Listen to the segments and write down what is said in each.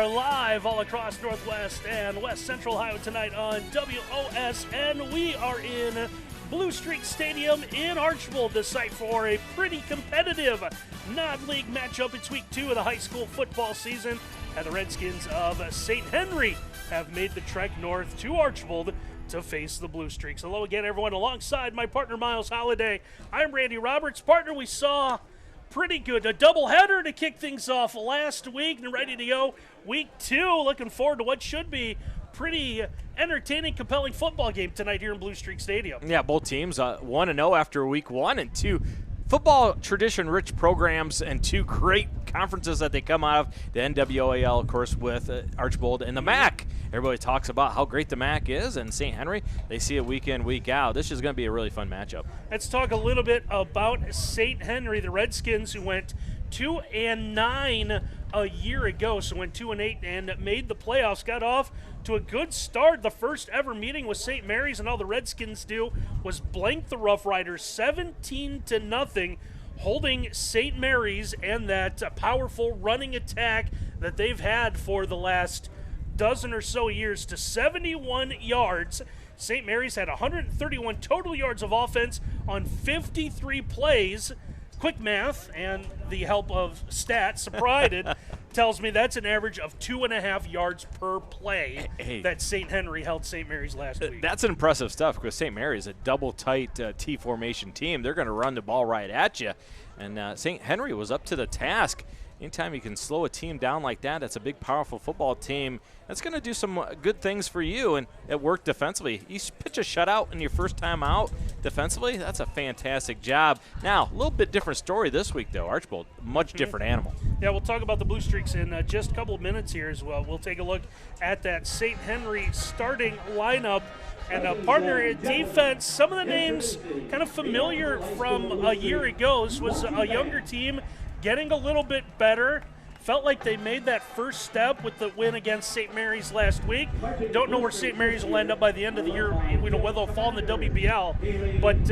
are live all across Northwest and West Central Ohio tonight on WOS, and we are in Blue Streak Stadium in Archbold, the site for a pretty competitive non-league matchup. It's week 2 of the high school football season, and the Redskins of St. Henry have made the trek north to Archbold to face the Blue Streaks. Hello again, everyone. Alongside my partner, Miles Holliday, I'm Randy Roberts. Partner, we saw pretty good. A doubleheader to kick things off last week and ready to go week 2. Looking forward to what should be pretty entertaining, compelling football game tonight here in Blue Streak Stadium. Yeah, both teams 1-0 after week 1, and 2 football tradition-rich programs and 2 great conferences that they come out of. The NWAL, of course, with Archbold and the MAC. Everybody talks about how great the MAC is, and St. Henry, they see it week in, week out. This is going to be a really fun matchup. Let's talk a little bit about St. Henry, the Redskins, who went 2-9 a year ago, so went 2-8 and made the playoffs. Got off to a good start. The first ever meeting with St. Mary's, and all the Redskins do was blank the Rough Riders 17-0, holding St. Mary's and that powerful running attack that they've had for the last dozen or so years to 71 yards. St. Mary's had 131 total yards of offense on 53 plays. Quick math and the help of stats provided tells me that's an average of 2.5 yards per play that St. Henry held St. Mary's last week. That's impressive stuff, because St. Mary's a double tight T formation team. They're going to run the ball right at you, and St. Henry was up to the task. Anytime you can slow a team down like that, that's a big, powerful football team. That's going to do some good things for you, and it worked defensively. You pitch a shutout in your first time out defensively, that's a fantastic job. Now, a little bit different story this week, though. Archbold, much different animal. Yeah, we'll talk about the Blue Streaks in just a couple of minutes here as well. We'll take a look at that St. Henry starting lineup. And partner defense, some of the names kind of familiar from a year ago. This was a younger team getting a little bit better. Felt like they made that first step with the win against St. Mary's last week. Don't know where St. Mary's will end up by the end of the year. We don't know whether they'll fall in the WBL. But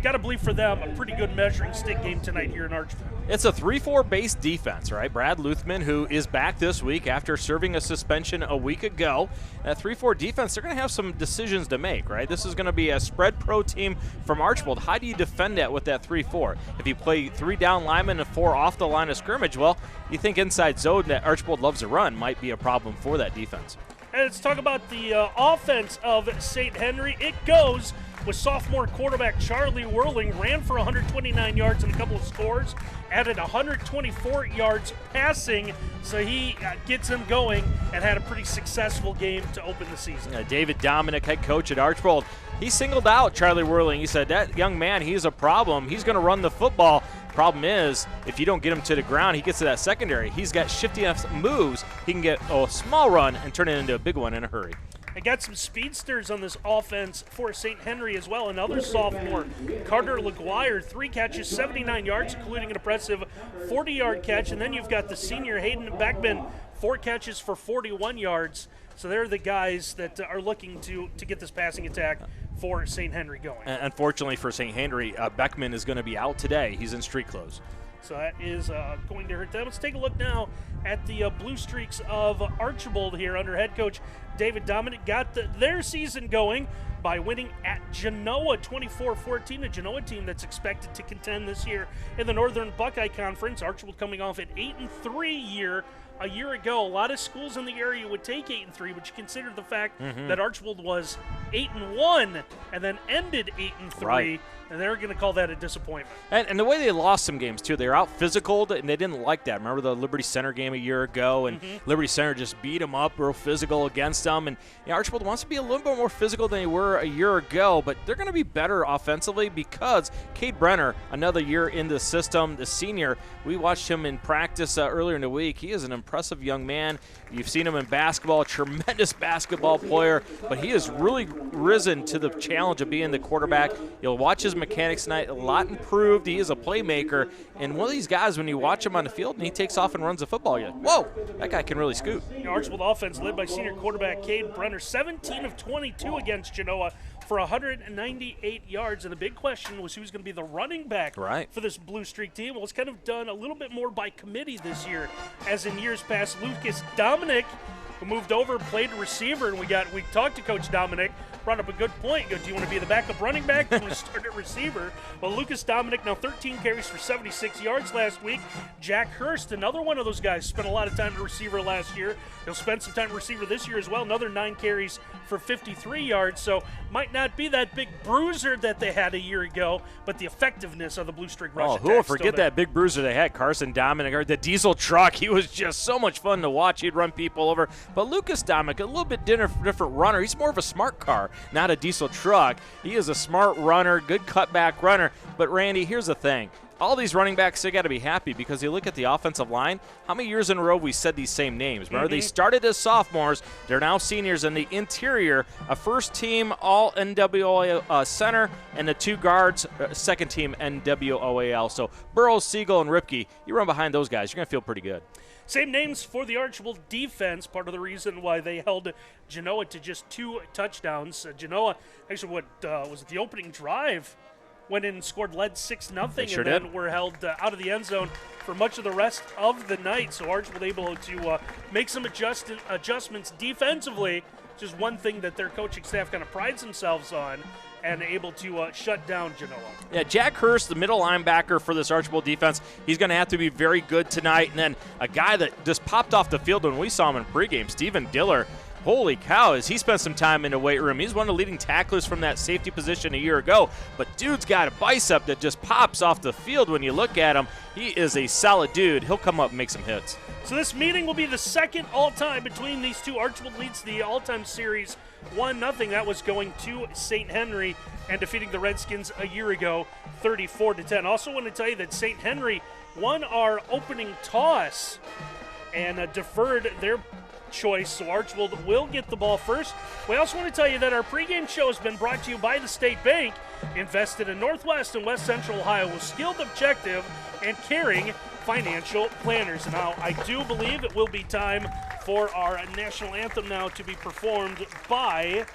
got to believe for them, a pretty good measuring stick game tonight here in Archbold. It's a 3-4 base defense, right? Brad Luthman, who is back this week after serving a suspension a week ago. That 3-4 defense, they're going to have some decisions to make, right? This is going to be a spread pro team from Archbold. How do you defend that with that 3-4? If you play 3 down linemen and 4 off the line of scrimmage, well, you think inside zone that Archbold loves to run might be a problem for that defense. And let's talk about the offense of St. Henry. It goes with sophomore quarterback Charlie Whirling, ran for 129 yards and a couple of scores, added 124 yards passing, so he gets him going and had a pretty successful game to open the season. David Dominic, head coach at Archbold, he singled out Charlie Whirling. He said, that young man, he's a problem. He's going to run the football. Problem is, if you don't get him to the ground, he gets to that secondary. He's got shifty enough moves. He can get a small run and turn it into a big one in a hurry. I got some speedsters on this offense for St. Henry as well. Another sophomore, Carter LaGuire, 3 catches, 79 yards, including an impressive 40-yard catch. And then you've got the senior Hayden Beckman, 4 catches for 41 yards. So they're the guys that are looking to get this passing attack for St. Henry going. Unfortunately for St. Henry, Beckman is going to be out today. He's in street clothes. So that is going to hurt them. Let's take a look now at the Blue Streaks of Archbold here under head coach David Dominic. Got their season going by winning at Genoa 24-14, a Genoa team that's expected to contend this year in the Northern Buckeye Conference. Archbold coming off an 8-3 year a year ago. A lot of schools in the area would take 8-3, but you consider the fact that Archbold was 8-1 and then ended 8-3. Right. And they're going to call that a disappointment. And the way they lost some games, too, they were out physicaled, and they didn't like that. Remember the Liberty Center game a year ago, and Liberty Center just beat them up real physical against them. And Archbold wants to be a little bit more physical than they were a year ago, but they're going to be better offensively because Cade Brenner, another year in the system, the senior, we watched him in practice earlier in the week. He is an impressive young man. You've seen him in basketball, a tremendous basketball player, but he has really risen to the challenge of being the quarterback. You'll watch his mechanics tonight, a lot improved. He is a playmaker, and one of these guys, when you watch him on the field and he takes off and runs the football, you're like, whoa, that guy can really scoot. The Archbold offense led by senior quarterback Cade Brenner, 17 of 22 against Genoa, for 198 yards. And the big question was who's going to be the running back for this Blue Streak team. Well, it's kind of done a little bit more by committee this year, as in years past. Lucas Dominic, who moved over, played receiver, and we talked to Coach Dominic, brought up a good point. Go, do you want to be the backup running back? Do you want to start at receiver? Well, Lucas Dominic, now 13 carries for 76 yards last week. Jack Hurst, another one of those guys, spent a lot of time at receiver last year. He'll spend some time at receiver this year as well. Another 9 carries for 53 yards. So might not be that big bruiser that they had a year ago, but the effectiveness of the Blue Streak rush. Oh, who will forget that big bruiser they had, Carson Dominic, or the diesel truck. He was just so much fun to watch. He'd run people over. But Lucas Dominic, a little bit different runner. He's more of a smart car, not a diesel truck. He is a smart runner, good cutback runner. But, Randy, here's the thing. All these running backs, they got to be happy because you look at the offensive line. How many years in a row we said these same names? Remember, they started as sophomores. They're now seniors. In the interior, a first-team All-NWOAL center, and the 2 guards, second-team NWOAL. So Burrows, Siegel, and Ripke, you run behind those guys, you're going to feel pretty good. Same names for the Archbold defense, part of the reason why they held Genoa to just 2 touchdowns. Genoa, actually, was it the opening drive? Went in and scored, led 6-0, and then were held out of the end zone for much of the rest of the night. So Archbold able to make some adjustments defensively, which is one thing that their coaching staff kind of prides themselves on, and able to shut down Genoa. Yeah, Jack Hurst, the middle linebacker for this Archbold defense, he's going to have to be very good tonight. And then a guy that just popped off the field when we saw him in pregame, Stephen Diller. Holy cow, as he spent some time in the weight room. He's one of the leading tacklers from that safety position a year ago. But dude's got a bicep that just pops off the field when you look at him. He is a solid dude. He'll come up and make some hits. So this meeting will be the second all-time between these two. Archbold leads the all-time series 1-0. That was going to St. Henry and defeating the Redskins a year ago, 34-10. Also want to tell you that St. Henry won our opening toss and deferred their choice, so Archbold will get the ball first. We also want to tell you that our pregame show has been brought to you by the State Bank, invested in Northwest and West Central Ohio with skilled, objective, and caring financial planners. Now, I do believe it will be time for our national anthem now to be performed by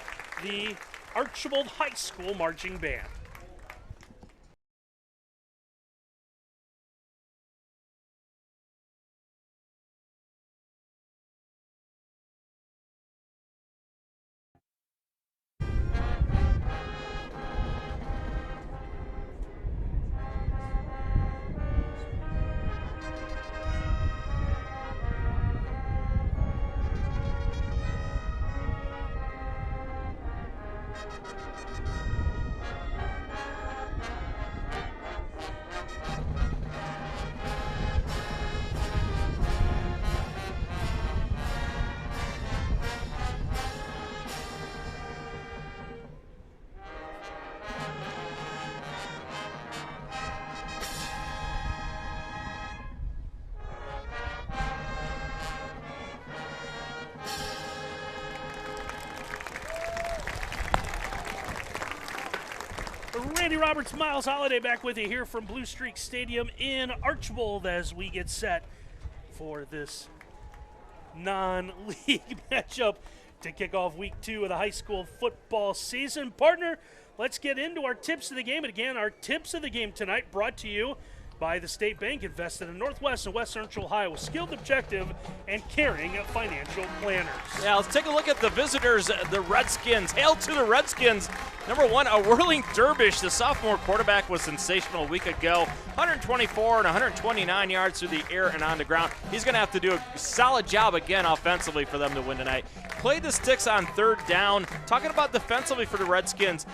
the Archbold High School Marching Band. Randy Roberts, Miles Holiday back with you here from Blue Streak Stadium in Archbold as we get set for this non-league matchup to kick off week 2 of the high school football season. Partner, let's get into our tips of the game. And again, our tips of the game tonight brought to you by the State Bank, invested in Northwest and West Central Ohio with skilled, objective, and caring financial planners. Yeah, let's take a look at the visitors, the Redskins. Hail to the Redskins. Number 1, a whirling dervish. The sophomore quarterback was sensational a week ago. 124 and 129 yards through the air and on the ground. He's going to have to do a solid job again offensively for them to win tonight. Played the sticks on 3rd down. Talking about defensively for the Redskins,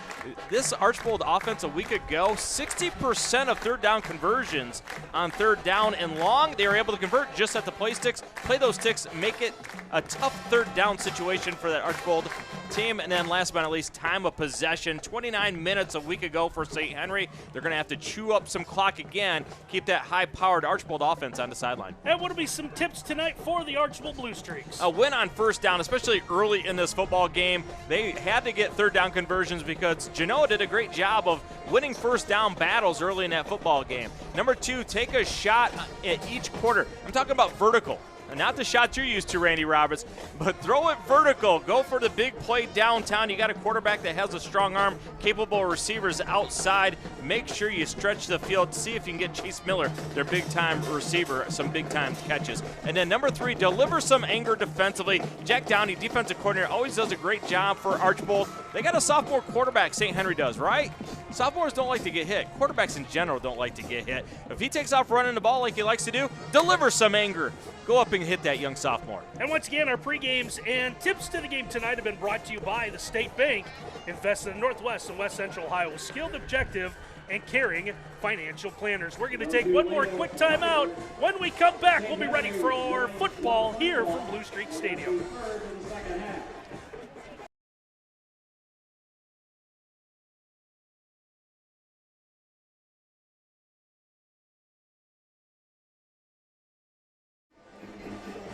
this Archbold offense a week ago, 60% of 3rd down conversions on 3rd down and long. They were able to convert just at the play sticks. Play those sticks, make it a tough 3rd down situation for that Archbold team. And then last but not least, time of possession. 29 minutes a week ago for St. Henry. They're going to have to chew up some clock again, keep that high-powered Archbold offense on the sideline. And what will be some tips tonight for the Archbold Blue Streaks? A win on 1st down, especially early in this football game. They had to get 3rd down conversions because Genoa did a great job of winning 1st down battles early in that football game. Number 2, take a shot at each quarter. I'm talking about vertical. Not the shot you're used to, Randy Roberts, but throw it vertical. Go for the big play downtown. You got a quarterback that has a strong arm, capable receivers outside. Make sure you stretch the field. See if you can get Chase Miller, their big-time receiver, some big-time catches. And then number 3, deliver some anger defensively. Jack Downey, defensive coordinator, always does a great job for Archbold. They got a sophomore quarterback, St. Henry does, right? Sophomores don't like to get hit. Quarterbacks in general don't like to get hit. If he takes off running the ball like he likes to do, deliver some anger. Go up and hit that young sophomore. And once again, our pre-games and tips to the game tonight have been brought to you by the State Bank. Invested in Northwest and West Central Ohio with skilled, objective, and caring financial planners. We're going to take one more quick time out. When we come back, we'll be ready for our football here from Blue Streak Stadium.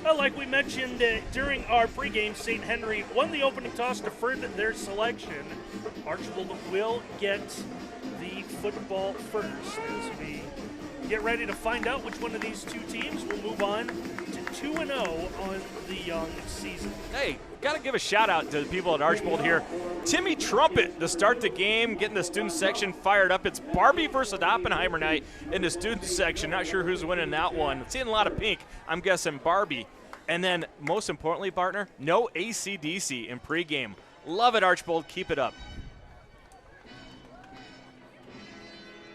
Well, like we mentioned during our pregame, St. Henry won the opening toss, deferred their selection. Archbold will get the football first as we get ready to find out which one of these two teams will move on to 2-0 on the young season. Hey, got to give a shout out to the people at Archbold here. Timmy Trumpet to start the game, getting the student section fired up. It's Barbie versus Oppenheimer night in the student section. Not sure who's winning that one. Seeing a lot of pink. I'm guessing Barbie. And then, most importantly, partner, no AC/DC in pregame. Love it, Archbold. Keep it up.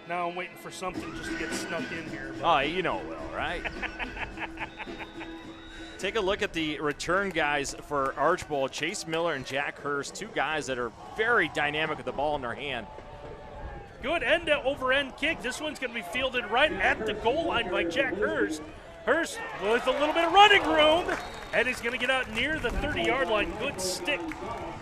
Now I'm waiting for something just to get snuck in here. Oh, you know it will, right? Take a look at the return guys for Archbold. Chase Miller and Jack Hurst, two guys that are very dynamic with the ball in their hand. Good end-over-end kick. This one's going to be fielded right at the goal line by Jack Hurst. Hurst with a little bit of running room, and he's going to get out near the 30-yard line. Good stick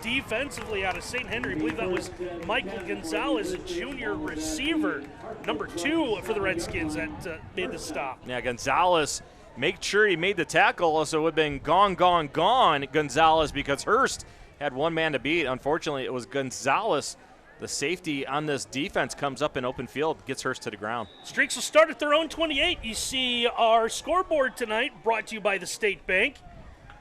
defensively out of St. Henry. I believe that was Michael Gonzalez, a junior receiver, number 2 for the Redskins that made the stop. Yeah, Gonzalez, make sure he made the tackle, so it would have been gone, Gonzalez, because Hurst had one man to beat. Unfortunately, it was Gonzalez. The safety on this defense comes up in open field, gets Hurst to the ground. Streaks will start at their own 28. You see our scoreboard tonight brought to you by the State Bank.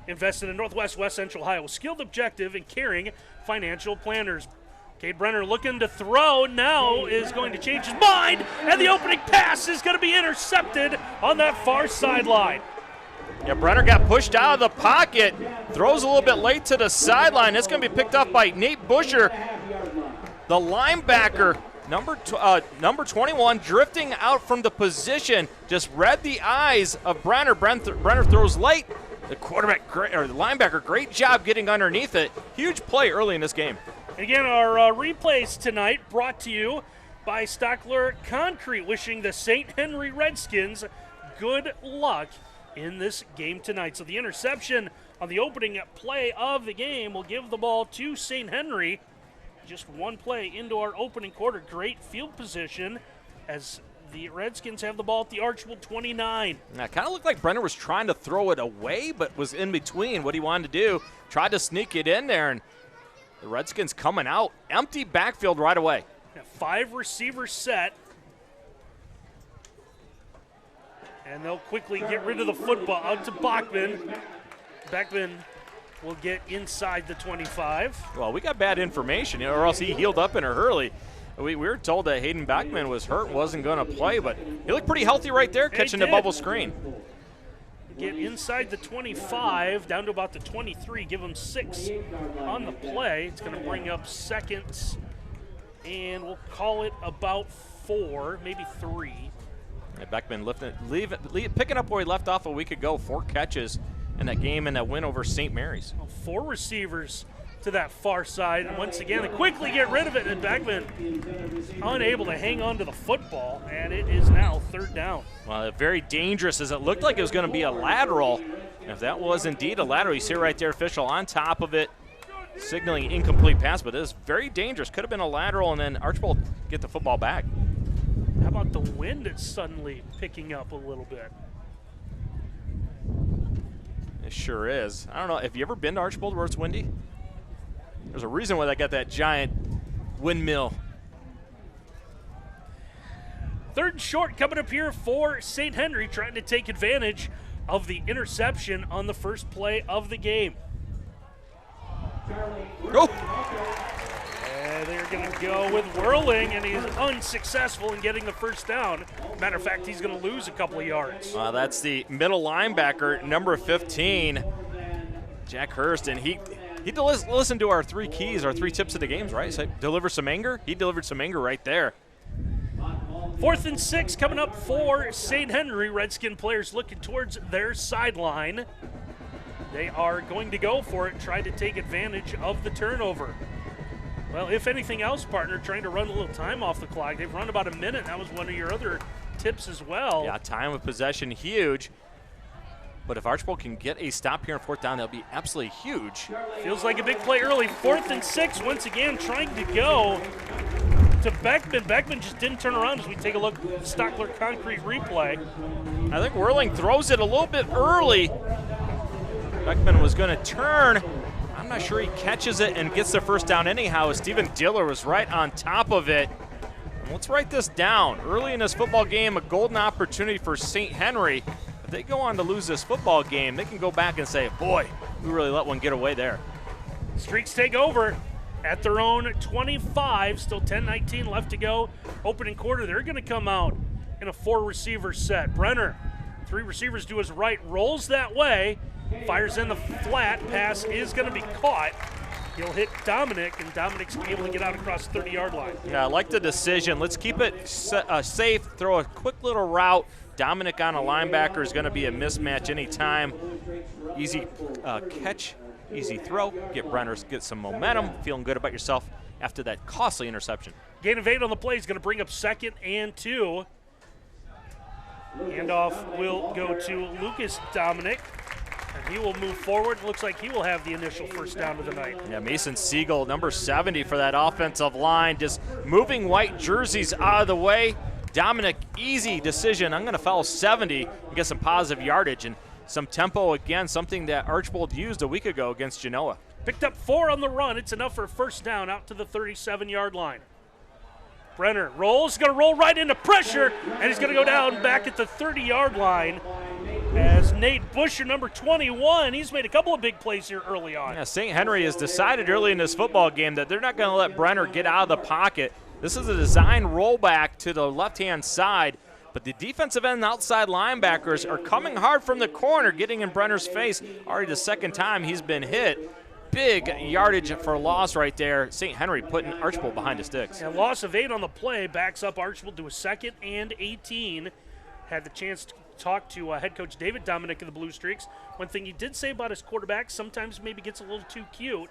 Invested in Northwest, West Central Ohio. Skilled, objective, and caring financial planners. Cade Brenner looking to throw now is going to change his mind, and the opening pass is going to be intercepted on that far sideline. Yeah, Brenner got pushed out of the pocket, throws a little bit late to the sideline. It's going to be picked up by Nate Busher. The linebacker, number 21, drifting out from the position, just read the eyes of Brenner. Brenner throws late. The quarterback, the linebacker, great job getting underneath it. Huge play early in this game. Again, our replays tonight brought to you by Stockler Concrete, wishing the St. Henry Redskins good luck in this game tonight. So the interception on the opening play of the game will give the ball to St. Henry. Just one play into our opening quarter. Great field position as the Redskins have the ball at the Archbold 29. Now, it kind of looked like Brenner was trying to throw it away, but was in between what he wanted to do. Tried to sneak it in there, and the Redskins coming out. Empty backfield right away. 5 receivers set. And they'll quickly get rid of the football out to Bachman. Bachman will get inside the 25. Well, we got bad information, or else he healed up in a hurry. We were told that Hayden Bachman was hurt, wasn't going to play, but he looked pretty healthy right there, catching the bubble screen. Get inside the 25, down to about the 23. Give him 6 on the play. It's going to bring up seconds, and we'll call it about 4, maybe 3. Yeah, Beckman picking up where he left off a week ago. 4 catches in that game and that win over St. Mary's. 4 receivers to that far side. And once again, they quickly get rid of it, and Beckman unable to hang on to the football, and it is now 3rd down. Well, very dangerous, as it looked like it was going to be a lateral. If that was indeed a lateral, you see right there, official on top of it, signaling incomplete pass, but it is very dangerous. Could have been a lateral, and then Archbold get the football back. How about the wind that's suddenly picking up a little bit? It sure is. I don't know, have you ever been to Archbold where it's windy? There's a reason why they got that giant windmill. 3rd and short coming up here for St. Henry, trying to take advantage of the interception on the first play of the game. Go. And they're going to go with Whirling, and he's unsuccessful in getting the first down. Matter of fact, he's going to lose a couple of yards. That's the middle linebacker, number 15, Jack Hurst, and he listened to our 3 keys, our 3 tips of the games, right? So deliver some anger. He delivered some anger right there. 4th and 6 coming up for St. Henry. Redskin players looking towards their sideline. They are going to go for it, try to take advantage of the turnover. Well, if anything else, partner, trying to run a little time off the clock. They've run about a minute. That was one of your other tips as well. Yeah, time of possession, huge. But if Archbold can get a stop here on 4th down, that'll be absolutely huge. Feels like a big play early. 4th and 6, once again, trying to go to Beckman. Beckman just didn't turn around as we take a look at the Stockler Concrete replay. I think Whirling throws it a little bit early. Beckman was going to turn. I'm not sure he catches it and gets the first down anyhow. Stephen Diller was right on top of it. And let's write this down. Early in this football game, a golden opportunity for St. Henry. If they go on to lose this football game, they can go back and say, boy, we really let one get away there. Streaks take over at their own 25. Still 10-19 left to go. Opening quarter, they're going to come out in a 4-receiver set. Brenner, 3 receivers to his right, rolls that way. Fires in the flat. Pass is going to be caught. He'll hit Dominic, and Dominic's going to be able to get out across the 30-yard line. Yeah, I like the decision. Let's keep it safe. Throw a quick little route. Dominic on a linebacker is going to be a mismatch anytime. Easy catch, easy throw. Get some momentum. Feeling good about yourself after that costly interception. Gain of 8 on the play is going to bring up 2nd and 2. Handoff will go to Lucas Dominic. And he will move forward. Looks like he will have the initial first down of the night. Yeah, Mason Siegel, number 70 for that offensive line, just moving white jerseys out of the way. Dominic, easy decision. I'm going to foul 70 and get some positive yardage and some tempo again, something that Archbold used a week ago against Genoa. Picked up 4 on the run. It's enough for a first down out to the 37-yard line. Brenner rolls, going to roll right into pressure, and he's going to go down back at the 30-yard line. As Nate Busher, number 21, he's made a couple of big plays here early on. Yeah, St. Henry has decided early in this football game that they're not going to let Brenner get out of the pocket. This is a design rollback to the left-hand side, but the defensive end and outside linebackers are coming hard from the corner, getting in Brenner's face. Already the 2nd time he's been hit. Big yardage for loss right there. St. Henry putting Archbold behind the sticks. A loss of 8 on the play backs up Archbold to a 2nd and 18. Had the chance to talk to head coach David Dominic of the Blue Streaks. One thing he did say about his quarterback, sometimes maybe gets a little too cute.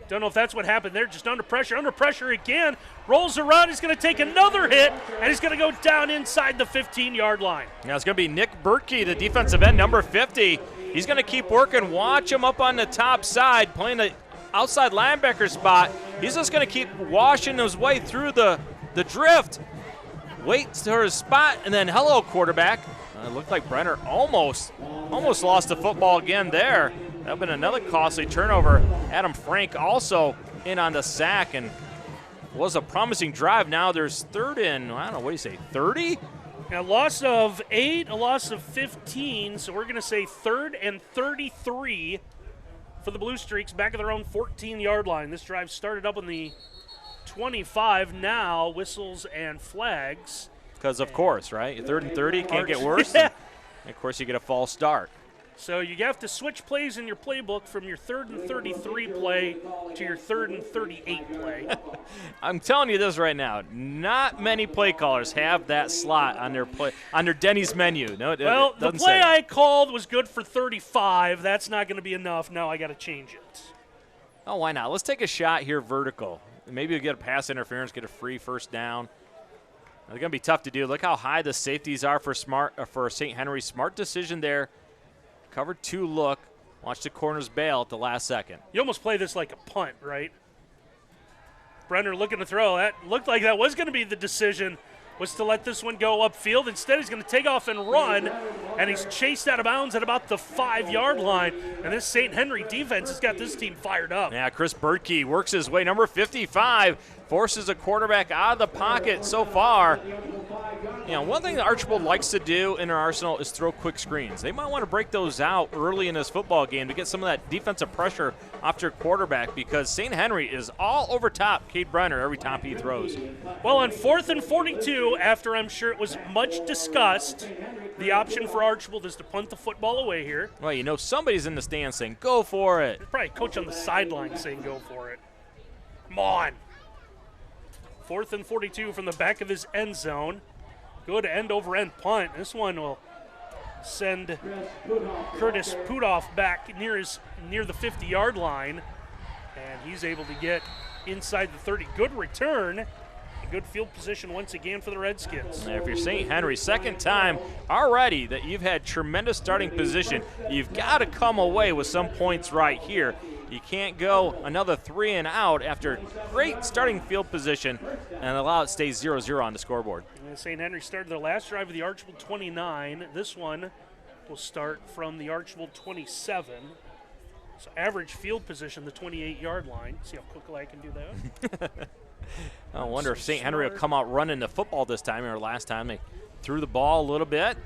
Don't know if that's what happened there, just under pressure again. Rolls around, he's going to take another hit, and he's going to go down inside the 15-yard line. Now it's going to be Nick Berkey, the defensive end, number 50. He's going to keep working. Watch him up on the top side, playing the outside linebacker spot. He's just going to keep washing his way through the drift. Waits for his spot, and then hello, quarterback. It looked like Brenner almost lost the football again there. That would have been another costly turnover. Adam Frank also in on the sack, and was a promising drive. Now there's 3rd and, I don't know, what do you say, 30? A loss of 8, a loss of 15, so we're going to say 3rd and 33 for the Blue Streaks, back at their own 14-yard line. This drive started up on the 25, now whistles and flags. Because, of course, right? 3rd and 30, can't get worse. Yeah. And, of course, you get a false start. So you have to switch plays in your playbook from your 3rd and 33 play to your 3rd and 38 play. I'm telling you this right now. Not many play callers have that slot on their Denny's menu. No, well, the play I called was good for 35. That's not going to be enough. Now I got to change it. Oh, why not? Let's take a shot here vertical. Maybe we'll get a pass interference, get a free first down. They're going to be tough to do. Look how high the safeties are for St. Henry. Smart decision there. Cover 2 look. Watch the corners bail at the last second. You almost play this like a punt, right? Brenner looking to throw. That looked like that was going to be the decision, was to let this one go upfield. Instead, he's going to take off and run, and he's chased out of bounds at about the 5-yard line. And this St. Henry defense has got this team fired up. Yeah, Chris Berkey works his way. Number 55 forces a quarterback out of the pocket so far. You know, one thing that Archbold likes to do in their arsenal is throw quick screens. They might want to break those out early in this football game to get some of that defensive pressure off their quarterback, because St. Henry is all over top Cade Brenner every time he throws. Well, on 4th and 42, after I'm sure it was much discussed, the option for Archbold is to punt the football away here. Well, you know somebody's in the stands saying, go for it. There's probably a coach on the sideline saying go for it. Come on. 4th and 42 from the back of his end zone. Good end-over-end punt. This one will send Curtis Pudoff back near the 50-yard line, and he's able to get inside the 30. Good return. Good field position once again for the Redskins. If you're St. Henry, second time already that you've had tremendous starting position, you've got to come away with some points right here. You can't go another 3 and out after great starting field position and allow it to stay 0-0 on the scoreboard. St. Henry started their last drive of the Archbold 29. This one will start from the Archbold 27. So average field position, the 28-yard line. See how quickly I can do that. I wonder if St. Henry will come out running the football this time, or last time they threw the ball a little bit,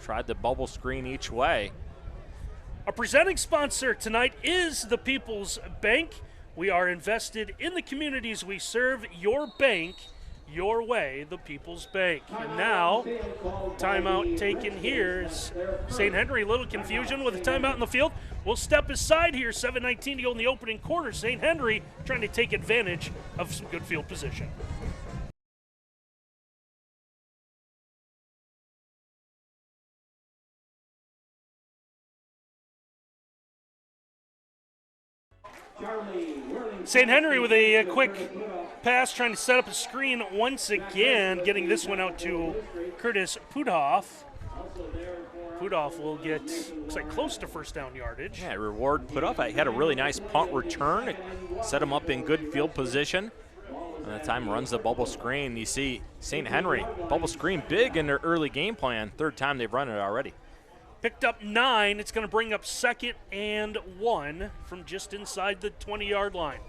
tried the bubble screen each way. Our presenting sponsor tonight is the People's Bank. We are invested in the communities we serve. Your bank, your way, the People's Bank. And now, timeout taken here is St. Henry. A little confusion with a timeout in the field. We'll step aside here, 7:19 to go in the opening quarter. St. Henry trying to take advantage of some good field position. St. Henry with a quick pass, trying to set up a screen once again, getting this one out to Curtis Pudoff. Pudoff will get, looks like, close to first down yardage. Yeah, reward Pudoff. He had a really nice punt return. Set him up in good field position. And that time runs the bubble screen. You see St. Henry, bubble screen big in their early game plan. Third time they've run it already. Picked up 9. It's going to bring up 2nd and 1 from just inside the 20-yard line.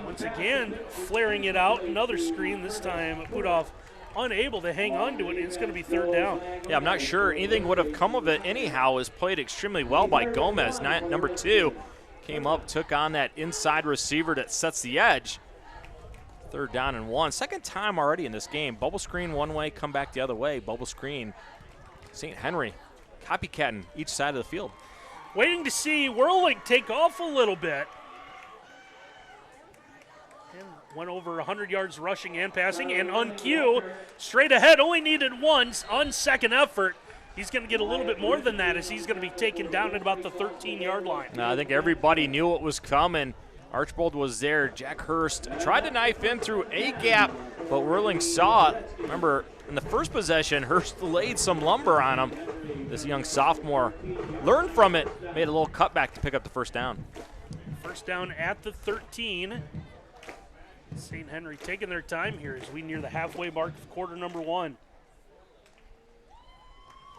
Once again, flaring it out. Another screen. This time, Pudoff unable to hang on to it, and it's going to be 3rd down. Yeah, I'm not sure anything would have come of it anyhow. It was played extremely well by Gomez. Number 2 came up, took on that inside receiver that sets the edge. 3rd down and 1. Second time already in this game. Bubble screen one way, come back the other way. Bubble screen. St. Henry copycatting each side of the field. Waiting to see Whirling take off a little bit. And went over 100 yards rushing and passing, and on cue, straight ahead, only needed once on second effort. He's going to get a little bit more than that as he's going to be taken down at about the 13-yard line. I think everybody knew what was coming. Archbold was there. Jack Hurst tried to knife in through a gap, but Whirling saw it. Remember, in the first possession, Hurst laid some lumber on him. This young sophomore learned from it, made a little cutback to pick up the first down. First down at the 13. St. Henry taking their time here as we near the halfway mark of quarter number 1.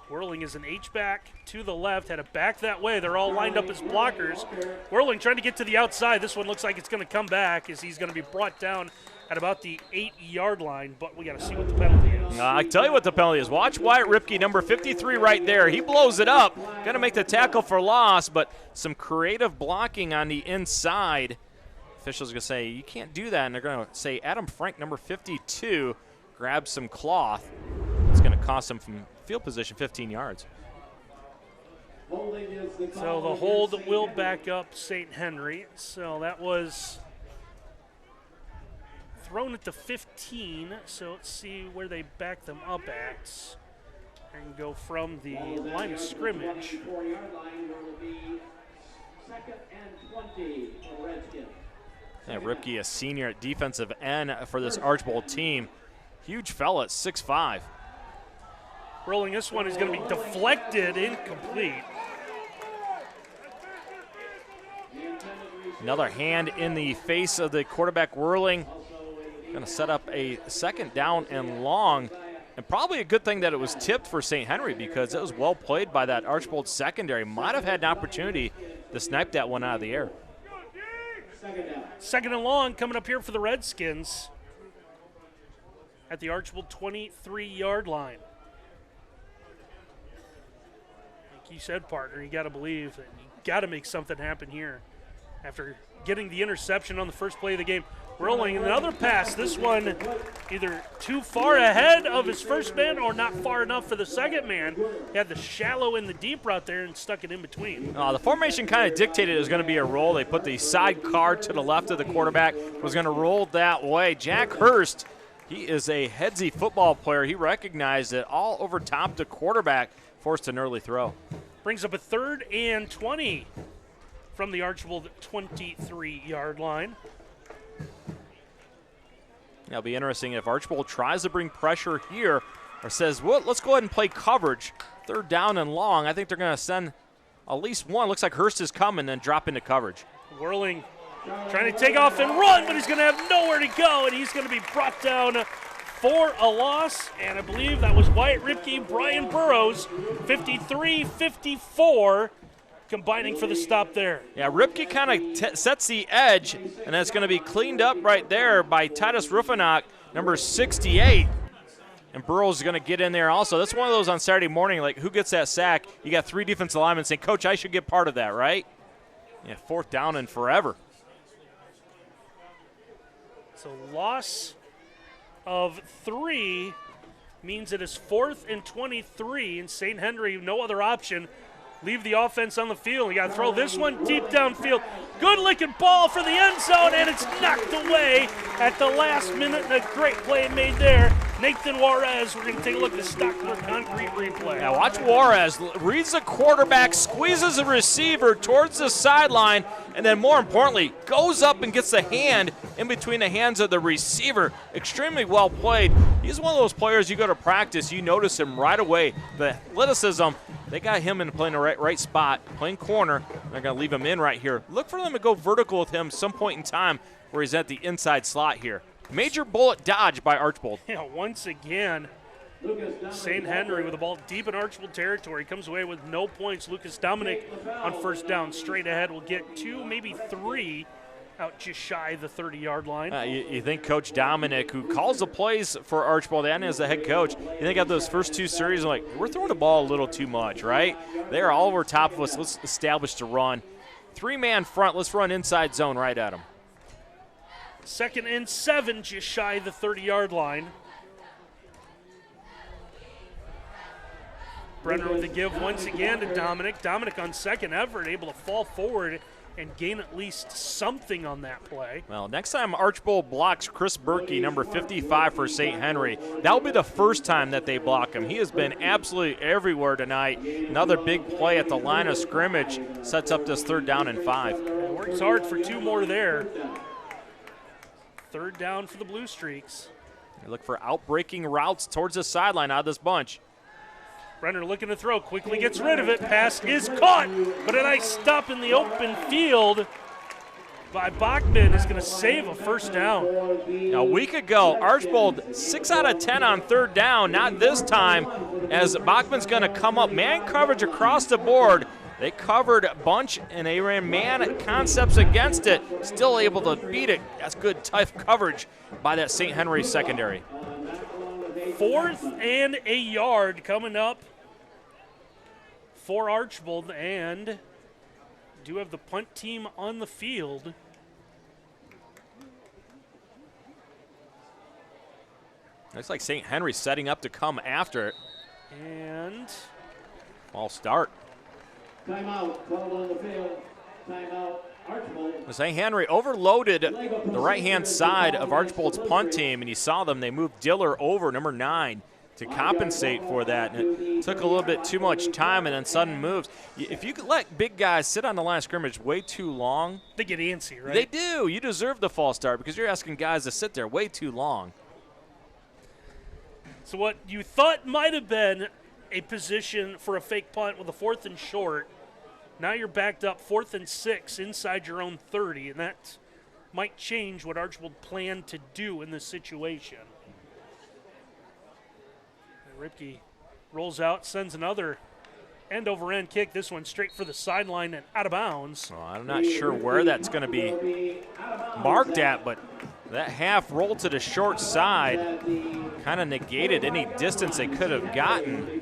Whirling is an H-back to the left, had a back that way. They're all lined up as blockers. Whirling trying to get to the outside. This one looks like it's going to come back as he's going to be brought down at about the 8-yard line, but we got to see what the penalty is. I tell you what the penalty is. Watch Wyatt Ripke, number 53 right there. He blows it up. Going to make the tackle for loss, but some creative blocking on the inside. Officials are going to say, you can't do that, and they're going to say Adam Frank, number 52, grabs some cloth. It's going to cost him from field position 15 yards. So the hold will back up St. Henry. So that was thrown at the 15. So let's see where they back them up at and go from the line of scrimmage. Yeah, Ripke, a senior at defensive end for this Archbold team. Huge fella at 6'5". Rolling this one is going to be deflected, incomplete. Another hand in the face of the quarterback Whirling. Going to set up a 2nd down and long. And probably a good thing that it was tipped for St. Henry because it was well played by that Archbold secondary. Might have had an opportunity to snipe that one out of the air. Second and long coming up here for the Redskins at the Archbold 23-yard line. Like you said, partner, you got to believe that you got to make something happen here. After getting the interception on the first play of the game, rolling another pass. This one either too far ahead of his first man or not far enough for the second man. He had the shallow and the deep route there and stuck it in between. The formation kind of dictated it was going to be a roll. They put the side card to the left of the quarterback, was going to roll that way. Jack Hurst, he is a headsy football player. He recognized it all over top the quarterback, forced an early throw. Brings up a 3rd and 20 from the Archbold 23-yard line. It'll be interesting if Archbold tries to bring pressure here or says, well, let's go ahead and play coverage. 3rd down and long. I think they're going to send at least one. Looks like Hurst is coming, then drop into coverage. Whirling, trying to take off and run, but he's going to have nowhere to go, and he's going to be brought down for a loss. And I believe that was Wyatt Ripke, Brian Burrows, 53-54. Combining for the stop there. Yeah, Ripke kind of sets the edge, and that's going to be cleaned up right there by Titus Rufinach, number 68. And Burrows is going to get in there also. That's one of those on Saturday morning, like who gets that sack? You got 3 defensive linemen saying, Coach, I should get part of that, right? Yeah, 4th down and forever. So loss of 3 means it is 4th and 23, and St. Henry, no other option. Leave the offense on the field. You got to throw this one deep downfield. Good looking ball for the end zone, and it's knocked away at the last minute. And a great play made there. Nathan Juarez, we're going to take a look at the Stockport Concrete replay. Now watch Juarez, reads the quarterback, squeezes the receiver towards the sideline, and then more importantly, goes up and gets the hand in between the hands of the receiver. Extremely well played. He's one of those players you go to practice, you notice him right away. The athleticism, they got him in playing the right spot, playing corner. They're going to leave him in right here. Look for them to go vertical with him some point in time where he's at the inside slot here. Major bullet dodge by Archbold. Yeah, once again, St. Henry with the ball deep in Archbold territory comes away with no points. Lucas Dominic on 1st down, straight ahead, will get 2, maybe 3 out just shy of the 30-yard line. You think Coach Dominic, who calls the plays for Archbold and is the head coach, you think of those first 2 series, like, we're throwing the ball a little too much, right? They're all over top of us. Let's establish the run. 3-man front. Let's run inside zone right at them. 2nd and 7, just shy of the 30-yard line. Brenner with the give once again to Dominic. Dominic on second effort, able to fall forward and gain at least something on that play. Well, next time Archbold blocks Chris Berkey, number 55 for St. Henry, that'll be the first time that they block him. He has been absolutely everywhere tonight. Another big play at the line of scrimmage sets up this 3rd down and 5. Works hard for 2 more there. 3rd down for the Blue Streaks. They look for outbreaking routes towards the sideline out of this bunch. Brenner looking to throw, quickly gets rid of it. Pass is caught, but a nice stop in the open field by Bachman is going to save a 1st down. A week ago, Archbold 6 out of 10 on 3rd down. Not this time, as Bachman's going to come up. Man coverage across the board. They covered a bunch, and they ran man concepts against it. Still able to beat it. That's good, tough coverage by that St. Henry secondary. 4th and a yard coming up for Archbold, and do have the punt team on the field. Looks like St. Henry setting up to come after it. And Ball start. Timeout called on the field. Timeout, Archbold. St. Henry overloaded the right-hand side of Archbold's punt team, and you saw them. They moved Diller over, number 9, to compensate for that. And it took a little bit too much time and then sudden moves. If you could let big guys sit on the line of scrimmage way too long. they get antsy, right? They do. You deserve the false start because you're asking guys to sit there way too long. So what you thought might have been a position for a fake punt with a 4th and short, now you're backed up 4th and 6 inside your own 30, and that might change what Archbold planned to do in this situation. And Ripke rolls out, sends another end-over-end kick. This one straight for the sideline and out of bounds. Well, I'm not sure where that's going to be marked at, but that half roll to the short side kind of negated any distance they could have gotten.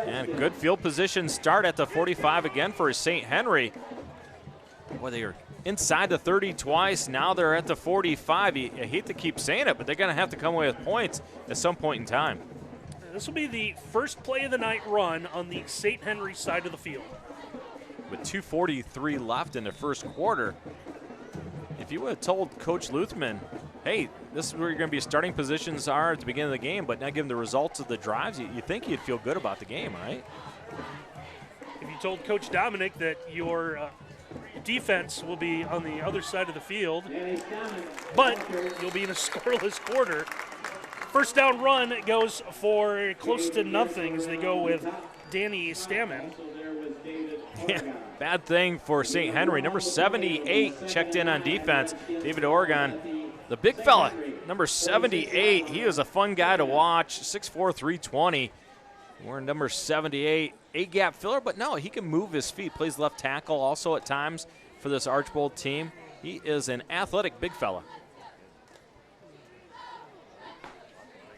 And good field position start at the 45 again for St. Henry. Boy, they are inside the 30 twice. Now they're at the 45. I hate to keep saying it, but they're going to have to come away with points at some point in time. This will be the first play of the night run on the St. Henry side of the field. With 2:43 left in the first quarter, if you would have told Coach Luthman, hey, this is where you're going to be starting positions are at the beginning of the game, but not given the results of the drives, you think you'd feel good about the game, right? If you told Coach Dominic that your defense will be on the other side of the field, but you'll be in a scoreless quarter. First down run goes for close to nothing as they go with Danny Stammen. Yeah, bad thing for St. Henry. Number 78 checked in on defense. David Oregon, the big fella, number 78. He is a fun guy to watch, 6'4", 320. We're number 78, A-gap filler, but no, he can move his feet. Plays left tackle also at times for this Archbold team. He is an athletic big fella.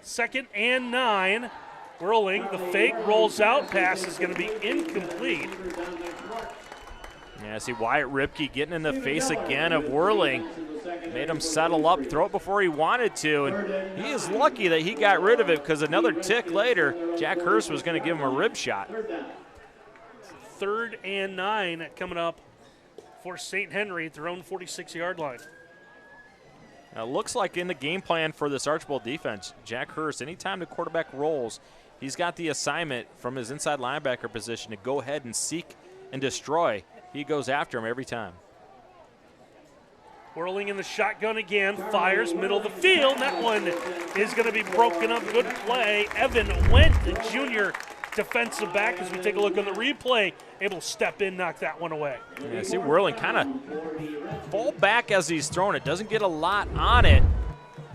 2nd and 9. Whirling, the fake rolls out, pass is going to be incomplete. Yeah, see Wyatt Ripke getting in the face again of Whirling. Made him settle up, throw it before he wanted to, and he is lucky that he got rid of it because another tick later, Jack Hurst was going to give him a rib shot. 3rd and 9 coming up for St. Henry at their own 46-yard line. Now, it looks like in the game plan for this Archbold defense, Jack Hurst, anytime the quarterback rolls, he's got the assignment from his inside linebacker position to go ahead and seek and destroy. He goes after him every time. Whirling in the shotgun again, fires middle of the field. That one is going to be broken up. Good play. Evan Wendt, the junior defensive back, as we take a look on the replay, able to step in, knock that one away. Yeah, see Whirling kind of fall back as he's throwing it. Doesn't get a lot on it.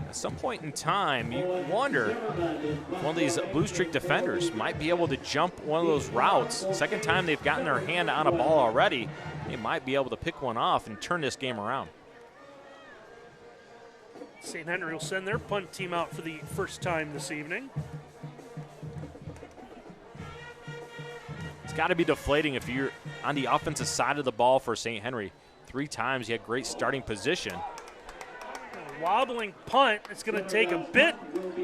At some point in time, you wonder if one of these Blue Streak defenders might be able to jump one of those routes. Second time they've gotten their hand on a ball already, they might be able to pick one off and turn this game around. St. Henry will send their punt team out for the first time this evening. It's got to be deflating if you're on the offensive side of the ball for St. Henry. 3 times he had great starting position. Wobbling punt. It's going to take a bit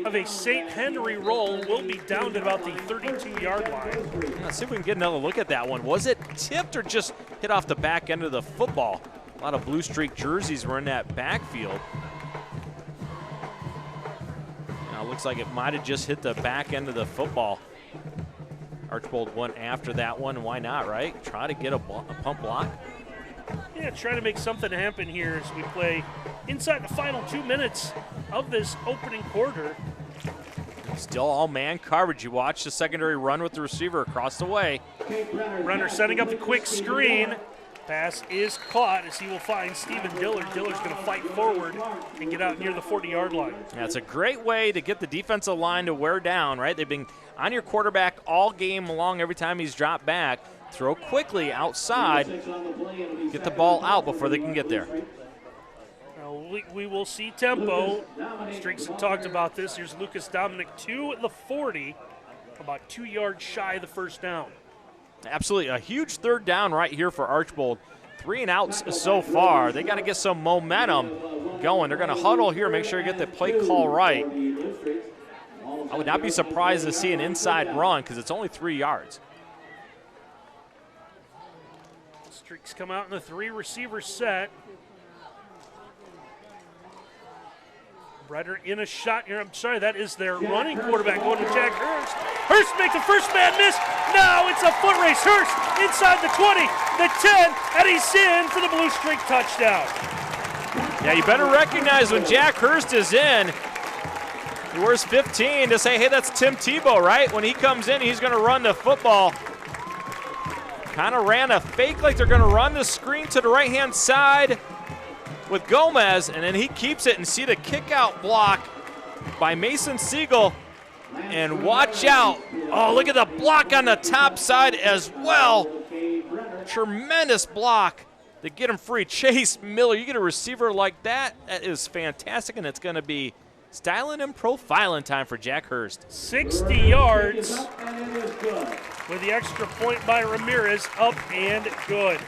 of a St. Henry roll. Will be down to about the 32-yard line. Let's see if we can get another look at that one. Was it tipped or just hit off the back end of the football? A lot of Blue Streak jerseys were in that backfield. Now it looks like it might have just hit the back end of the football. Archbold went after that one. Why not, right? Try to get a pump block. Yeah, trying to make something happen here as we play inside the final 2 minutes of this opening quarter. Still all man coverage. You watch the secondary run with the receiver across the way. Runner setting up the quick screen. Pass is caught as he will find Stephen Dillard. Dillard's going to fight forward and get out near the 40-yard line. Yeah, it's a great way to get the defensive line to wear down, right? They've been on your quarterback all game long every time he's dropped back. Throw quickly outside, get the ball out before they can get there. Now we will see tempo. Streaks have talked about this. Here's Lucas Dominic to the 40, about 2 yards shy of the first down. Absolutely, a huge third down right here for Archbold. 3 and outs so far. They got to get some momentum going. They're going to huddle here, make sure you get the play call right. I would not be surprised to see an inside run because it's only 3 yards. Streaks come out in the 3-receiver set. Breder in a shot here. I'm sorry, that is their running quarterback going to Jack Hurst. Hurst makes the first man miss. Now it's a foot race. Hurst inside the 20, the 10, and he's in for the Blue Streak touchdown. Yeah, you better recognize when Jack Hurst is in, he wears 15 to say, hey, that's Tim Tebow, right? When he comes in, he's going to run the football. Kind of ran a fake like they're going to run the screen to the right-hand side with Gomez, and then he keeps it, and see the kick-out block by Mason Siegel. And watch out. Oh, look at the block on the top side as well. Tremendous block to get him free. Chase Miller, you get a receiver like that, that is fantastic, and it's going to be styling and profiling time for Jack Hurst. 60 yards with the extra point by Ramirez, up and good.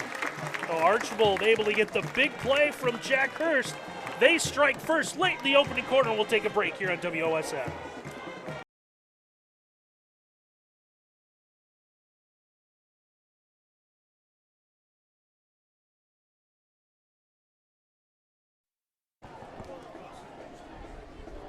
So Archbold able to get the big play from Jack Hurst. They strike first late in the opening quarter. We'll take a break here on WOSN.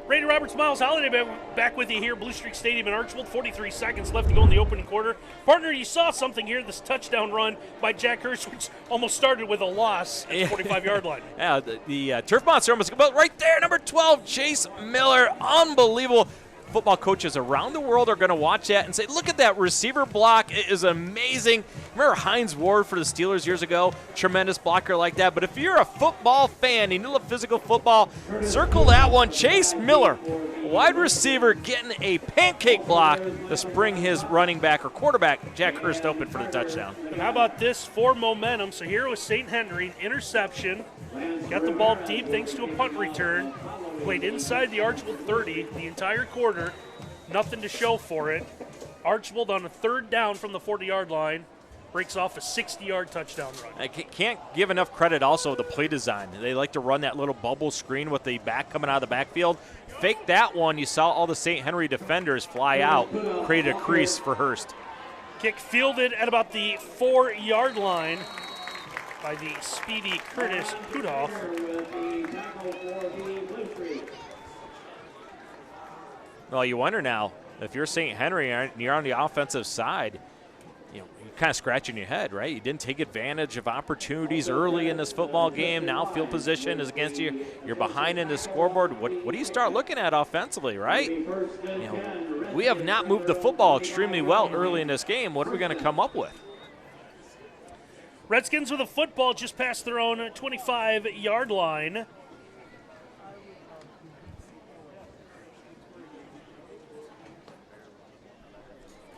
Brady Roberts, Miles Holiday back with you here, Blue Streak Stadium in Archbold. 43 seconds left to go in the opening quarter. Partner, you saw something here, this touchdown run by Jack Hurst, which almost started with a loss at the 45-yard line. Yeah, the Turf Monster almost, but right there, number 12, Chase Miller, unbelievable. Football coaches around the world are going to watch that and say, look at that receiver block. It is amazing. Remember Hines Ward for the Steelers years ago? Tremendous blocker like that. But if you're a football fan, you love physical football, circle that one. Chase Miller, wide receiver, getting a pancake block to spring his running back or quarterback, Jack Hurst, open for the touchdown. And how about this for momentum? So here was St. Henry, interception. Got the ball deep thanks to a punt return. Played inside the Archbold 30 the entire quarter. Nothing to show for it. Archbold on a third down from the 40-yard line breaks off a 60-yard touchdown run. I can't give enough credit also to play design. They like to run that little bubble screen with the back coming out of the backfield. Fake that one. You saw all the St. Henry defenders fly out, created a crease for Hurst. Kick fielded at about the 4-yard line by the speedy Curtis Pudoff. Well, you wonder now, if you're St. Henry and you're on the offensive side, you're kind of scratching your head, right? You didn't take advantage of opportunities early in this football game. Now field position is against you. You're behind in the scoreboard. What do you start looking at offensively, right? We have not moved the football extremely well early in this game. What are we going to come up with? Redskins with a football just past their own 25-yard line.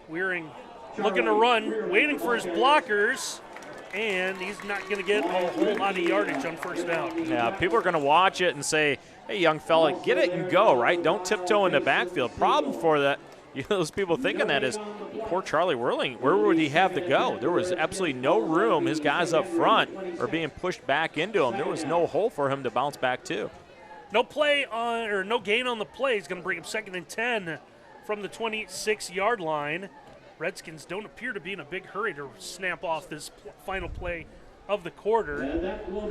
Weiring looking to run, waiting for his blockers, and he's not going to get a whole lot of yardage on first down. Yeah, people are going to watch it and say, hey, young fella, get it and go, right? Don't tiptoe in the backfield. Problem for that, those people thinking that is, poor Charlie Whirling, where would he have to go? There was absolutely no room. His guys up front are being pushed back into him. There was no hole for him to bounce back to. No play on, or no gain on the play is going to bring him 2nd and 10 from the 26-yard line. Redskins don't appear to be in a big hurry to snap off this final play of the quarter, and that will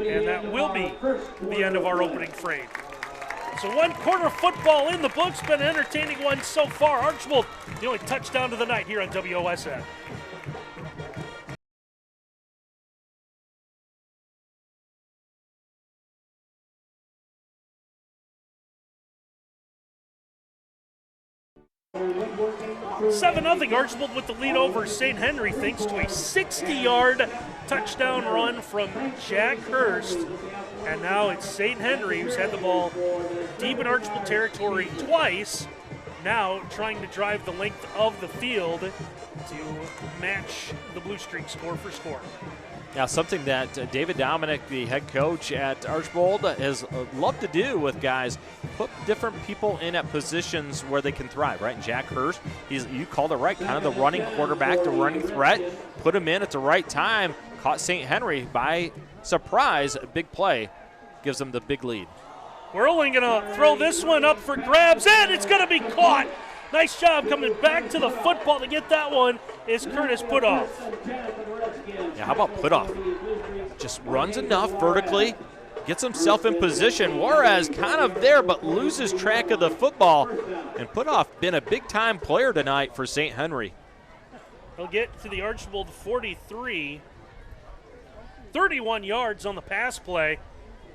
be the end of our opening frame. So 1 quarter of football in the books, been an entertaining one so far. Archbold, the only touchdown of the night here on WOSN. Seven 0 Archbold with the lead over St. Henry thanks to a 60-yard touchdown run from Jack Hurst. And now it's St. Henry who's had the ball deep in Archbold territory twice, now trying to drive the length of the field to match the Blue Streak score for score. Now, something that David Dominic, the head coach at Archbold, has loved to do with guys, put different people in at positions where they can thrive, right? And Jack Hurst, you called it right, kind of the running quarterback, the running threat, put him in at the right time, caught St. Henry by surprise, a big play, gives them the big lead. Whirling going to throw this one up for grabs, and it's going to be caught. Nice job coming back to the football to get that one is Curtis Pudoff. Yeah, how about Pudoff? Just runs enough vertically, gets himself in position. Juarez kind of there, but loses track of the football. And Pudoff been a big-time player tonight for St. Henry. He'll get to the Archbold 43. 31 yards on the pass play.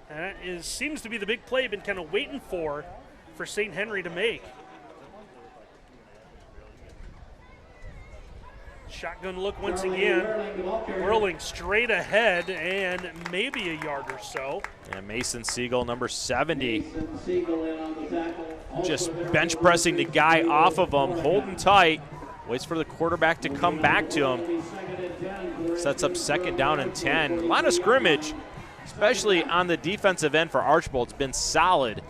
And that seems to be the big play been kind of waiting for St. Henry to make. Shotgun look once again. Whirling straight ahead and maybe a yard or so. And Mason Siegel, number 70. Mason Siegel in on the tackle. just bench pressing the guy off of him, holding tight, waits for the quarterback to come back to him. Sets up 2nd down and 10. Line of scrimmage, especially on the defensive end for Archbold, has been solid.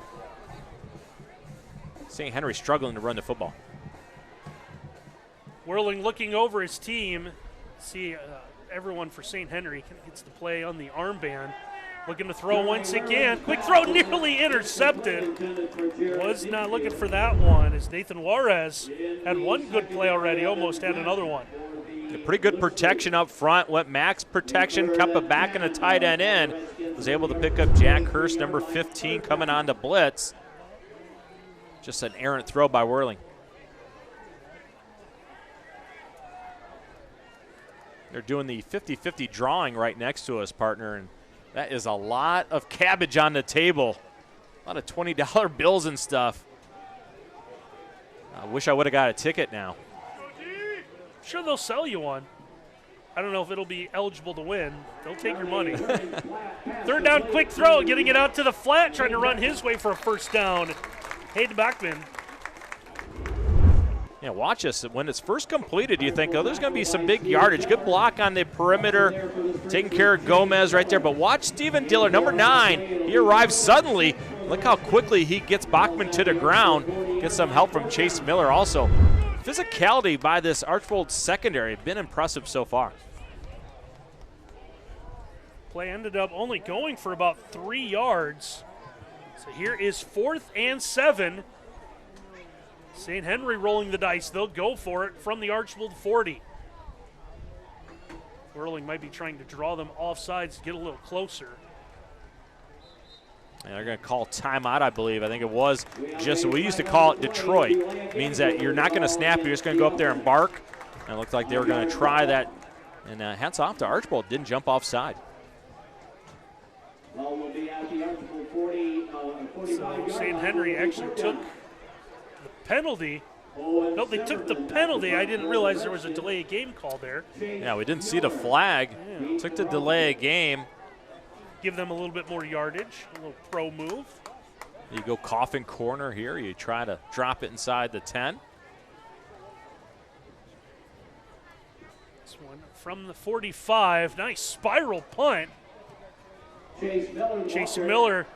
St. Henry struggling to run the football. Whirling looking over his team. See everyone for St. Henry gets to play on the armband. Looking to throw once again. Quick throw nearly intercepted. Was not looking for that one as Nathan Juarez had one good play already, almost had another one. A pretty good protection up front. Went max protection, kept it back in a tight end in. Was able to pick up Jack Hurst, number 15, coming on to blitz. Just an errant throw by Whirling. They're doing the 50-50 drawing right next to us, partner, and that is a lot of cabbage on the table. A lot of $20 bills and stuff. I wish I would have got a ticket now. Sure, they'll sell you one. I don't know if it'll be eligible to win. They'll take your money. 3rd down, quick throw, getting it out to the flat, trying to run his way for a 1st down. Hayden Bachman. Yeah, watch this. When it's first completed, you think, oh, there's going to be some big yardage. Good block on the perimeter, taking care of Gomez right there. But watch Steven Diller, number 9. He arrives suddenly. Look how quickly he gets Bachman to the ground. Gets some help from Chase Miller also. Physicality by this Archbold secondary been impressive so far. Play ended up only going for about 3 yards. So here is 4th and 7. St. Henry rolling the dice. They'll go for it from the Archbold 40. Whirling might be trying to draw them off sides to get a little closer. And they're going to call timeout, I believe. I think it was just, we used to call it Detroit. It means that you're not going to snap, you're just going to go up there and bark. And it looked like they were going to try that. And hats off to Archbold, didn't jump offside. So St. Henry actually took the penalty. No, they took the penalty. I didn't realize there was a delay of game call there. Yeah, we didn't see the flag. Yeah. Took the delay of game. Give them a little bit more yardage, a little pro move. You go coffin corner here. You try to drop it inside the 10. This one from the 45. Nice spiral punt. Chase Miller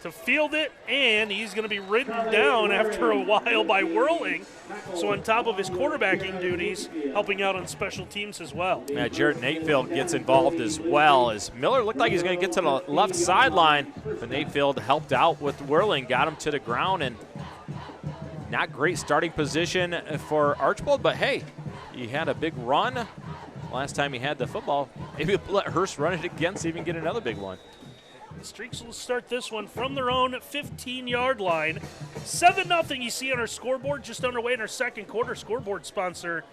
to field it, and he's going to be ridden down after a while by Whirling. So on top of his quarterbacking duties, helping out on special teams as well. Yeah, Jared Natefield gets involved as well, as Miller looked like he's going to get to the left sideline, but Natefield helped out with Whirling, got him to the ground, and not great starting position for Archbold, but hey, he had a big run last time he had the football. Maybe let Hurst run it again, see if he can get another big one. The Streaks will start this one from their own 15-yard line. 7-0 you see on our scoreboard, just underway in our second quarter. Scoreboard sponsor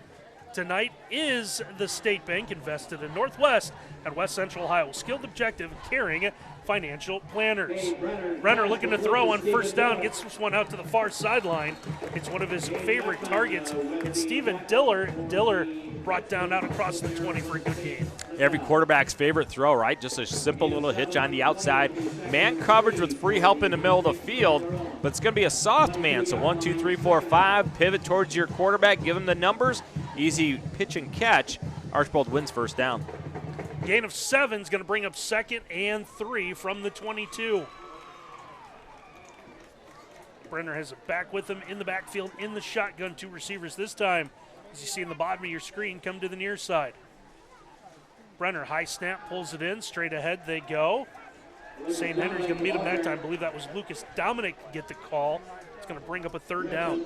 tonight is the State Bank, invested in Northwest and West Central Ohio. Skilled, objective, caring financial planners. Renner looking to throw on 1st down, gets this one out to the far sideline. It's one of his favorite targets. And Steven Diller brought down out across the 20 for a good gain. Every quarterback's favorite throw, right? Just a simple little hitch on the outside. Man coverage with free help in the middle of the field, but it's going to be a soft man. So 1, 2, 3, 4, 5. Pivot towards your quarterback. Give him the numbers. Easy pitch and catch. Archbold wins 1st down. Gain of 7 is going to bring up 2nd and 3 from the 22. Brenner has it back with him in the backfield in the shotgun. 2 receivers this time. As you see in the bottom of your screen, come to the near side. Brenner, high snap, pulls it in. Straight ahead they go. St. Henry's going to meet him that time. I believe that was Lucas Dominic get the call. It's going to bring up a 3rd down.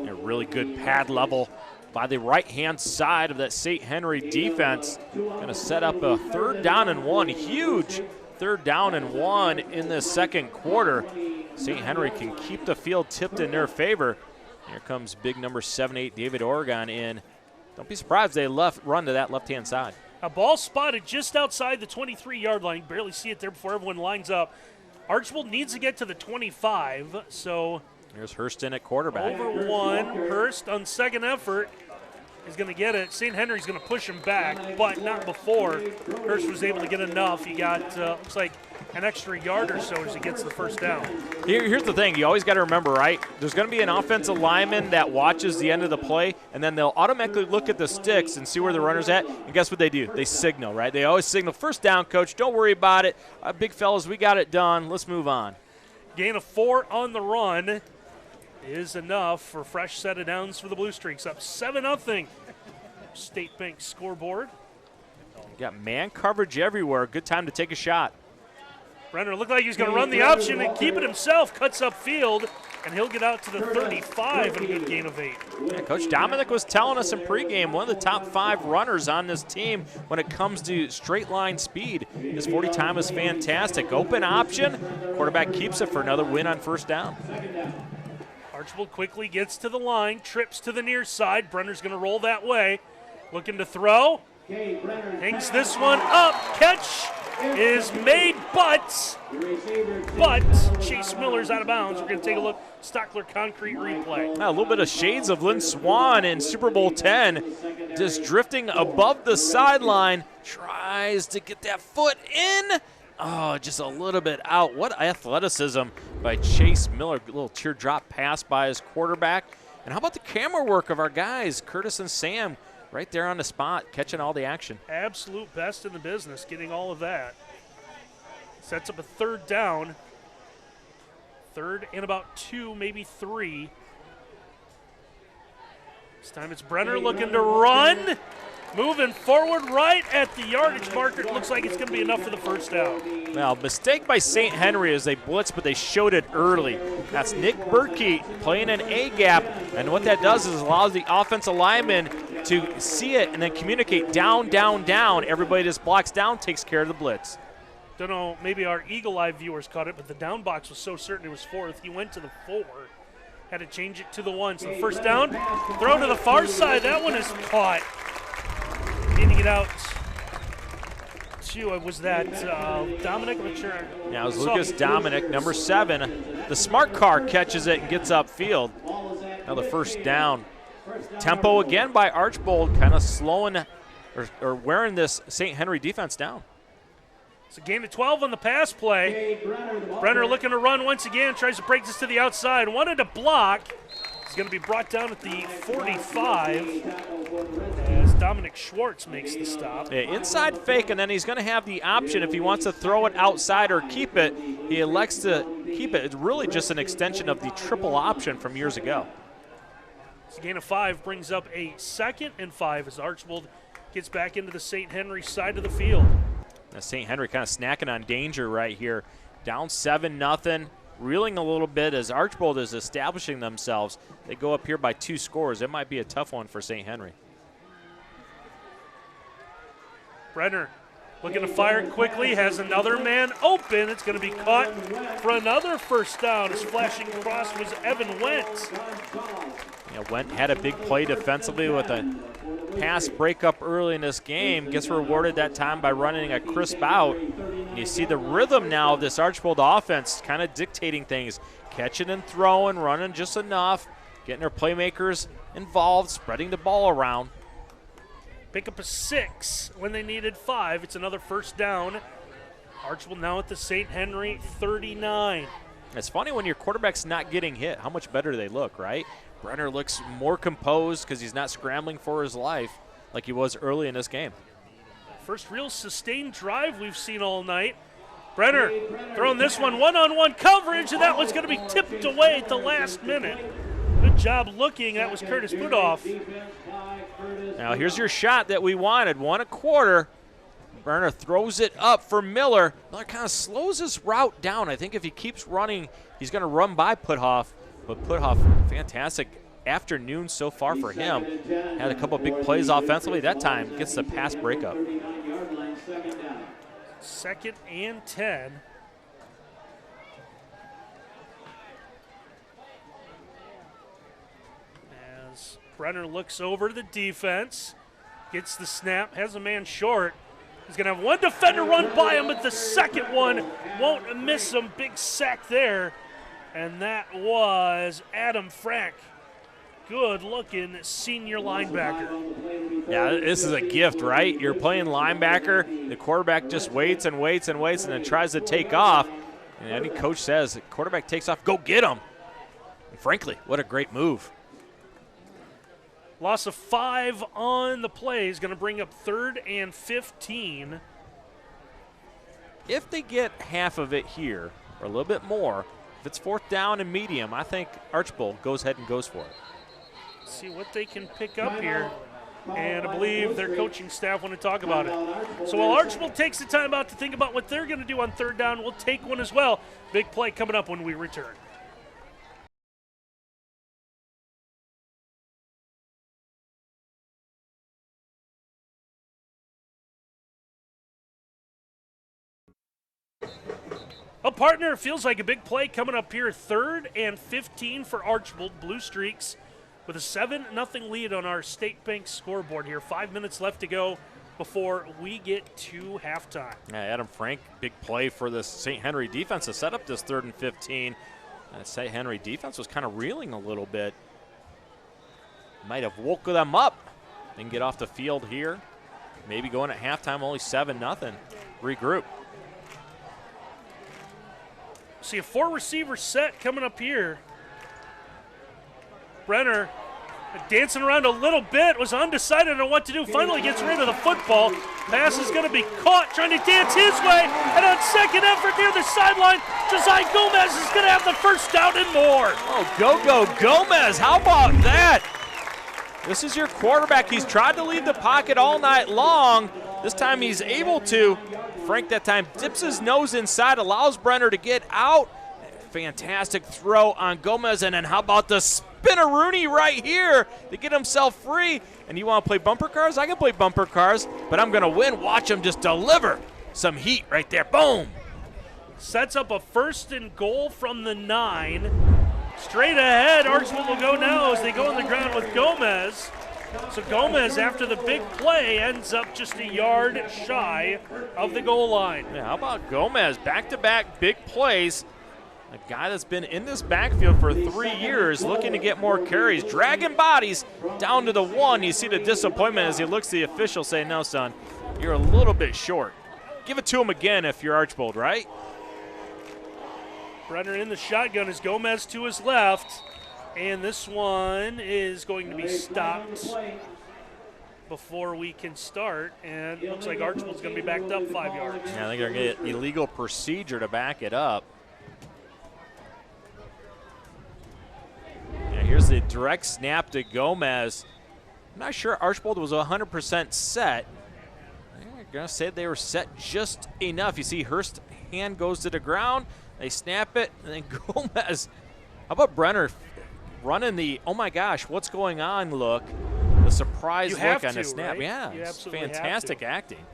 A really good pad level by the right-hand side of that St. Henry defense. Going to set up a 3rd down and 1. Huge 3rd down and 1 in the second quarter. St. Henry can keep the field tipped in their favor. Here comes big number 7-8 David Oregon in. Don't be surprised they run to that left-hand side. A ball spotted just outside the 23-yard line. Barely see it there before everyone lines up. Archbold needs to get to the 25, so here's Hurst in at quarterback. over 1. Hurst on 2nd effort is going to get it. St. Henry's going to push him back, but not before Hirsch was able to get enough. He got, looks like, an extra yard or so as he gets the first down. Here's the thing. You always got to remember, right? There's going to be an offensive lineman that watches the end of the play, and then they'll automatically look at the sticks and see where the runner's at. And guess what they do? They signal, right? They always signal, first down, coach. Don't worry about it. Big fellas, we got it done. Let's move on. Gain of 4 on the run is enough for a fresh set of downs for the Blue Streaks. Up 7-0. State Bank scoreboard. You got man coverage everywhere. Good time to take a shot. Brenner looked like he was going to run the option and keep it himself. Cuts up field, and he'll get out to the 35 and a good gain of 8. Yeah, Coach Dominic was telling us in pregame, one of the top 5 runners on this team when it comes to straight line speed. His 40 time is fantastic. Open option. Quarterback keeps it for another win on first down. Archbold quickly gets to the line, trips to the near side. Brenner's going to roll that way. Looking to throw. Hangs this one up. Catch is made, but Chase Miller's out of bounds. We're going to take a look. Stockler Concrete replay. A little bit of shades of Lynn Swan in Super Bowl 10. Just drifting above the sideline. Tries to get that foot in. Oh, just a little bit out. What athleticism by Chase Miller. A little teardrop pass by his quarterback. And how about the camera work of our guys, Curtis and Sam, right there on the spot, catching all the action. Absolute best in the business, getting all of that. Sets up a third down. Third and about 2, maybe 3. This time it's Brenner looking to run. Moving forward right at the yardage marker. It looks like it's going to be enough for the first down. Well, mistake by St. Henry as they blitz, but they showed it early. That's Nick Berkey playing an A-gap, and what that does is allows the offensive lineman to see it and then communicate down, down, down. Everybody just blocks down, takes care of the blitz. Don't know, maybe our eagle-eye viewers caught it, but the down box was so certain it was 4th. He went to the 4. Had to change it to the 1. So the first down, throw to the far side. That one is caught. Getting it out to, was that Dominic? I'm not sure. Yeah, it was Lucas Dominic, number 7. The smart car catches it and gets upfield. Now the first down. Tempo again by Archbold, kind of slowing or wearing this St. Henry defense down. It's a gain of 12 on the pass play. Brenner looking to run once again, tries to break this to the outside. Wanted to block. He's going to be brought down at the 45 as Dominic Schwartz makes the stop. Yeah, inside fake, and then he's going to have the option if he wants to throw it outside or keep it. He elects to keep it. It's really just an extension of the triple option from years ago. It's a gain of 5, brings up a 2nd and 5 as Archbold gets back into the St. Henry side of the field. Now St. Henry kind of snacking on danger right here. Down 7-0. Reeling a little bit as Archbold is establishing themselves. They go up here by 2 scores. It might be a tough one for St. Henry. Brenner looking to fire quickly, has another man open. It's going to be caught for another first down. His flashing cross was Evan Wentz. Yeah, Went had a big play defensively with a pass breakup early in this game. Gets rewarded that time by running a crisp out. And you see the rhythm now of this Archbold offense kind of dictating things. Catching and throwing, running just enough, getting their playmakers involved, spreading the ball around. Pick up a 6 when they needed 5. It's another first down. Archbold now at the St. Henry 39. It's funny when your quarterback's not getting hit, how much better they look, right? Brenner looks more composed because he's not scrambling for his life like he was early in this game. First real sustained drive we've seen all night. Brenner throwing this one-on-one coverage, and that one's going to be tipped away at the last minute. Good job looking. That was Curtis Budoff. Now here's your shot that we wanted, 1 1/4. Brenner throws it up for Miller. Miller kind of slows his route down. I think if he keeps running, he's going to run by Puthoff. But Puthoff, fantastic afternoon so far for him. Had a couple of big plays offensively. That time gets the pass breakup. 2nd and 10. As Brenner looks over to the defense, gets the snap, has a man short. He's going to have one defender run by him, but the second one won't miss him. Big sack there. And that was Adam Frank good-looking senior linebacker. Yeah, this is a gift, right? You're playing linebacker. The quarterback just waits and waits and waits and then tries to take off. And any coach says, the quarterback takes off, go get him. And frankly, what a great move. Loss of 5 on the play is going to bring up 3rd and 15. If they get half of it here, or a little bit more, if it's 4th down and medium, I think Archbold goes ahead and goes for it. See what they can pick up here. And I believe their coaching staff want to talk about it. So while Archbold takes the time out to think about what they're going to do on 3rd down, we'll take one as well. Big play coming up when we return. A partner, it feels like a big play coming up here. 3rd and 15 for Archbold. Blue Streaks with a 7-0 lead on our State Bank scoreboard here. 5 minutes left to go before we get to halftime. Yeah, Adam Frank, big play for the St. Henry defense to set up this 3rd and 15. St. Henry defense was kind of reeling a little bit. Might have woke them up. Then get off the field here. Maybe going at halftime only 7-0. Regroup. See a 4-receiver set coming up here. Brenner dancing around a little bit, was undecided on what to do. Finally gets rid of the football. Pass is going to be caught, trying to dance his way. And on second effort near the sideline, Josiah Gomez is going to have the first down and more. Oh, go Gomez. How about that? This is your quarterback. He's tried to leave the pocket all night long. This time he's able to. Frank that time dips his nose inside, allows Brenner to get out. Fantastic throw on Gomez, and then how about the spin-a-rooney right here to get himself free? And you want to play bumper cars? I can play bumper cars, but I'm going to win. Watch him just deliver some heat right there. Boom. Sets up a 1st and goal from the 9. Straight ahead, Archbold will go now as they go on the ground with Gomez. So Gomez, after the big play, ends up just a yard shy of the goal line. Yeah, how about Gomez? Back-to-back big plays. A guy that's been in this backfield for 3 years, looking to get more carries, dragging bodies down to the 1. You see the disappointment as he looks at the official, saying, no, son, you're a little bit short. Give it to him again if you're Archbold, right? Brenner in the shotgun is Gomez to his left. And this one is going to be stopped before we can start. And it looks like Archbold's going to be backed up 5 yards. Yeah, I think they're going to get illegal procedure to back it up. Yeah, here's the direct snap to Gomez. I'm not sure Archbold was 100% set. I'm going to say they were set just enough. You see Hurst's hand goes to the ground. They snap it, and then Gomez. How about Brenner running the, oh my gosh, what's going on look? The surprise look on the snap. Right? Yeah, it's fantastic acting.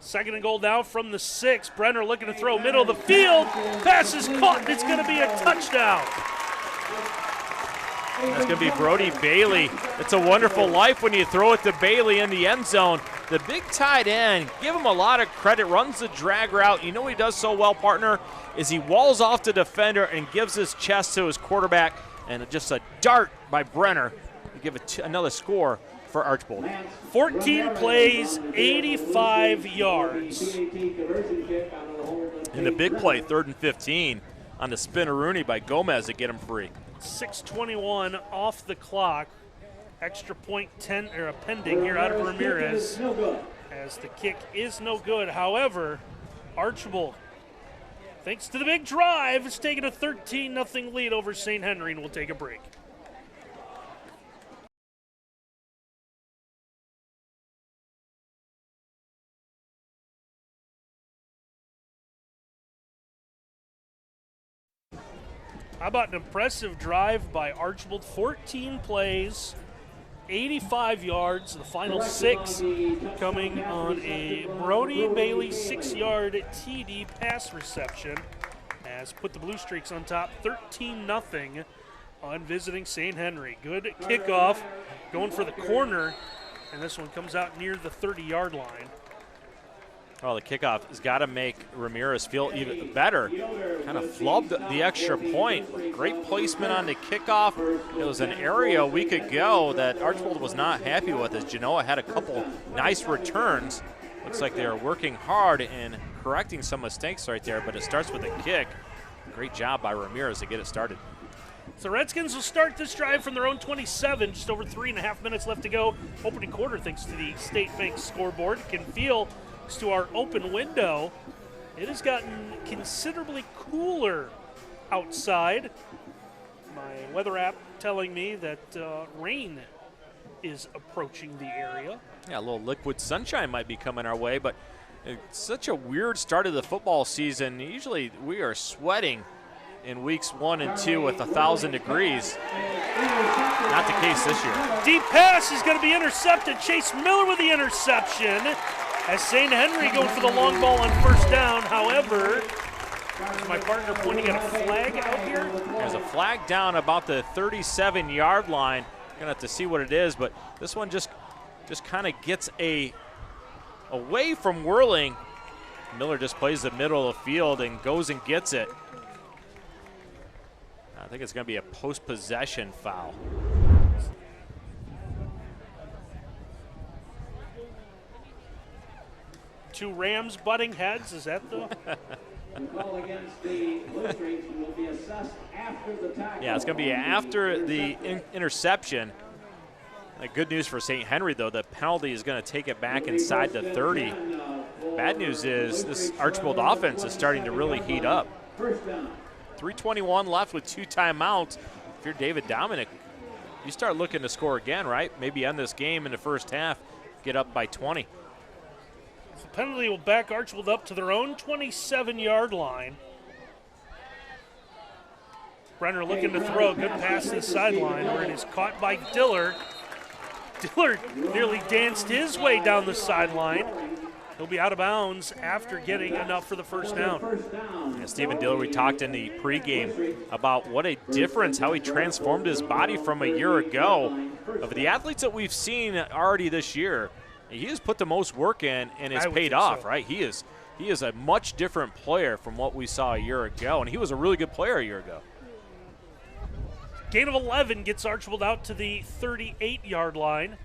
2nd and goal now from the 6. Brenner looking to throw middle of the field. Pass is caught, and it's going to be a touchdown. That's going to be Brody Bailey. It's a wonderful life when you throw it to Bailey in the end zone. The big tight end, give him a lot of credit, runs the drag route. You know what he does so well, partner, is he walls off the defender and gives his chest to his quarterback, and just a dart by Brenner to give it another score for Archbold. 14 plays, 85 yards. In the big play, 3rd and 15 on the spin-a-rooney by Gomez to get him free. 6:21 off the clock. Extra point 10 or pending here out of Ramirez, as the kick is no good. However, Archbold, thanks to the big drive, is taking a 13-0 lead over St. Henry, and we'll take a break. How about an impressive drive by Archbold? 14 plays, 85 yards, the final 6 coming on a Brody Bailey 6-yard TD pass reception, as put the Blue Streaks on top 13-0 on visiting St. Henry. Good kickoff, going for the corner, and this one comes out near the 30-yard line. Well, the kickoff has got to make Ramirez feel even better. Kind of flubbed the extra point. Great placement on the kickoff. It was an area a week ago that Archbold was not happy with, as Genoa had a couple nice returns. Looks like they are working hard in correcting some mistakes right there, but it starts with a kick. Great job by Ramirez to get it started. So Redskins will start this drive from their own 27, just over 3.5 minutes left to go. Opening quarter, thanks to the State Bank scoreboard. Can feel to our open window. It has gotten considerably cooler outside. My weather app telling me that rain is approaching the area. Yeah, a little liquid sunshine might be coming our way, but it's such a weird start of the football season. Usually we are sweating in weeks 1 and 2 with 1,000 degrees. Not the case this year. Deep pass is going to be intercepted. Chase Miller with the interception. As St. Henry going for the long ball on first down. However, is my partner pointing at a flag out here? There's a flag down about the 37-yard line. Gonna have to see what it is, but this one just kind of gets away from Whirling. Miller just plays the middle of the field and goes and gets it. I think it's gonna be a post-possession foul. Two Rams butting heads, is that the? Yeah, it's going to be after the interception. Good news for St. Henry, though. The penalty is going to take it back inside the 30. Bad news is this Archbold offense is starting to really heat up. 3:21 left with 2 timeouts. If you're David Dominic, you start looking to score again, right? Maybe end this game in the first half, get up by 20. The penalty will back Archbold up to their own 27-yard line. Brenner looking to throw. Good pass to the sideline where it is caught by Diller. Diller nearly danced his way down the sideline. He'll be out of bounds after getting enough for the first down. Yeah, Stephen Diller, we talked in the pregame about what a difference, how he transformed his body from a year ago. Of the athletes that we've seen already this year, he has put the most work in and it's paid off, right? He is a much different player from what we saw a year ago, and he was a really good player a year ago. Gain of 11 gets Archbold out to the 38-yard line.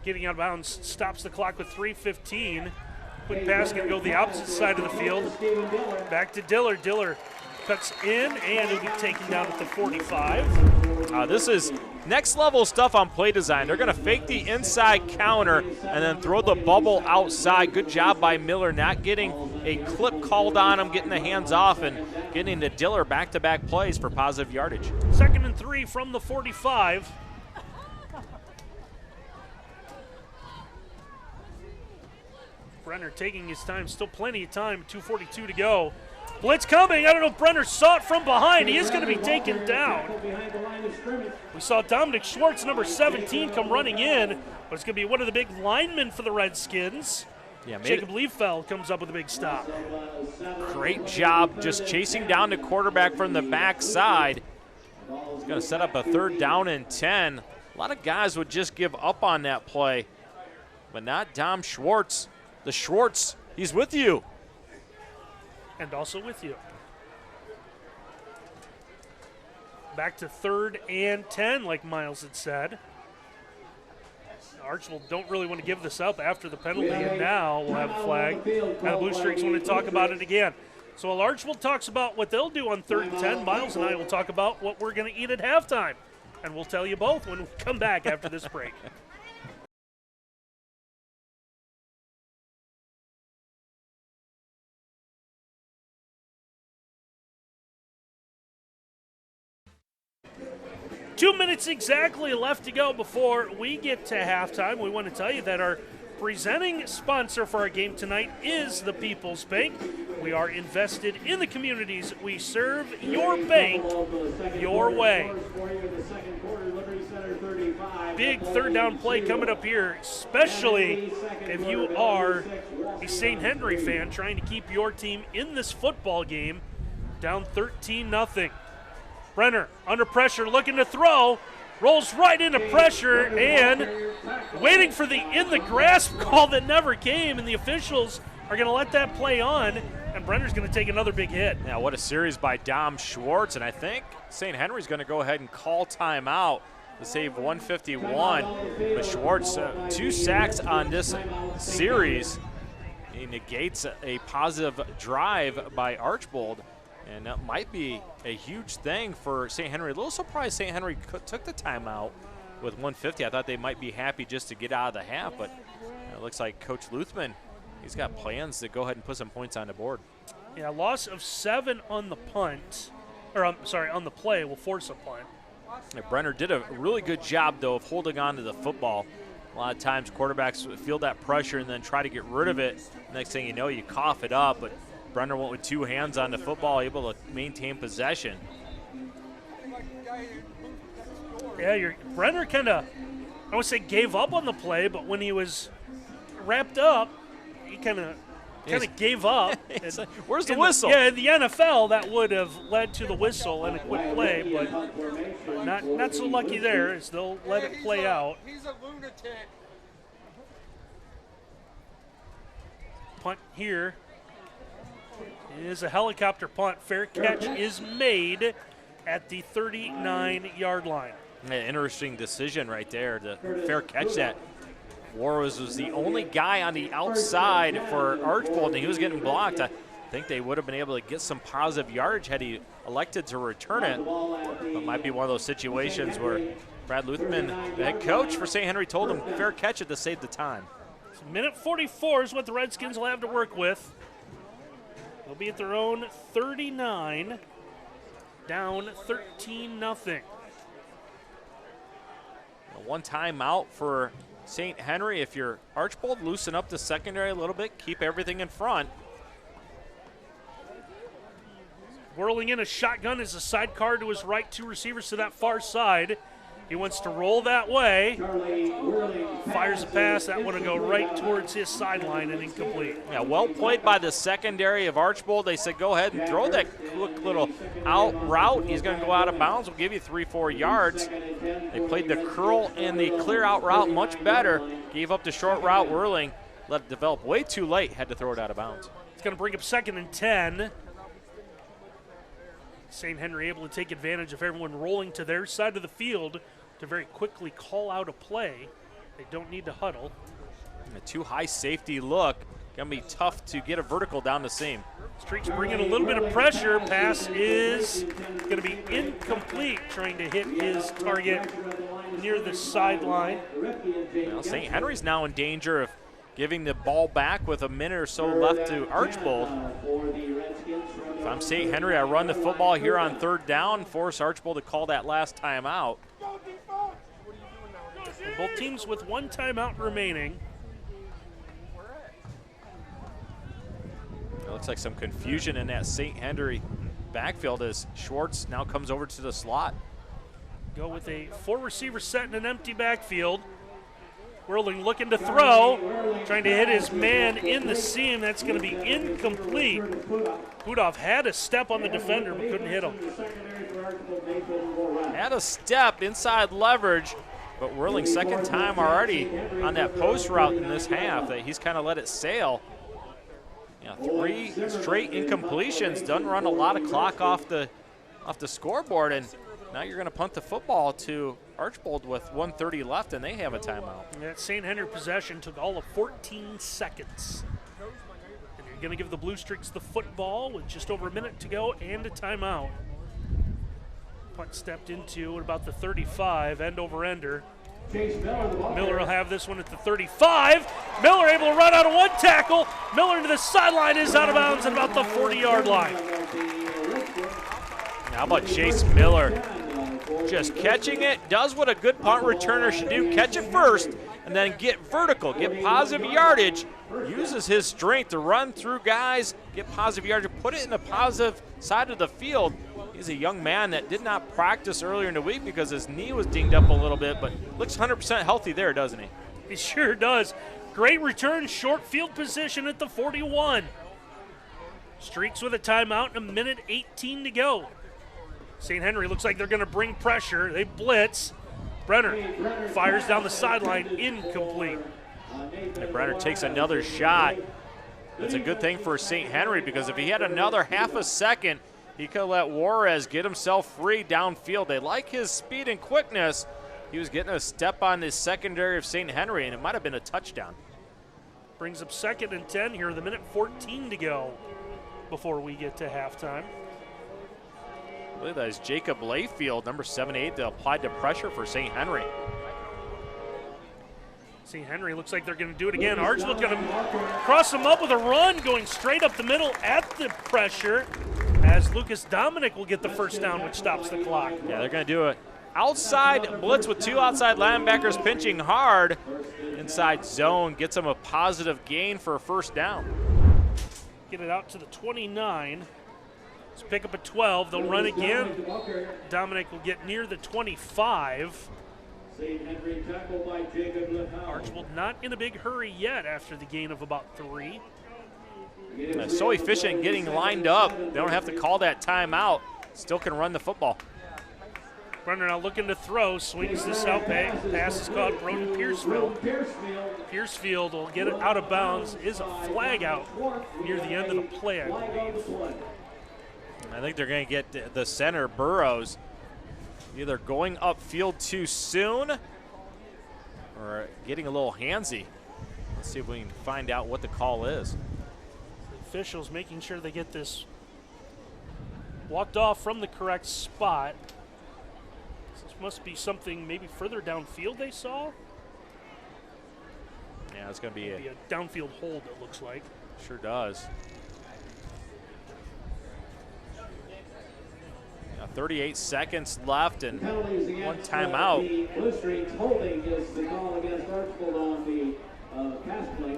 Getting out of bounds stops the clock with 3:15. Quick pass going to go the opposite side of the field. Back to Diller. Diller cuts in, and he'll be taken down at the 45. This is next level stuff on play design. They're going to fake the inside counter and then throw the bubble outside. Good job by Miller not getting a clip called on him, getting the hands off, and getting to Diller back-to-back plays for positive yardage. 2nd and 3 from the 45. Brenner taking his time, still plenty of time, 2:42 to go. Blitz coming. I don't know if Brenner saw it from behind. He is going to be taken down. We saw Dominic Schwartz, number 17, come running in, but it's going to be one of the big linemen for the Redskins. Yeah, Jacob Liefeld comes up with a big stop. Great job just chasing down the quarterback from the backside. He's going to set up a 3rd down and 10. A lot of guys would just give up on that play, but not Dom Schwartz. The Schwartz, he's with you. And also with you. Back to 3rd and 10, like Miles had said. Archbold don't really want to give this up after the penalty, and now we'll have a flag. Now the Blue Streaks want to talk about it again. So while Archbold talks about what they'll do on 3rd and 10, Miles and I will talk about what we're going to eat at halftime. And we'll tell you both when we come back after this break. Two minutes exactly left to go before we get to halftime. We want to tell you that our presenting sponsor for our game tonight is the People's Bank. We are invested in the communities we serve. Your bank, your way. Big 3rd down play coming up here, especially if you are a St. Henry fan trying to keep your team in this football game down 13-0. Brenner under pressure, looking to throw, rolls right into pressure and waiting for the in the grasp call that never came, and the officials are going to let that play on, and Brenner's going to take another big hit. Yeah, what a series by Dom Schwartz, and I think St. Henry's going to go ahead and call timeout to save 151. But Schwartz, 2 sacks on this series. He negates a positive drive by Archbold, and that might be a huge thing for St. Henry. A little surprised St. Henry took the timeout with 150. I thought they might be happy just to get out of the half, but it looks like Coach Luthman, he's got plans to go ahead and put some points on the board. Yeah, loss of 7 on the punt, or I'm sorry, on the play will force a punt. Yeah, Brenner did a really good job, though, of holding on to the football. A lot of times quarterbacks feel that pressure and then try to get rid of it. Next thing you know, you cough it up, but Brenner went with 2 hands on the football, able to maintain possession. Yeah, Brenner kind of, I would say gave up on the play, but when he was wrapped up, he kind of gave up. Like, where's the whistle? In the NFL, that would have led to the whistle and a quick play, but not so lucky there, as they'll let it play out. He's a lunatic. Punt here is a helicopter punt. Fair catch is made at the 39-yard line. Yeah, interesting decision right there, the fair catch that. Warres was the only guy on the outside for Archbold, and he was getting blocked. I think they would have been able to get some positive yardage had he elected to return it. It might be one of those situations where Brad Luthman, the head coach for St. Henry, told him fair catch it to save the time. So minute 44 is what the Redskins will have to work with. They'll be at their own 39, down 13-0. One timeout for St. Henry. If you're Archbold, loosen up the secondary a little bit, keep everything in front. Whirling in a shotgun is a sidecar to his right, 2 receivers to that far side. He wants to roll that way. Fires a pass. That one will go right towards his sideline and incomplete. Yeah, well played by the secondary of Archbold. They said go ahead and throw that quick little out route. He's going to go out of bounds. We'll give you 3-4 yards. They played the curl and the clear out route much better. Gave up the short route. Whirling let it develop way too late. Had to throw it out of bounds. It's going to bring up 2nd and 10. St. Henry able to take advantage of everyone rolling to their side of the field to very quickly call out a play. They don't need to huddle. A too high safety look. Going to be tough to get a vertical down the seam. Streaks bringing a little bit of pressure. Pass is going to be incomplete, trying to hit his target near the sideline. Well, St. Henry's now in danger of giving the ball back with a minute or so left to Archbold. If I'm St. Henry, I run the football here on 3rd down, force Archbold to call that last timeout. Both teams with 1 timeout remaining. It looks like some confusion in that St. Henry backfield as Schwartz now comes over to the slot. Go with a 4-receiver set in an empty backfield. Whirling looking to throw, trying to hit his man in the seam. That's going to be incomplete. Hudov had a step on the defender but couldn't hit him. Had a step, inside leverage, but Whirling, 2nd time already on that post route in this half that he's kind of let it sail. Yeah, 3 straight incompletions, doesn't run a lot of clock off the scoreboard, and now you're going to punt the football to Archbold with 1:30 left, and they have a timeout. That St. Henry possession took all of 14 seconds. And you're going to give the Blue Streaks the football with just over a minute to go and a timeout. Punt stepped into at about the 35, end over ender. Miller will have this one at the 35. Miller able to run out of 1 tackle. Miller to the sideline is out of bounds at about the 40-yard line. How about Chase Miller? Just catching it, does what a good punt returner should do, catch it first, and then get vertical, get positive yardage, uses his strength to run through guys, get positive yardage, put it in the positive side of the field. He's a young man that did not practice earlier in the week because his knee was dinged up a little bit, but looks 100% healthy there, doesn't he? He sure does. Great return, short field position at the 41. Streaks with a timeout and a minute 18 to go. St. Henry looks like they're going to bring pressure. They blitz. Brenner fires down the sideline, incomplete. And Brenner takes another shot. It's a good thing for St. Henry because if he had another half a second, he could let Juarez get himself free downfield. They like his speed and quickness. He was getting a step on the secondary of St. Henry, and it might have been a touchdown. Brings up 2nd and 10 here, the minute 14 to go before we get to halftime. I believe that is Jacob Layfield, number 78, that applied the pressure for St. Henry. St. Henry looks like they're going to do it again. Archbold going to cross them up with a run, going straight up the middle at the pressure, as Lucas Dominic will get the first down, which stops the clock. Yeah, they're going to do it. Outside blitz with 2 outside linebackers pinching hard. Inside zone gets them a positive gain for a first down. Get it out to the 29. Let's pick up a 12. They'll run again. Dominic will get near the 25. Archbold not in a big hurry yet after the gain of about 3. So efficient getting lined up. They don't have to call that timeout. Still can run the football. Runner now looking to throw, swings this out, pass is caught, Broden Piercefield. Piercefield will get it out of bounds, is a flag out near the end of the play, I believe. I think they're going to get the center, Burrows, either going upfield too soon or getting a little handsy. Let's see if we can find out what the call is. The officials making sure they get this walked off from the correct spot. Must be something maybe further downfield they saw. Yeah, it's going to be a downfield hold, it looks like. Sure does. 38 seconds left and one timeout.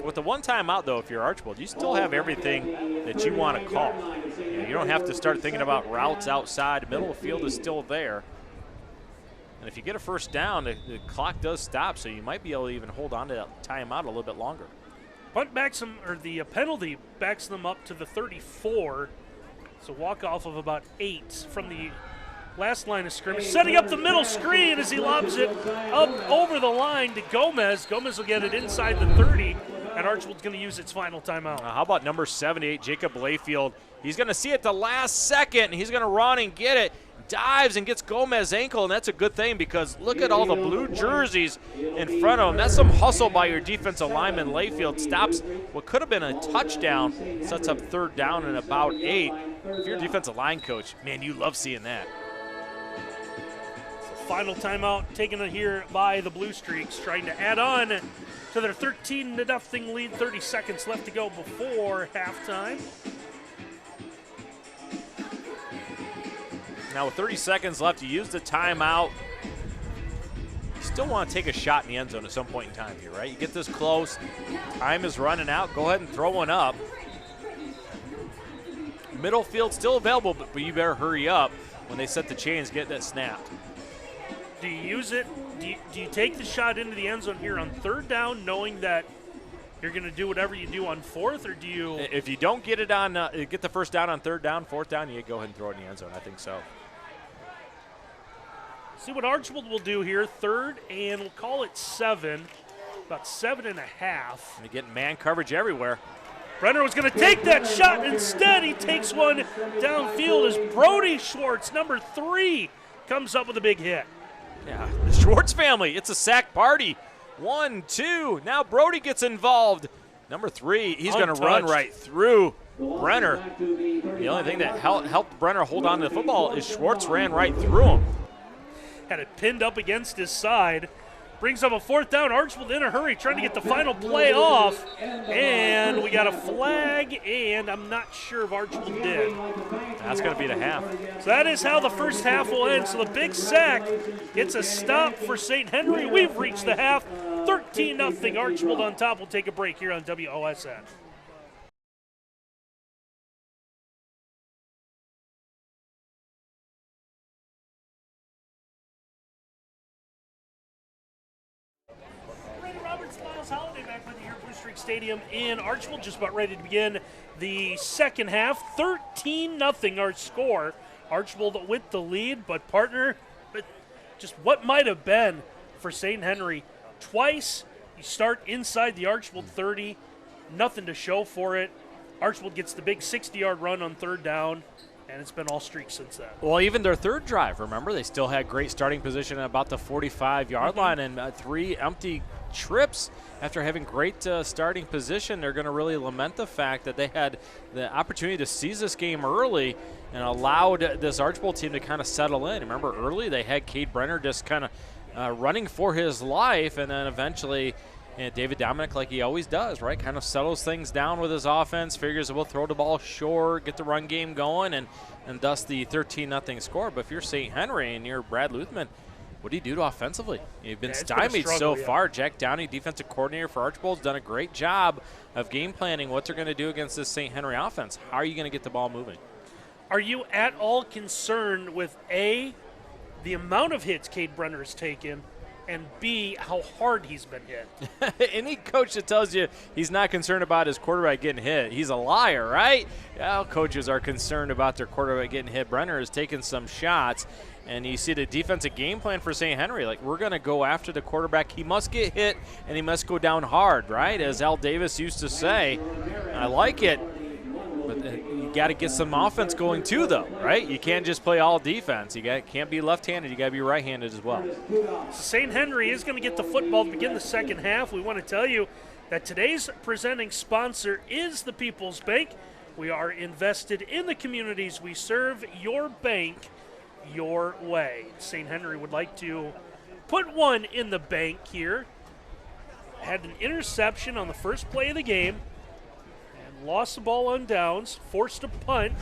With the one timeout, though, if you're Archbold, you still have everything that you want to call. You don't have to start thinking about routes outside. The middle of the field is still there. And if you get a first down, the clock does stop, so you might be able to even hold on to that timeout a little bit longer. Punt backs them, or the penalty backs them up to the 34. So walk off of about 8 from the last line of scrimmage. Setting up the middle screen as he lobs it up over the line to Gomez. Gomez will get it inside the 30, and Archbold's going to use its final timeout. How about number 78, Jacob Layfield? He's going to see it the last second, and he's going to run and get it. Dives and gets Gomez's ankle, and that's a good thing because look at all the blue jerseys in front of him. That's some hustle by your defensive lineman. Layfield stops what could have been a touchdown, sets up 3rd down and about 8. If you're a defensive line coach, man, you love seeing that. Final timeout taken here by the Blue Streaks, trying to add on to their 13-0 lead. 30 seconds left to go before halftime. Now with 30 seconds left, you use the timeout. You still want to take a shot in the end zone at some point in time here, right? You get this close, time is running out, go ahead and throw one up. Middle field still available, but you better hurry up when they set the chains, get that snapped. Do you use it? Do you take the shot into the end zone here on 3rd down, knowing that you're going to do whatever you do on 4th, or do you? If you don't get it on, get the first down on 3rd down, 4th down, you go ahead and throw it in the end zone. I think so. See what Archbold will do here. 3rd, and we'll call it 7, about 7.5. They're getting man coverage everywhere. Brenner was going to take that shot. Instead, he takes one downfield as Brody Schwartz, number 3, comes up with a big hit. Yeah, the Schwartz family, it's a sack party. 1, 2, now Brody gets involved. Number 3, he's going to run right through Brenner. The only thing that helped Brenner hold on to the football is Schwartz ran right through him. Had it pinned up against his side. Brings up a 4th down. Archbold in a hurry, trying to get the final play off. And we got a flag, and I'm not sure if Archbold did. That's going to be the half. So that is how the first half will end. So the big sack gets a stop for St. Henry. We've reached the half. 13-0. Archbold on top. We'll take a break here on WOSN. Holiday back with you here at Blue Streak Stadium in Archbold, just about ready to begin the second half. 13-0 our score. Archbold with the lead, but partner, just what might have been for St. Henry. Twice you start inside the Archbold 30, nothing to show for it. Archbold gets the big 60-yard run on third down, and it's been all streaks since then. Well, even their third drive, remember, they still had great starting position at about the 45-yard line, and 3 empty trips after having great starting position. They're going to really lament the fact that they had the opportunity to seize this game early and allowed this Archbold team to kind of settle in. Remember, early they had Cade Brenner just kind of running for his life, and then eventually David Dominic, like he always does, right, kind of settles things down with his offense, figures we'll throw the ball short, get the run game going, and thus the 13-0 score. But if you're St. Henry and you're Brad Luthman, what do you do to offensively? You've been stymied so far. Jack Downey, defensive coordinator for Archbold, has done a great job of game planning what they're going to do against this St. Henry offense. How are you going to get the ball moving? Are you at all concerned with, A, the amount of hits Cade Brenner has taken, and B, how hard he's been hit? Any coach that tells you he's not concerned about his quarterback getting hit, he's a liar, right? All coaches are concerned about their quarterback getting hit. Brenner has taken some shots, and you see the defensive game plan for St. Henry. Like, we're going to go after the quarterback. He must get hit, and he must go down hard, right? As Al Davis used to say. I like it, but you got to get some offense going too, though, right? You can't just play all defense. Can't be left-handed. You got to be right-handed as well. St. Henry is going to get the football to begin the second half. We want to tell you that today's presenting sponsor is the People's Bank. We are invested in the communities we serve. Your bank, your way. St. Henry would like to put one in the bank here. Had an interception on the first play of the game and lost the ball on downs, forced a punt,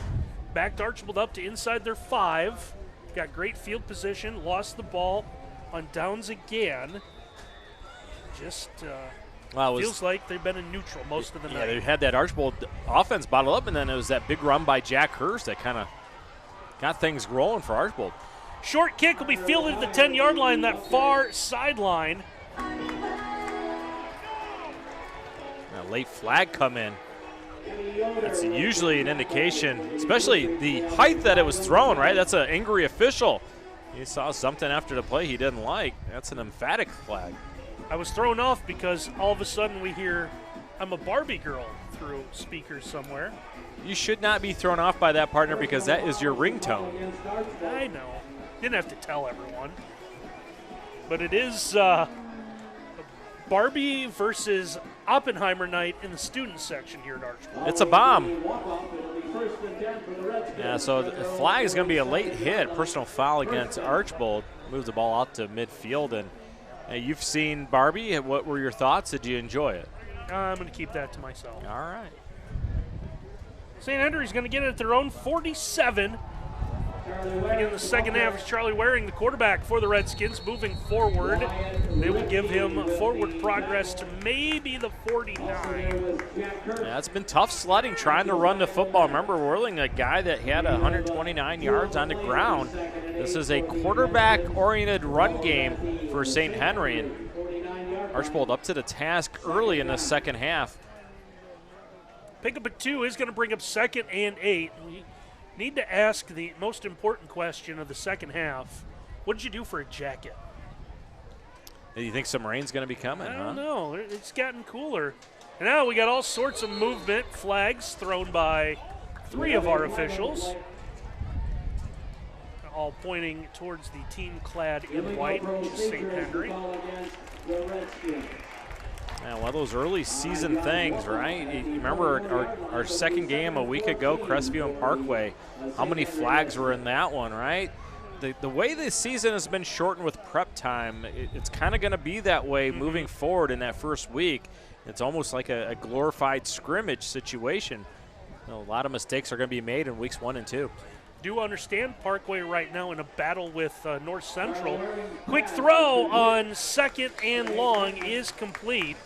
backed Archbold up to inside their 5. Got great field position, lost the ball on downs again. Just feels like they've been in neutral most of the night. Yeah, they had that Archbold offense bottled up, and then it was that big run by Jack Hurst that kind of got things rolling for Archbold. Short kick will be fielded at the 10-yard line, that far sideline. A late flag come in. That's usually an indication, especially the height that it was thrown, right? That's an angry official. He saw something after the play he didn't like. That's an emphatic flag. I was thrown off because all of a sudden we hear "I'm a Barbie girl" through speakers somewhere. You should not be thrown off by that, partner, because that is your ringtone. I know. Didn't have to tell everyone. But it is Barbie versus Oppenheimer night in the student section here at Archbold. It's a bomb. Yeah, so the flag is going to be a late hit, personal foul against Archbold. Moves the ball out to midfield. And you've seen Barbie. What were your thoughts? Did you enjoy it? I'm going to keep that to myself. All right. St. Henry's going to get it at their own 47. Begin the second half is Charlie Waring, the quarterback for the Redskins, moving forward. They will give him forward progress to maybe the 49. Yeah, it's been tough sledding trying to run the football. Remember, Whirling, a guy that had 129 yards on the ground. This is a quarterback-oriented run game for St. Henry. And Archbold up to the task early in the second half. Pickup at 2 is going to bring up 2nd and 8. We need to ask the most important question of the second half. What did you do for a jacket? Do you think some rain's going to be coming? I don't know. It's gotten cooler. And now we got all sorts of movement, flags thrown by 3 of our officials, all pointing towards the team clad in white, which is St. Henry. Yeah, one of those early season things, right? You remember our second game a week ago, Crestview and Parkway. How many flags were in that one, right? The way this season has been shortened with prep time, it's kind of going to be that way moving forward in that first week. It's almost like a glorified scrimmage situation. You know, a lot of mistakes are going to be made in weeks 1 and 2. Do understand Parkway right now in a battle with North Central. Quick throw on 2nd and long is complete.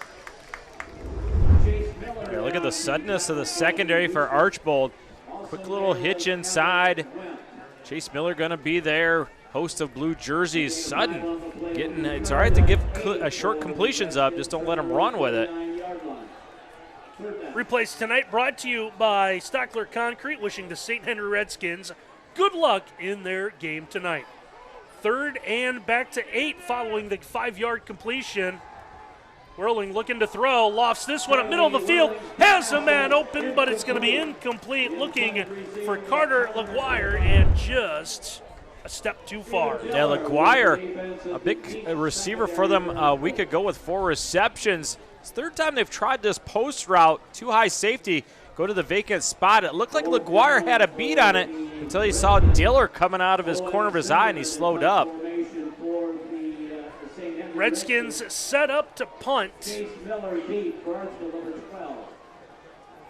Yeah, look at the suddenness of the secondary for Archbold. Quick little hitch inside. Chase Miller going to be there. Host of blue jerseys, sudden. It's all right to give short completions up. Just don't let them run with it. Replays tonight brought to you by Stockler Concrete, wishing the St. Henry Redskins good luck in their game tonight. 3rd and back to 8 following the 5-yard completion. Whirling looking to throw, lofts this one up middle of the field, has a man open, but it's going to be incomplete. Looking for Carter LaGuire and just a step too far. Yeah, LaGuire, a big receiver for them a week ago with 4 receptions. It's the 3rd time they've tried this post route, too high safety, go to the vacant spot. It looked like LaGuire had a beat on it until he saw Diller coming out of his corner of his eye and he slowed up. Redskins set up to punt.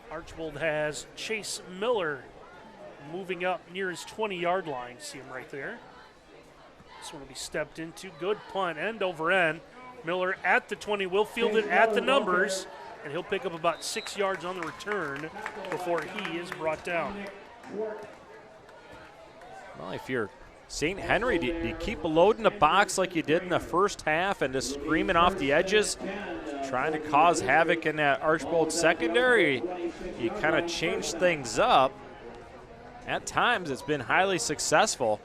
Archbold has Chase Miller moving up near his 20-yard line. See him right there. This one will be stepped into. Good punt, end over end. Miller at the 20, will field it at the numbers, and he'll pick up about 6 yards on the return before he is brought down. Well, if you're St. Henry, do you keep loading the box like you did in the first half and just screaming off the edges, trying to cause havoc in that Archbold secondary? You kind of change things up. At times, it's been highly successful.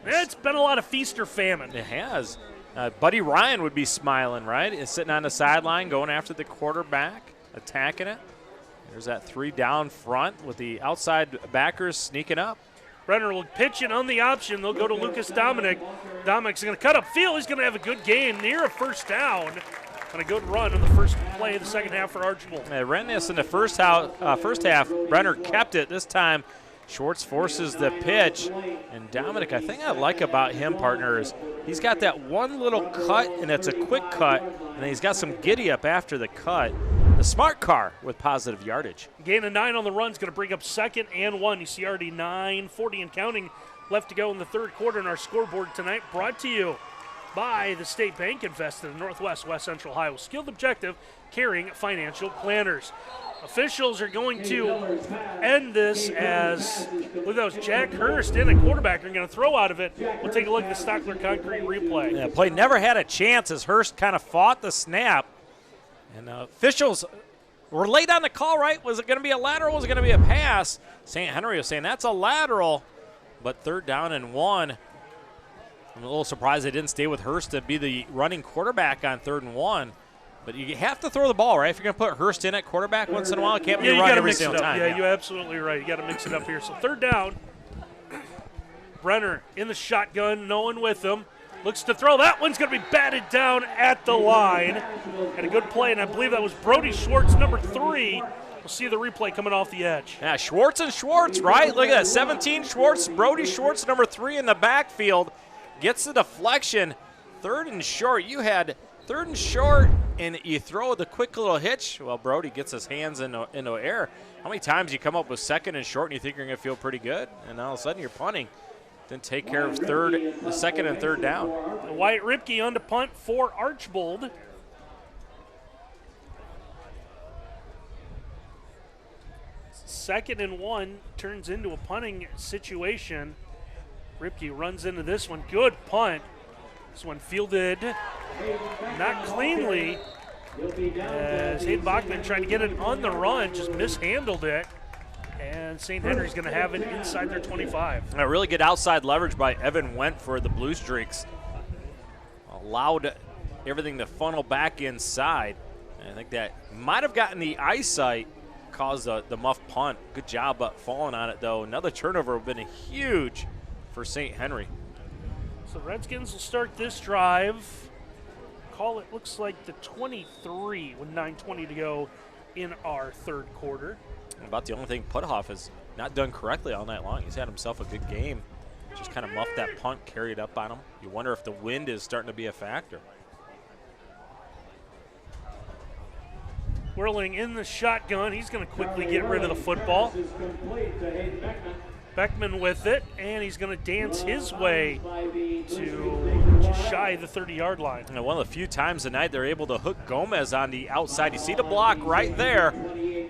It's been a lot of feast or famine. It has. Buddy Ryan would be smiling, right? He's sitting on the sideline, going after the quarterback, attacking it. There's that 3 down front with the outside backers sneaking up. Brenner will pitch it on the option. They'll go to Lucas Dominic. Dominic's going to cut upfield. He's going to have a good game near a first down. And a good run on the first play of the second half for Archbold. They ran this in the first half. Brenner kept it. This time, Schwartz forces the pitch. And Dominic, I think I like about him, partner, is he's got that one little cut, and it's a quick cut. And then he's got some giddy up after the cut. The smart car with positive yardage. Gain of 9 on the run is going to bring up 2nd and 1. You see already 9:40 and counting left to go in the 3rd quarter in our scoreboard tonight. Brought to you by the State Bank, invested in Northwest, West Central Ohio. Skilled Objective, caring financial planners. Officials are going to end this as, look, that was Jack Hurst in at quarterback. They're going to throw out of it. We'll take a look at the Stockler Concrete replay. Yeah, play never had a chance as Hurst kind of fought the snap. And officials were late on the call, right? Was it going to be a lateral? Was it going to be a pass? St. Henry was saying that's a lateral, but 3rd down and 1. I'm a little surprised they didn't stay with Hurst to be the running quarterback on 3rd and 1. But you have to throw the ball, right? If you're going to put Hurst in at quarterback once in a while, it can't be a run every single time. Yeah, you're absolutely right. You got to mix it up here. So 3rd down. Brenner in the shotgun, no one with him. Looks to throw. That one's going to be batted down at the line. And a good play, and I believe that was Brody Schwartz, number 3. We'll see the replay coming off the edge. Yeah, Schwartz and Schwartz, right? Look at that, 17 Schwartz, Brody Schwartz, number 3 in the backfield. Gets the deflection. 3rd and short. You had 3rd and short, and you throw the quick little hitch. Well, Brody gets his hands into air. How many times you come up with 2nd and short and you think you're going to feel pretty good, and all of a sudden you're punting. Then take care of the 2nd and 3rd down. Wyatt Ripke on to punt for Archbold. Second and 1 turns into a punting situation. Ripke runs into this one. Good punt. This one fielded not cleanly, as Hayden Bachman tried to get it on the run, just mishandled it. And St. Henry's going to have it inside their 25. A really good outside leverage by Evan Wendt for the Blue Streaks. Allowed everything to funnel back inside. And I think that might have gotten the eyesight, caused the muff punt. Good job falling on it, though. Another turnover would have been huge for St. Henry. So Redskins will start this drive. Call it, looks like the 23 with 9:20 to go in our 3rd quarter. About the only thing Puthoff has not done correctly all night long. He's had himself a good game. Just kind of muffed that punt, carried up on him. You wonder if the wind is starting to be a factor. Whirling in the shotgun. He's going to quickly get rid of the football. Beckman with it, and he's going to dance his way to just shy of the 30-yard line. And one of the few times tonight they're able to hook Gomez on the outside. You see the block right there.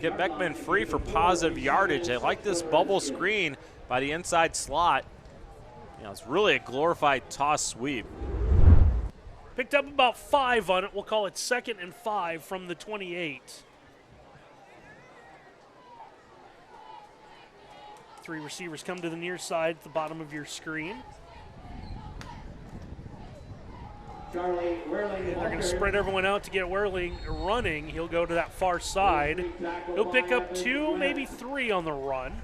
Get Beckman free for positive yardage. They like this bubble screen by the inside slot. You know, it's really a glorified toss sweep. Picked up about 5 on it. We'll call it 2nd and 5 from the 28. 3 receivers come to the near side at the bottom of your screen. Charlie Whirling. They're going to spread everyone out to get Whirling running. He'll go to that far side. He'll pick up 2, maybe 3 on the run.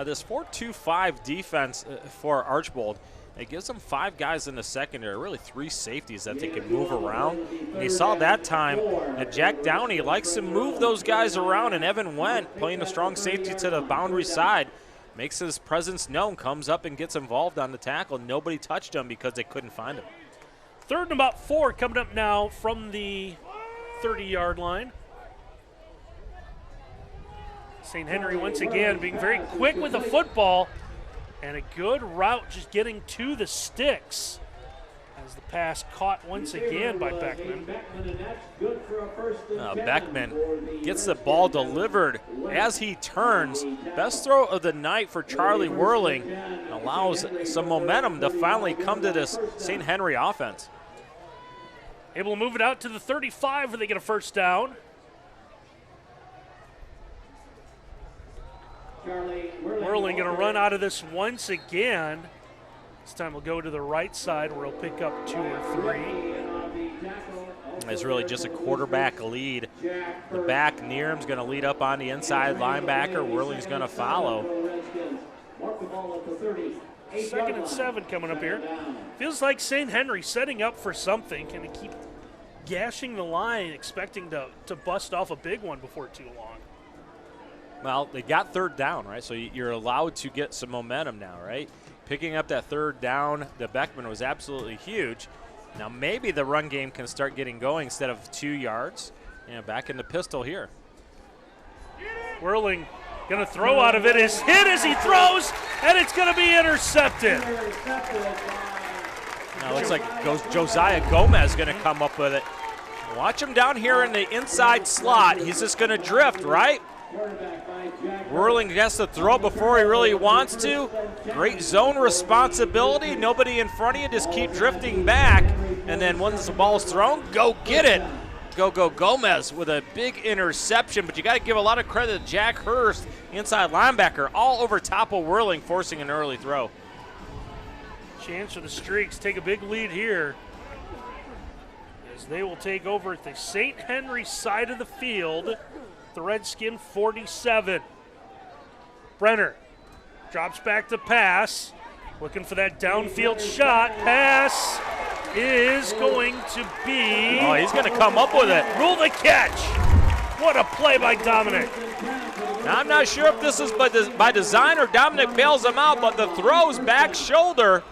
This 4-2-5 defense for Archbold, it gives them 5 guys in the secondary, really 3 safeties that they can move around. And you saw that time that Jack Downey likes to move those guys around, and Evan Wendt, playing a strong safety to the boundary side, makes his presence known, comes up and gets involved on the tackle. Nobody touched him because they couldn't find him. 3rd and about 4 coming up now from the 30-yard line. St. Henry once again being very quick with the football, and a good route just getting to the sticks as the pass caught once again by Beckman. Beckman gets the ball delivered as he turns. Best throw of the night for Charlie Whirling. Allows some momentum to finally come to this St. Henry offense. Able to move it out to the 35 where they get a first down. Whirling going to run out of this once again. This time we'll go to the right side where he'll pick up 2 or 3. It's really just a quarterback lead. The back, Nearham's going to lead up on the inside linebacker. Whirling's going to follow. 2nd and 7 coming up here. Feels like St. Henry setting up for something. Can they keep gashing the line, expecting to bust off a big one before too long? Well, they got 3rd down, right? So you're allowed to get some momentum now, right? Picking up that 3rd down, the Beckman was absolutely huge. Now maybe the run game can start getting going instead of 2 yards. Back in the pistol here. Whirling going to throw out of it. Is hit as he throws, and it's going to be intercepted. Now it looks like Josiah Gomez going to come up with it. Watch him down here in the inside slot. He's just going to drift, right? Whirling gets to throw before he really wants to. Great zone responsibility. Nobody in front of you. Just keep drifting back. And then once the ball's thrown, go get it. Go Gomez with a big interception. But you got to give a lot of credit to Jack Hurst, inside linebacker, all over top of Whirling, forcing an early throw. Chance for the Streaks take a big lead here as they will take over at the St. Henry side of the field. The Redskin 47. Brenner drops back to pass, looking for that downfield shot. Pass is going to be. Oh, he's going to come up with it. Rule the catch. What a play by Dominic. Now, I'm not sure if this is by design or Dominic bails him out, but the throw's back shoulder,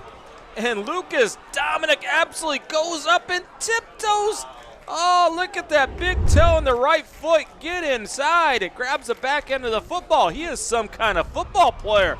and Dominic absolutely goes up and tiptoes. Oh, look at that big toe in the right foot. Get inside. It grabs the back end of the football. He is some kind of football player.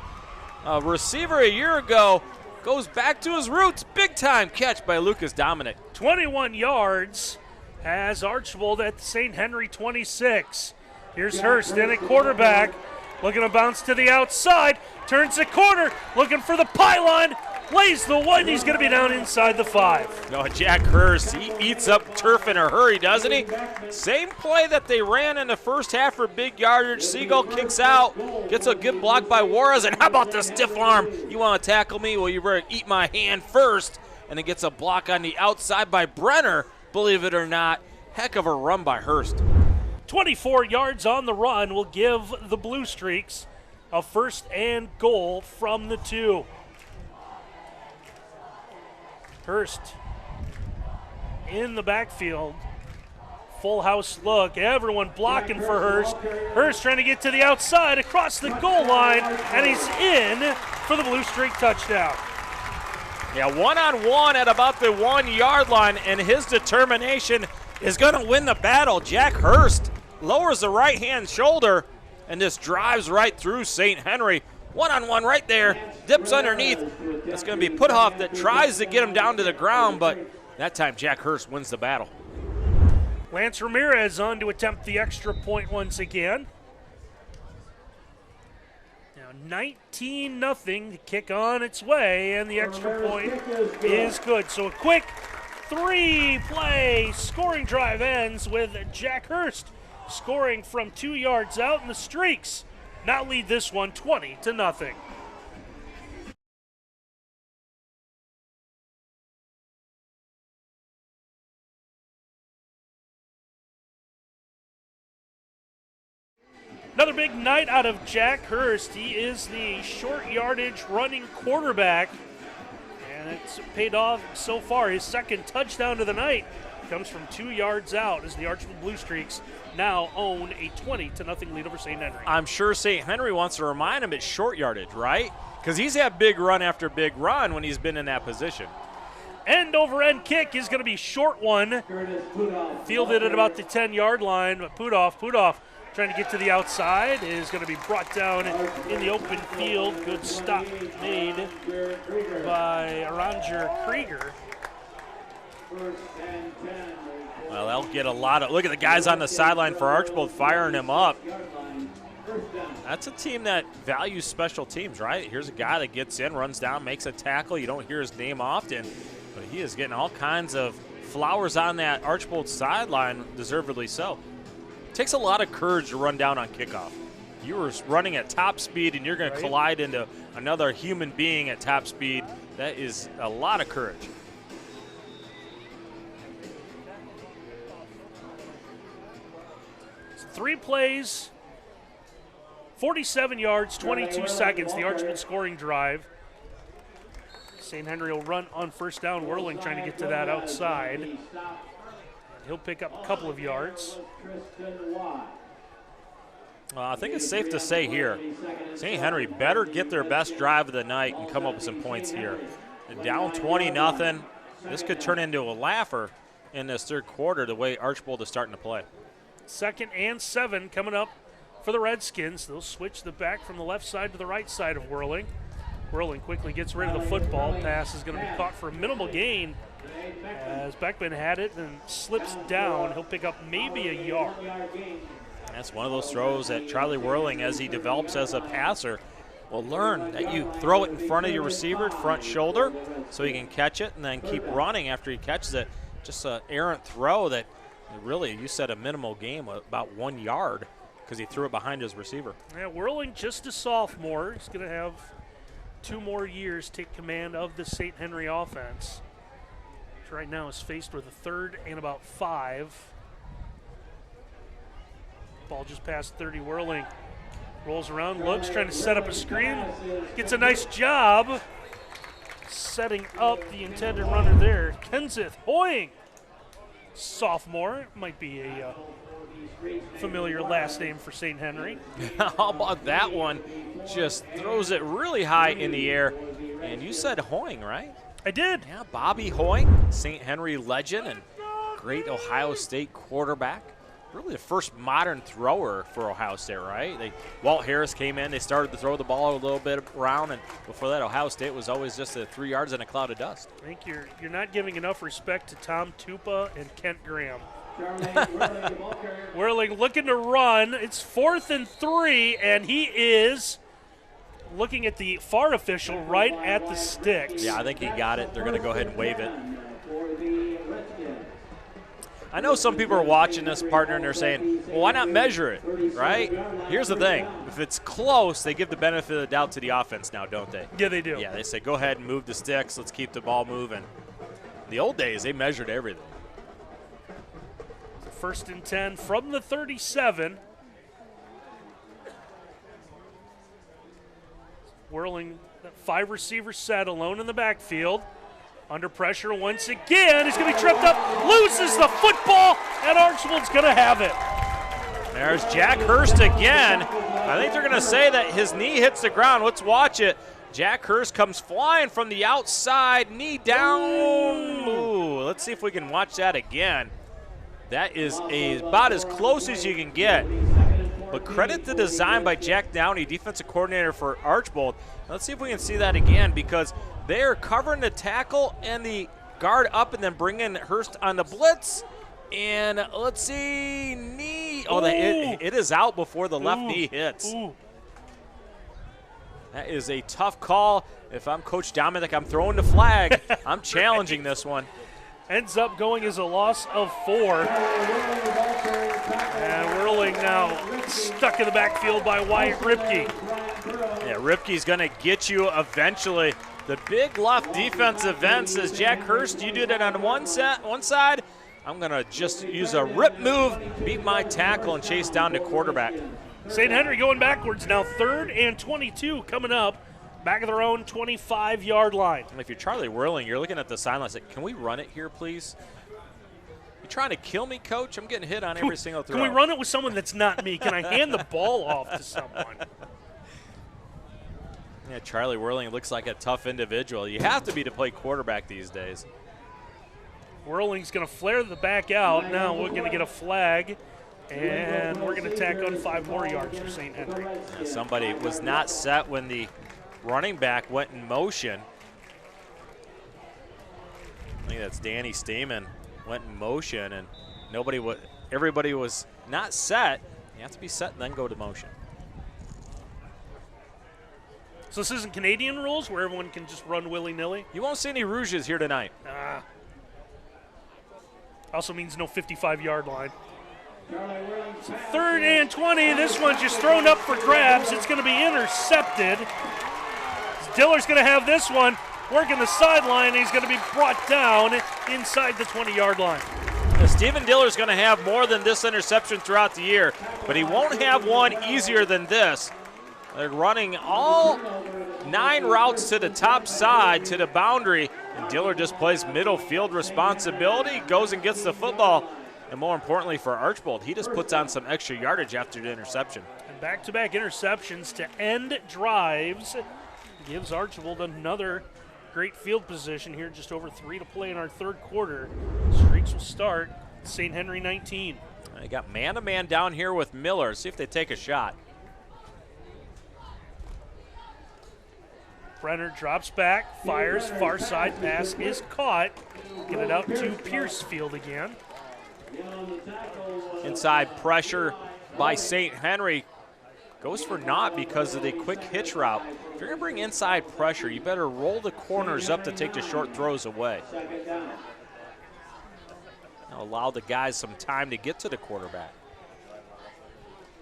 A receiver a year ago goes back to his roots. Big time catch by Lucas Dominic. 21 yards as Archbold at the St. Henry 26. Here's Hurst in at quarterback. Looking to bounce to the outside. Turns the corner. Looking for the pylon. Lays the one. He's going to be down inside the 5. No, Jack Hurst, he eats up turf in a hurry, doesn't he? Same play that they ran in the first half for big yardage. Seagull kicks out, gets a good block by Juarez, and how about the stiff arm? You want to tackle me? Well, you better eat my hand first. And it gets a block on the outside by Brenner, believe it or not. Heck of a run by Hurst. 24 yards on the run will give the Blue Streaks a 1st and goal from the 2. Hurst in the backfield. Full house look. Everyone blocking for Hurst. Hurst trying to get to the outside across the goal line, and he's in for the Blue Streak touchdown. Yeah, one-on-one at about the 1-yard line, and his determination is going to win the battle. Jack Hurst lowers the right-hand shoulder and just drives right through St. Henry. One-on-one right there, dips underneath. It's going to be Puthoff that tries to get him down to the ground, but that time Jack Hurst wins the battle. Lance Ramirez on to attempt the extra point once again. Now 19-0, the kick on its way, and the extra point is good. So a quick 3-play scoring drive ends with Jack Hurst scoring from 2 yards out, and the Streaks now lead this one 20-0. Another big night out of Jack Hurst. He is the short yardage running quarterback, and it's paid off so far. His second touchdown of the night comes from 2 yards out as the Archbold Blue Streaks now own a 20-0 lead over St. Henry. I'm sure St. Henry wants to remind him it's short yardage, right? Because he's had big run after big run when he's been in that position. End over end kick is going to be short one. Fielded at about the 10-yard line, but Pudoff trying to get to the outside is going to be brought down in the open field. Good stop made by Ranger Krieger. Well, they'll get a lot of – look at the guys on the sideline for Archbold firing him up. That's a team that values special teams, right? Here's a guy that gets in, runs down, makes a tackle. You don't hear his name often, but he is getting all kinds of flowers on that Archbold sideline, deservedly so. Takes a lot of courage to run down on kickoff. You were running at top speed, and you're going to collide into another human being at top speed. That is a lot of courage. It's 3 plays, 47 yards, 22 seconds, the Archbold scoring drive. St. Henry will run on first down. Whirling trying to get to that outside. He'll pick up a couple of yards. I think it's safe to say here, St. Henry better get their best drive of the night and come up with some points here. They're down 20-0. This could turn into a laugher in this third quarter, the way Archbold is starting to play. 2nd and 7 coming up for the Redskins. They'll switch the back from the left side to the right side of Whirling. Whirling quickly gets rid of the football. Pass is going to be caught for a minimal gain as Beckman had it and slips down. He'll pick up maybe a yard. That's one of those throws that Charlie Whirling, as he develops as a passer, will learn that you throw it in front of your receiver, front shoulder, so he can catch it and then keep running after he catches it. Just an errant throw that really, you said a minimal gain, about 1 yard, because he threw it behind his receiver. Yeah, Whirling just a sophomore. He's going to have 2 more years to take command of the St. Henry offense. Which right now is faced with a 3rd and about 5. Ball just past 30. Whirling rolls around, looks, trying to set up a screen. Gets a nice job setting up the intended runner there. Kenseth Hoying, sophomore, might be a familiar last name for St. Henry. How about that one? Just throws it really high in the air. And you said Hoying, right? I did. Yeah, Bobby Hoying, St. Henry legend and great Ohio State quarterback. Really the first modern thrower for Ohio State, right? Walt Harris came in. They started to throw the ball a little bit around, and before that, Ohio State was always just 3 yards in a cloud of dust. I think you're not giving enough respect to Tom Tupa and Kent Graham. Whirling looking to run. It's 4th and 3, and he is looking at the far official right at the sticks. Yeah, I think he got it. They're going to go ahead and wave it. I know some people are watching this, partner, and they're saying, well, why not measure it, right? Here's the thing. If it's close, they give the benefit of the doubt to the offense now, don't they? Yeah, they do. Yeah, they say, go ahead and move the sticks. Let's keep the ball moving. In the old days, they measured everything. 1st and 10 from the 37. Whirling, that 5 receiver set alone in the backfield. Under pressure once again. He's going to be tripped up, loses the football, and Archbold's going to have it. There's Jack Hurst again. I think they're going to say that his knee hits the ground. Let's watch it. Jack Hurst comes flying from the outside, knee down. Ooh, let's see if we can watch that again. That is about as close as you can get. But credit the design by Jack Downey, defensive coordinator for Archbold. Let's see if we can see that again, because they are covering the tackle and the guard up and then bringing Hurst on the blitz. And let's see, knee. Oh, it is out before the left knee hits. Ooh. That is a tough call. If I'm Coach Dominic, I'm throwing the flag. I'm challenging this one. Ends up going as a loss of 4. And Whirling now stuck in the backfield by Wyatt Ripke. Yeah, Ripke's going to get you eventually. The big left defensive end says, Jack Hurst, you did it on one side. I'm going to just use a rip move, beat my tackle, and chase down the quarterback. St. Henry going backwards now. 3rd and 22 coming up. Back of their own 25-yard line. And if you're Charlie Whirling, you're looking at the sideline like, can we run it here, please? You trying to kill me, Coach? I'm getting hit on every single throw. Can we run it with someone that's not me? Can I hand the ball off to someone? Yeah, Charlie Whirling looks like a tough individual. You have to be to play quarterback these days. Whirling's going to flare the back out. Now we're going to get a flag, and we're going to tack on 5 more yards for St. Henry. Yeah, somebody was not set when the running back went in motion. I think that's Danny Stamen went in motion, and everybody was not set. You have to be set and then go to motion. So this isn't Canadian rules where everyone can just run willy-nilly? You won't see any rouges here tonight. Also means no 55-yard line. 3rd and 20. This one's just thrown up for grabs. It's going to be intercepted. Diller's going to have this one working the sideline. He's going to be brought down inside the 20-yard line. Now, Stephen Diller's going to have more than this interception throughout the year, but he won't have one easier than this. They're running all 9 routes to the top side, to the boundary, and Diller just plays middle field responsibility, goes and gets the football, and more importantly for Archbold, he just puts on some extra yardage after the interception. And back-to-back interceptions to end drives gives Archbold another great field position here, just over 3 to play in our 3rd quarter. Streaks will start St. Henry 19. They got man-to-man down here with Miller. See if they take a shot. Brenner drops back, fires, far side pass is caught. Get it out to Piercefield again. Inside pressure by St. Henry. Goes for naught because of the quick hitch route. If you're going to bring inside pressure, you better roll the corners up to take the short throws away. Now allow the guys some time to get to the quarterback.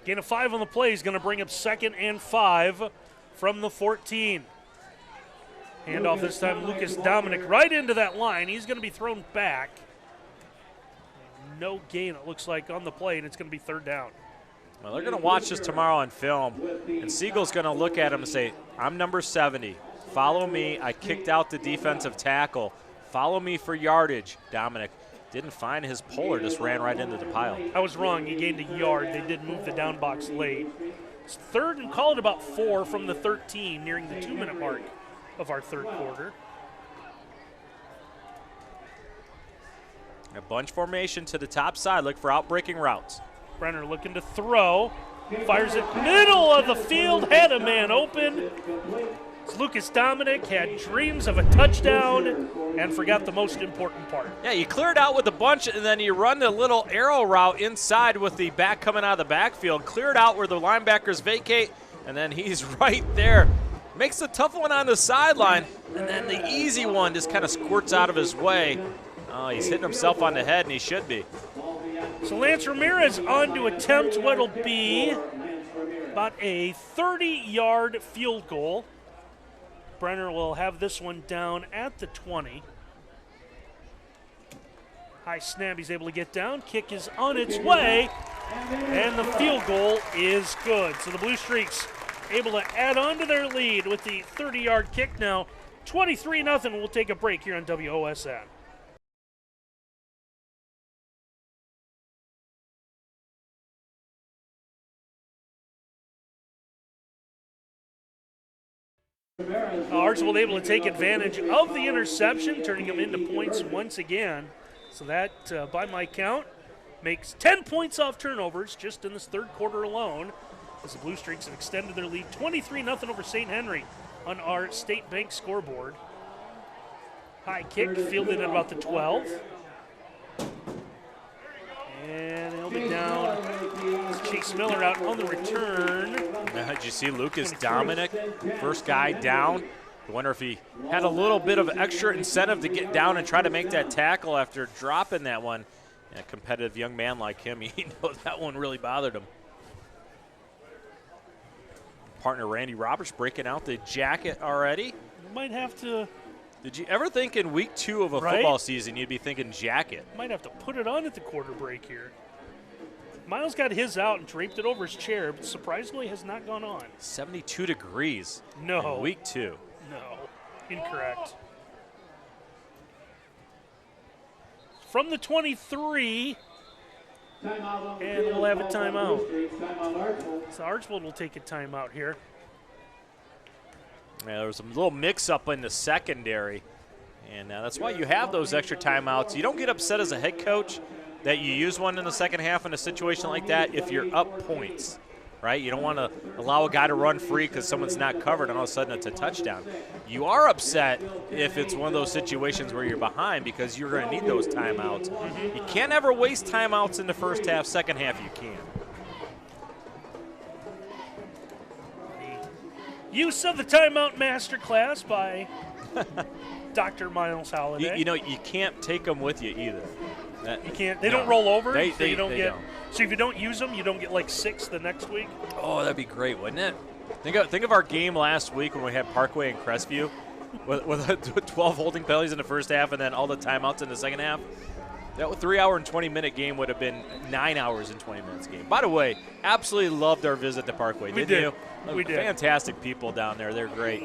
Gain of 5 on the play is going to bring up 2nd and 5 from the 14. Handoff this time, Lucas Dominic right into that line. He's going to be thrown back. No gain, it looks like, on the play, and it's going to be 3rd down. Well, they're going to watch this tomorrow on film, and Siegel's going to look at him and say, I'm number 70. Follow me. I kicked out the defensive tackle. Follow me for yardage. Dominic didn't find his polar, just ran right into the pile. I was wrong. He gained a yard. They did move the down box late. It's 3rd and call it about 4 from the 13, nearing the 2-minute mark of our 3rd quarter. A bunch formation to the top side. Look for outbreaking routes. Brenner looking to throw. Fires it middle of the field. Had a man open. Lucas Dominic had dreams of a touchdown and forgot the most important part. Yeah, you clear it out with a bunch, and then you run the little arrow route inside with the back coming out of the backfield. Clear it out where the linebackers vacate, and then he's right there. Makes the tough one on the sideline, and then the easy one just kind of squirts out of his way. Oh, he's hitting himself on the head, and he should be. So Lance Ramirez on to attempt what'll be about a 30-yard field goal. Brenner will have this one down at the 20. High snap, he's able to get down. Kick is on its way, and the field goal is good. So the Blue Streaks able to add on to their lead with the 30-yard kick now. 23-0. We'll take a break here on WOSN. Archbold able to take advantage of the interception, turning them into points once again. So that, by my count, makes 10 points off turnovers just in this 3rd quarter alone, as the Blue Streaks have extended their lead 23-0 over St. Henry on our State Bank scoreboard. High kick fielded at about the 12. And he'll be down. Chase Miller out on the return. Did you see Lucas Dominic, first guy down? I wonder if he had a little bit of extra incentive to get down and try to make that tackle after dropping that one. A competitive young man like him, he knows that one really bothered him. Partner Randy Roberts breaking out the jacket already. You might have to. Did you ever think in week 2 of a football season you'd be thinking jacket? Might have to put it on at the quarter break here. Miles got his out and draped it over his chair, but surprisingly has not gone on. 72 degrees No. in week 2. No, incorrect. From the 23, and we'll have a timeout. So Archbold will take a timeout here. Yeah, there was a little mix-up in the secondary, and that's why you have those extra timeouts. You don't get upset as a head coach that you use one in the second half in a situation like that if you're up points, right? You don't want to allow a guy to run free because someone's not covered and all of a sudden it's a touchdown. You are upset if it's one of those situations where you're behind because you're going to need those timeouts. You can't ever waste timeouts in the first half. Second half you can. Use of the timeout masterclass by Dr. Miles Holliday. You know, you can't take them with you either. You can't. They don't roll over. They so you don't get. don't. So if you don't use them, you don't get like 6 the next week. Oh, that'd be great, wouldn't it? Think of our game last week when we had Parkway and Crestview with 12 holding penalties in the first half and then all the timeouts in the second half. That 3 hour and 20-minute game would have been 9 hours and 20 minutes game. By the way, absolutely loved our visit to Parkway. We did did. You? We did. Fantastic people down there. They're great.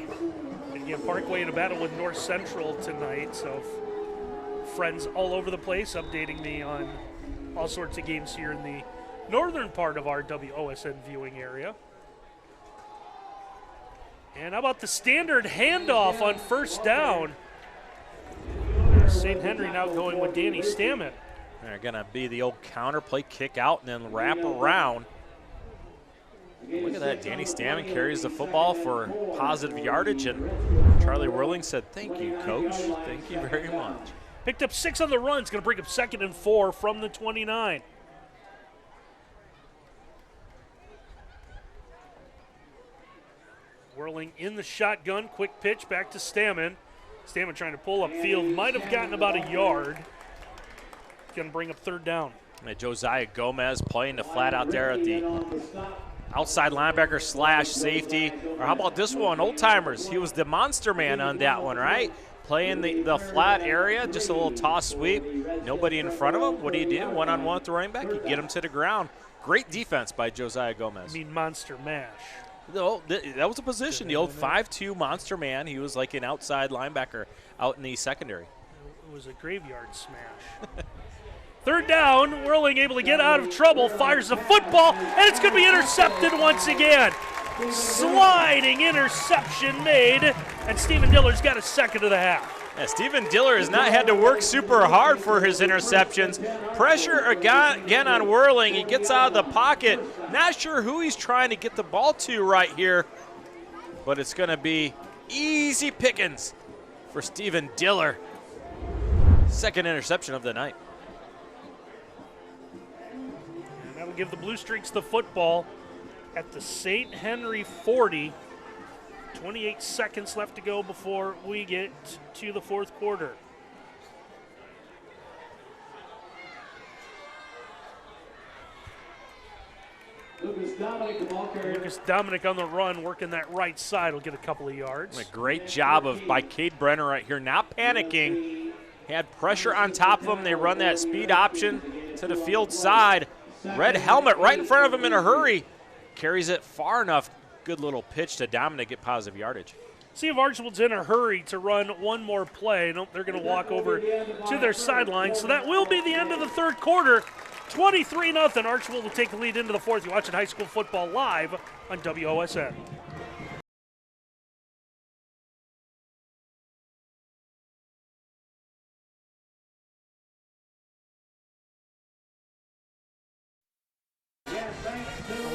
And again, Parkway in a battle with North Central tonight. So friends all over the place updating me on all sorts of games here in the northern part of our WOSN viewing area. And how about the standard handoff on first down? St. Henry now going with Danny Stammen. They're going to be the old counter play, kick out, and then wrap around. Look at that. Danny Stammen carries the football for positive yardage, and Charlie Whirling said, "Thank you, Coach. Thank you very much." Picked up 6 on the run. It's going to bring up 2nd and 4 from the 29. Whirling in the shotgun. Quick pitch back to Stammen. Stammen trying to pull upfield. Might have gotten about a yard. Going to bring up 3rd down. And Josiah Gomez playing the flat out there at the outside linebacker / safety. Or how about this one? Old Timers. He was the monster man on that one, right? Playing the flat area, just a little toss sweep. Nobody in front of him. What do you do? One-on-one with the running back. You get him to the ground. Great defense by Josiah Gomez. I mean monster mash. No, that was a position. The old 5'2" monster man. He was like an outside linebacker out in the secondary. It was a graveyard smash. 3rd down, Whirling able to get out of trouble, fires the football, and it's going to be intercepted once again. Sliding interception made, and Stephen Diller's got a 2nd of the half. Yeah, Stephen Diller has not had to work super hard for his interceptions. Pressure again on Whirling. He gets out of the pocket. Not sure who he's trying to get the ball to right here, but it's going to be easy pickings for Stephen Diller. 2nd interception of the night. And that'll give the Blue Streaks the football at the St. Henry 40. 28 seconds left to go before we get to the 4th quarter. Lucas Dominic on the run, working that right side, will get a couple of yards. A great job by Cade Brenner right here, not panicking. Had pressure on top of him. They run that speed option to the field side. Red helmet right in front of him in a hurry. Carries it far enough. Good little pitch to Dominic, get positive yardage. See if Archbold's in a hurry to run one more play. Nope, they're going to walk over to their sideline. So that will be the end of the 3rd quarter. 23-0. Archbold will take the lead into the 4th. You're watching high school football live on WOSN.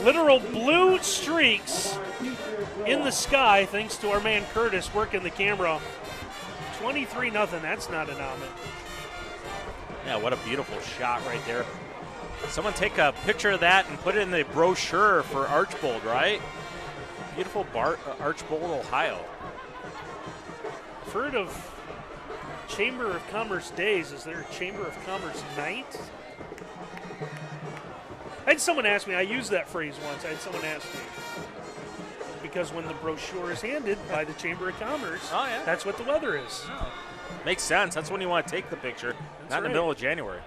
Literal blue streaks in the sky thanks to our man Curtis working the camera. 23-0. That's not an omen. Yeah, what a beautiful shot right there. Someone take a picture of that and put it in the brochure for Archbold, right? Beautiful Archbold, Ohio. I've heard of Chamber of Commerce days. Is there a Chamber of Commerce night? I had someone ask me, I used that phrase once. I had someone ask me, because when the brochure is handed by the Chamber of Commerce, that's what the weather is. Makes sense. That's when you want to take the picture, not in the middle of January.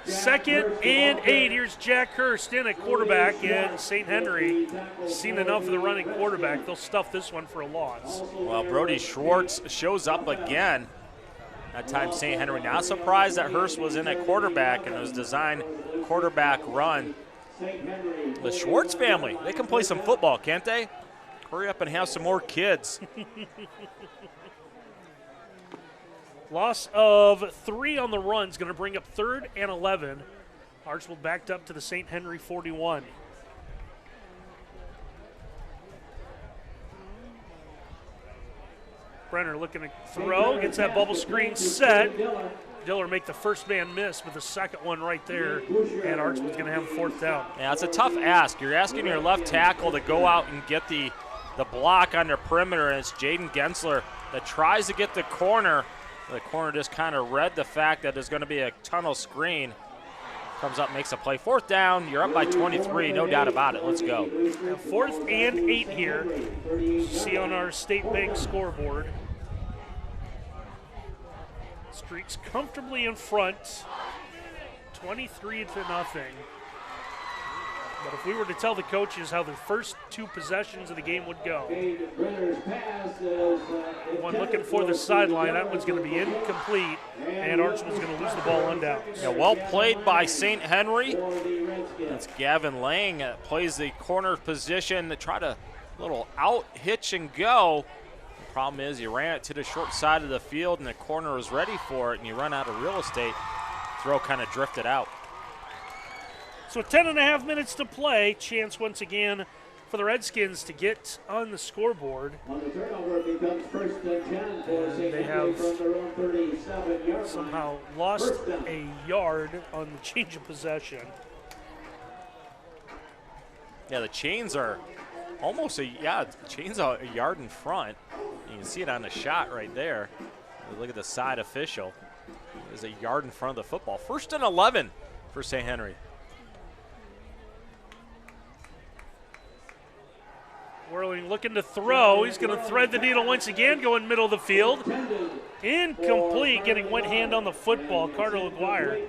2nd and 8. Here's Jack Hurst in at quarterback, and St. Henry seen enough of the running quarterback. They'll stuff this one for a loss. Well, Brody Schwartz shows up again. That time St. Henry not surprised that Hurst was in at quarterback and it was designed quarterback run. The Schwartz family, they can play some football, can't they? Hurry up and have some more kids. Loss of 3 on the run is going to bring up 3rd and 11. Archbold backed up to the St. Henry 41. Brenner looking to throw, gets that bubble screen set. Diller make the first man miss, but the second one right there, and Archbold's going to have a 4th down. Yeah, it's a tough ask. You're asking your left tackle to go out and get the block on their perimeter, and it's Jaden Gensler that tries to get the corner. The corner just kind of read the fact that there's going to be a tunnel screen. Comes up, makes a play. 4th down, you're up by 23, no doubt about it. Let's go. 4th and 8 here. See on our State Bank scoreboard. Streaks comfortably in front, 23-0. But if we were to tell the coaches how the first 2 possessions of the game would go, one looking for the sideline, that one's going to be incomplete, and Archbold's going to lose the ball on downs. Yeah, well played by St. Henry. That's Gavin Lang that plays the corner position to try to little out hitch and go. The problem is you ran it to the short side of the field and the corner was ready for it, and you run out of real estate. Throw kind of drifted out. So 10.5 minutes to play. Chance once again for the Redskins to get on the scoreboard. They have somehow lost a yard on the change of possession. Yeah, the chains are almost the chains are a yard in front. You can see it on the shot right there. Look at the side official. There's a yard in front of the football. 1st and 11 for St. Henry. Whirling looking to throw. He's going to thread the needle once again, going middle of the field. Incomplete, getting one hand on the football. Carter LaGuire.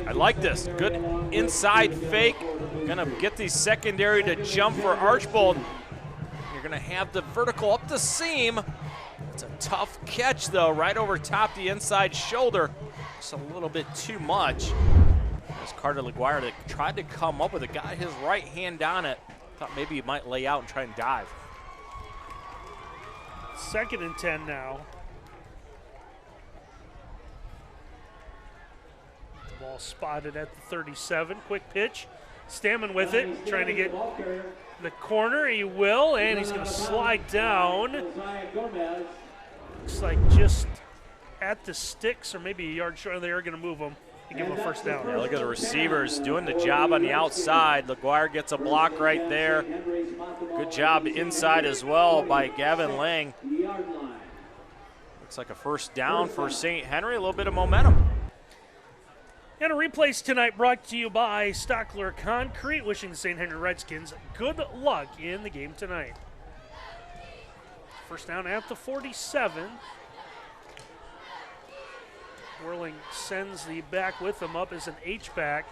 I like this. Good inside fake. Gonna get the secondary to jump for Archbold. You're gonna have the vertical up the seam. It's a tough catch though, right over top the inside shoulder. Just a little bit too much. There's Carter LaGuire that tried to come up with it, got his right hand on it. Thought maybe he might lay out and try and dive. 2nd and 10 now. The ball spotted at the 37. Quick pitch. Stammen with it, trying to get the corner. He will, and he's going to slide down. Looks like just at the sticks or maybe a yard short. They are going to move him and give him a 1st down. Yeah, look at the receivers doing the job on the outside. LaGuire gets a block right there. Good job inside as well by Gavin Lang. Looks like a 1st down for St. Henry, a little bit of momentum. And a replays tonight brought to you by Stockler Concrete, wishing the St. Henry Redskins good luck in the game tonight. 1st down at the 47. Whirling sends the back with him up as an H-back.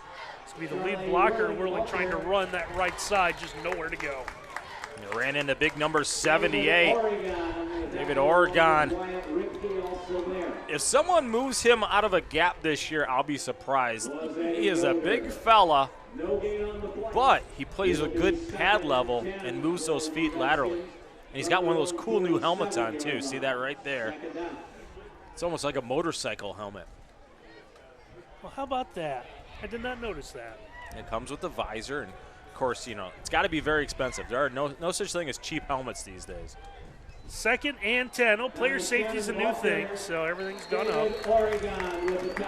This will be the lead blocker. Whirling trying to run that right side, just nowhere to go. He ran into big number 78, David Oregon. If someone moves him out of a gap this year, I'll be surprised. He is a big fella, but he plays a good pad level and moves those feet laterally. And he's got one of those cool new helmets on too. See that right there? It's almost like a motorcycle helmet. Well, how about that? I did not notice that. It comes with the visor, and of course, you know, it's got to be very expensive. There are no such thing as cheap helmets these days. 2nd and 10. Oh, player safety is a new thing, so everything's gone up.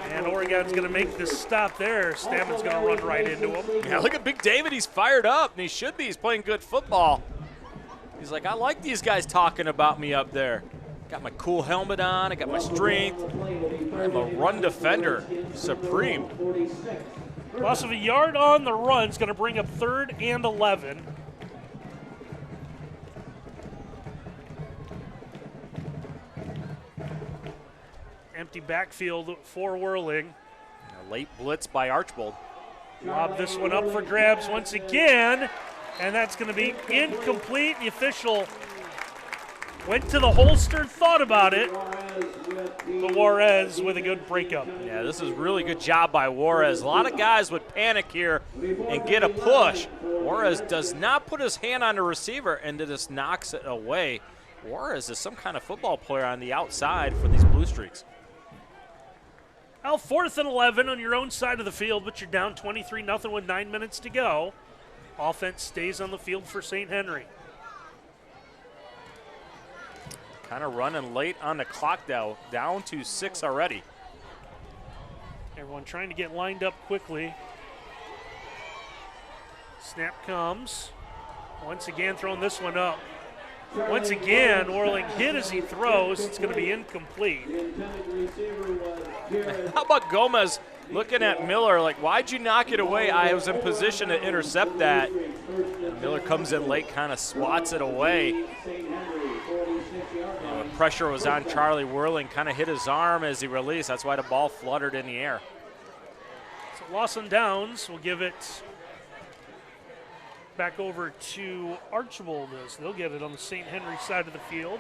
And Oregon's going to make this stop there. Stammen's going to run right into him. Yeah, look at Big David. He's fired up, and he should be. He's playing good football. He's like, I like these guys talking about me up there. Got my cool helmet on. I got my strength. I'm a run defender, supreme. Loss of a yard on the run is going to bring up 3rd and 11. Empty backfield for Whirling. A late blitz by Archbold. Lob this one up for grabs once again, and that's going to be incomplete. The official went to the holster, thought about it, but Juarez with a good breakup. Yeah, this is really good job by Juarez. A lot of guys would panic here and get a push. Juarez does not put his hand on the receiver and just knocks it away. Juarez is some kind of football player on the outside for these Blue Streaks. Well, 4th and 11 on your own side of the field, but you're down 23-0 with 9 minutes to go. Offense stays on the field for St. Henry. Kind of running late on the clock now, down to 6 already. Everyone trying to get lined up quickly. Snap comes. Once again, throwing this one up. Once again, Orling hit as he throws. It's going to be incomplete. How about Gomez looking at Miller like, why'd you knock it away? I was in position to intercept that. And Miller comes in late, kind of swats it away. The pressure was on Charlie. Whirling kind of hit his arm as he released. That's why the ball fluttered in the air. So loss on downs. We'll give it back over to Archbold as they'll get it on the St. Henry side of the field.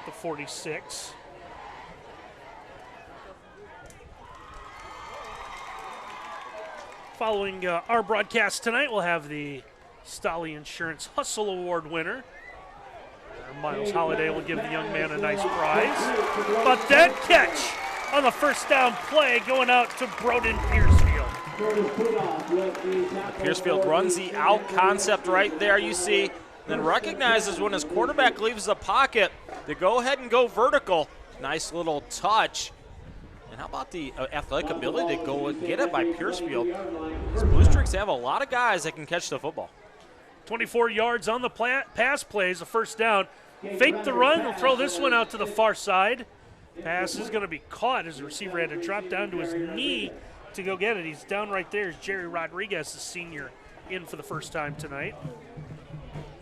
The 46. Following our broadcast tonight, we'll have the Stolly Insurance Hustle Award winner. Miles Holliday will give the young man a nice prize. But that catch on the first down play going out to Broden Piercefield. Piercefield runs the out concept right there, you see, then recognizes when his quarterback leaves the pocket to go ahead and go vertical. Nice little touch. And how about the athletic ability to go and get it by Piercefield? These Blue Streaks have a lot of guys that can catch the football. 24 yards on the pass plays, a first down. Fake the run, they'll throw this one out to the far side. Pass is going to be caught as the receiver had to drop down to his knee to go get it. He's down right there as Jerry Rodriguez, the senior, in for the first time tonight.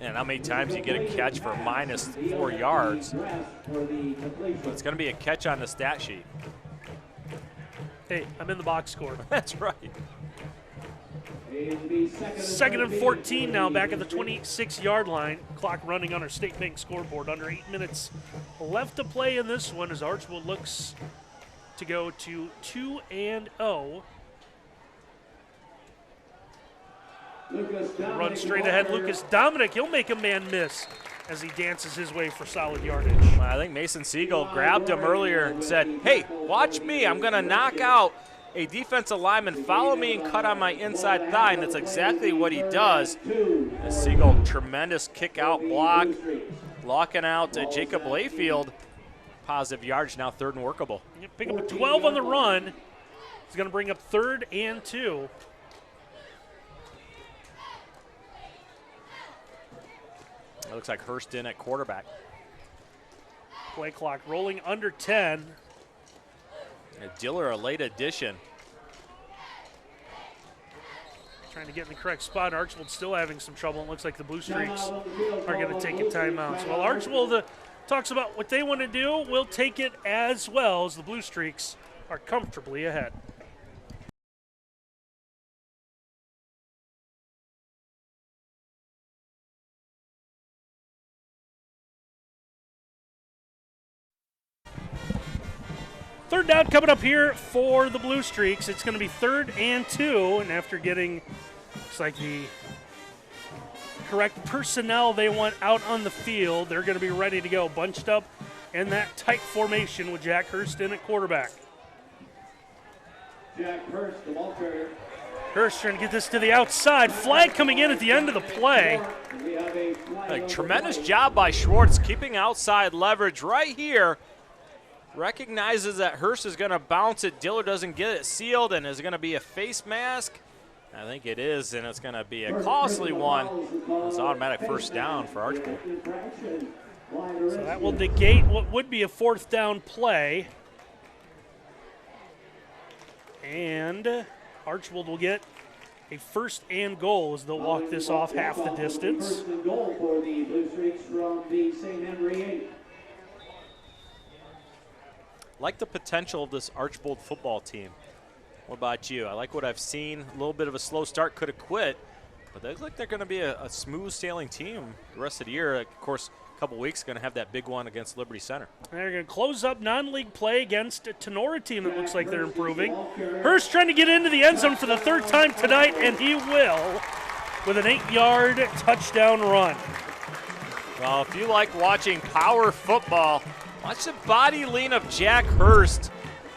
And how many times you get a catch for minus 4 yards? It's going to be a catch on the stat sheet. Hey, I'm in the box score. That's right. 2nd and 14 now, back at the 26-yard line. Clock running on our State Bank scoreboard. Under 8 minutes left to play in this one as Archbold looks to go to 2-0. Run straight ahead, Lucas Dominic. He'll make a man miss as he dances his way for solid yardage. I think Mason Siegel grabbed him earlier and said, hey, watch me. I'm going to knock out a defensive lineman. Follow me and cut on my inside thigh, and that's exactly what he does. And Siegel, tremendous kick-out block, locking out Jacob Layfield. Positive yards, now 3rd and workable. You pick up a 12 on the run. He's going to bring up 3rd and 2. It looks like Hurston at quarterback. Play clock rolling under 10. And Diller, a late addition. Trying to get in the correct spot. Archbold still having some trouble. It looks like the Blue Streaks are going to take a timeout. So while Archbold talks about what they want to do, we'll take it as well as the Blue Streaks are comfortably ahead. Third down coming up here for the Blue Streaks. It's going to be 3rd and 2, and after getting, looks like the correct personnel they want out on the field, they're going to be ready to go, bunched up in that tight formation with Jack Hurston at quarterback. Jack Hurst, the ball carrier. Hurst trying to get this to the outside. Flag coming in at the end of the play. A tremendous job by Schwartz keeping outside leverage right here. Recognizes that Hurst is going to bounce it. Diller doesn't get it sealed, and is it going to be a face mask? I think it is, and it's going to be a costly one. It's automatic first down for Archbold. So that will negate what would be a 4th down play. And Archbold will get a 1st and goal as they'll walk this off half the distance. 1st and goal for the Blue Streaks from the St. Henry 8. Like the potential of this Archbold football team. What about you? I like what I've seen. A little bit of a slow start, could have quit, but they look like they're going to be a smooth sailing team the rest of the year. Of course, a couple weeks going to have that big one against Liberty Center. They're going to close up non-league play against a Tenora team that looks like they're improving. Hurst trying to get into the end zone for the third time tonight, and he will with an 8-yard touchdown run. Well, if you like watching power football, watch the body lean of Jack Hurst.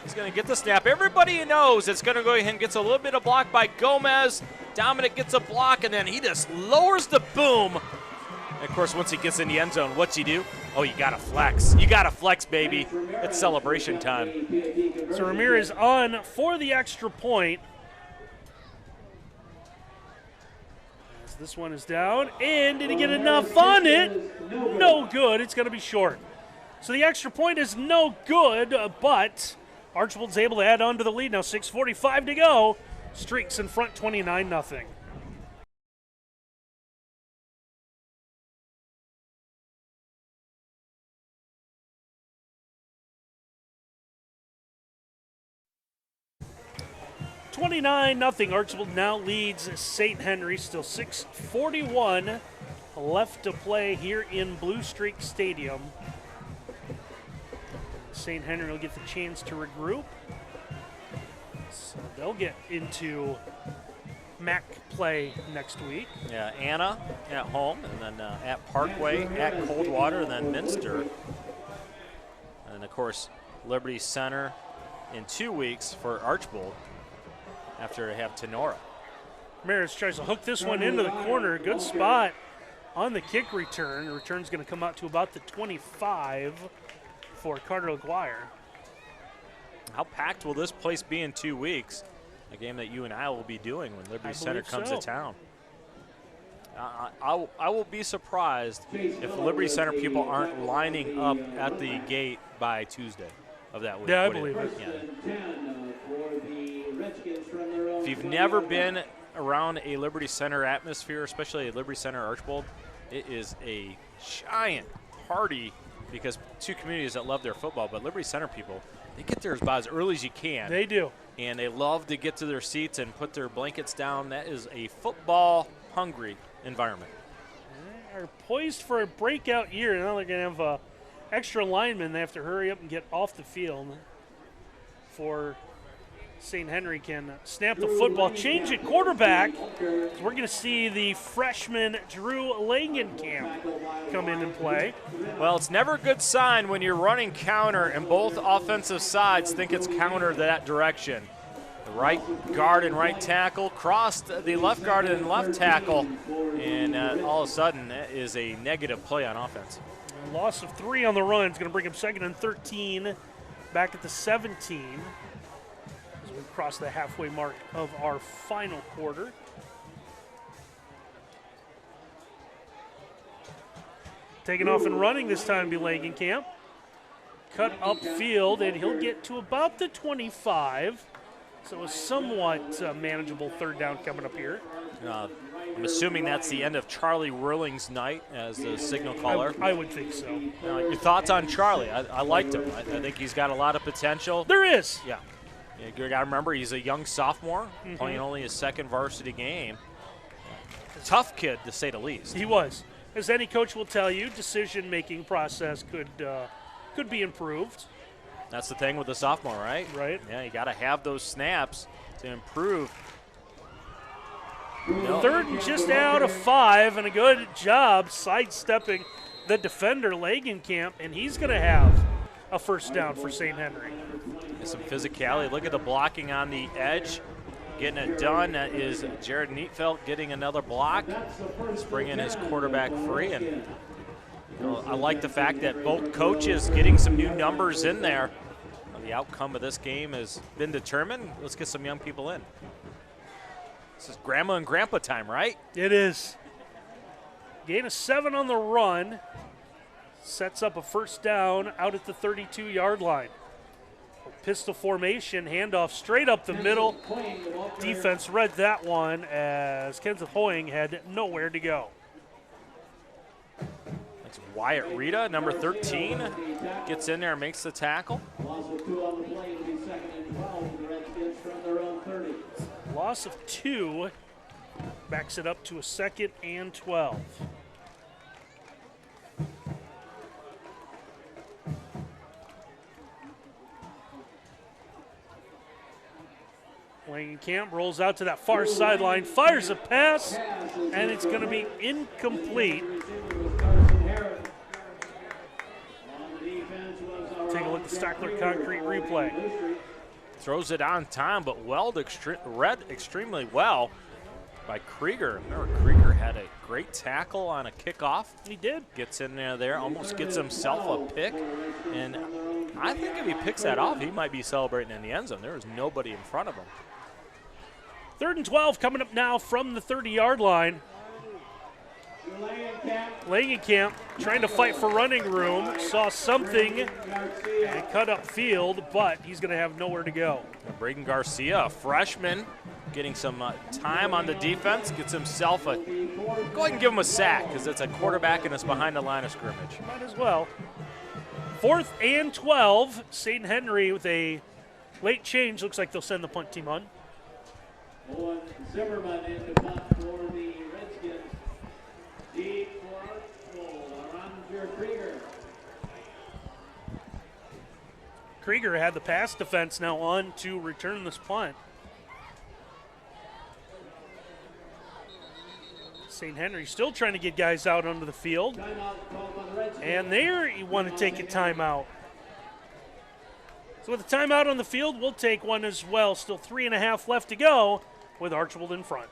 He's going to get the snap. Everybody knows it's going to go ahead and gets a little bit of block by Gomez. Dominic gets a block, and then he just lowers the boom. And of course, once he gets in the end zone, what's he do? Oh, you got to flex. You got to flex, baby. It's celebration time. So Ramirez on for the extra point. As this one is down, and did he get enough on it? No good. It's going to be short. So the extra point is no good, but Archbold's able to add on to the lead. Now 6:45 to go. Streaks in front 29-0. Archbold now leads St. Henry. Still 6:41 left to play here in Blue Streak Stadium. St. Henry will get the chance to regroup. So they'll get into MAC play next week. Yeah, Anna at home, and then at Parkway, at Coldwater, and then Minster. And, of course, Liberty Center in 2 weeks for Archbold after they have Tenora. Ramirez tries to hook this one into the corner. Good spot on the kick return. The return's going to come out to about the 25 for Carter Aguirre. How packed will this place be in 2 weeks? A game that you and I will be doing when Liberty Center comes to town. I will be surprised if Liberty Center people aren't lining up at the gate by Tuesday of that week. Yeah, I believe it. Yeah. If you've never been around a Liberty Center atmosphere, especially a Liberty Center Archbold, it is a giant party because two communities that love their football, but Liberty Center people, they get there about as early as you can. They do. And they love to get to their seats and put their blankets down. That is a football-hungry environment. They are poised for a breakout year. Now they're going to have extra linemen. They have to hurry up and get off the field for St. Henry can snap the football, change it quarterback. We're going to see the freshman Drew Langenkamp come in and play. Well, it's never a good sign when you're running counter and both offensive sides think it's counter that direction. The right guard and right tackle crossed the left guard and left tackle, and all of a sudden that is a negative play on offense. A loss of 3 on the run is going to bring him 2nd and 13 back at the 17. We cross the halfway mark of our final quarter. Taking off and running this time will be Langenkamp. Cut upfield, and he'll get to about the 25. So a somewhat manageable 3rd down coming up here. I'm assuming that's the end of Charlie Whirling's night as the signal caller. I would think so. Your thoughts on Charlie? I liked him. I think he's got a lot of potential. There is. Yeah. You got to remember, he's a young sophomore, playing only his 2nd varsity game. Tough kid, to say the least. He was. As any coach will tell you, decision-making process could be improved. That's the thing with the sophomore, right? Right. Yeah, you got to have those snaps to improve. 3rd and just out of 5, and a good job sidestepping the defender, Langenkamp, and he's going to have a 1st down for St. Henry. Some physicality. Look at the blocking on the edge. Getting it done. That is Jared Neatfeld getting another block. He's bringing his quarterback free. And I like the fact that both coaches getting some new numbers in there. The outcome of this game has been determined. Let's get some young people in. This is grandma and grandpa time, right? It is. Gain of 7 on the run. Sets up a 1st down out at the 32-yard line. Pistol formation, handoff straight up the middle. Defense read that one as Kenneth Hoying had nowhere to go. That's Wyatt Rita, number 13, gets in there and makes the tackle. Loss of 2 on the play. It'll be 2nd and 12 for the Redskins from their own 30. Loss of 2 backs it up to a 2nd and 12. Langenkamp rolls out to that far sideline, fires a pass, and it's going to be incomplete. Take a look at the Stockler Concrete replay. Throws it on time, but read extremely well by Krieger. Remember, Krieger had a great tackle on a kickoff. He did. Gets in there, almost gets himself a pick. And I think if he picks that off, he might be celebrating in the end zone. There was nobody in front of him. 3rd and 12 coming up now from the 30-yard line. Langenkamp trying to fight for running room, saw something and cut up field, but he's going to have nowhere to go. Braden Garcia, a freshman, getting some time on the defense, gets himself go ahead and give him a sack because it's a quarterback and it's behind the line of scrimmage. Might as well. 4th and 12, St. Henry with a late change. Looks like they'll send the punt team on. Owen Zimmerman in the punt for the Redskins. Deep for Archbold, Krieger. Krieger had the pass defense now on to return this punt. St. Henry still trying to get guys out onto the field. And there you want to take a timeout. So with a timeout on the field, we'll take one as well. Still 3.5 left to go with Archbold in front.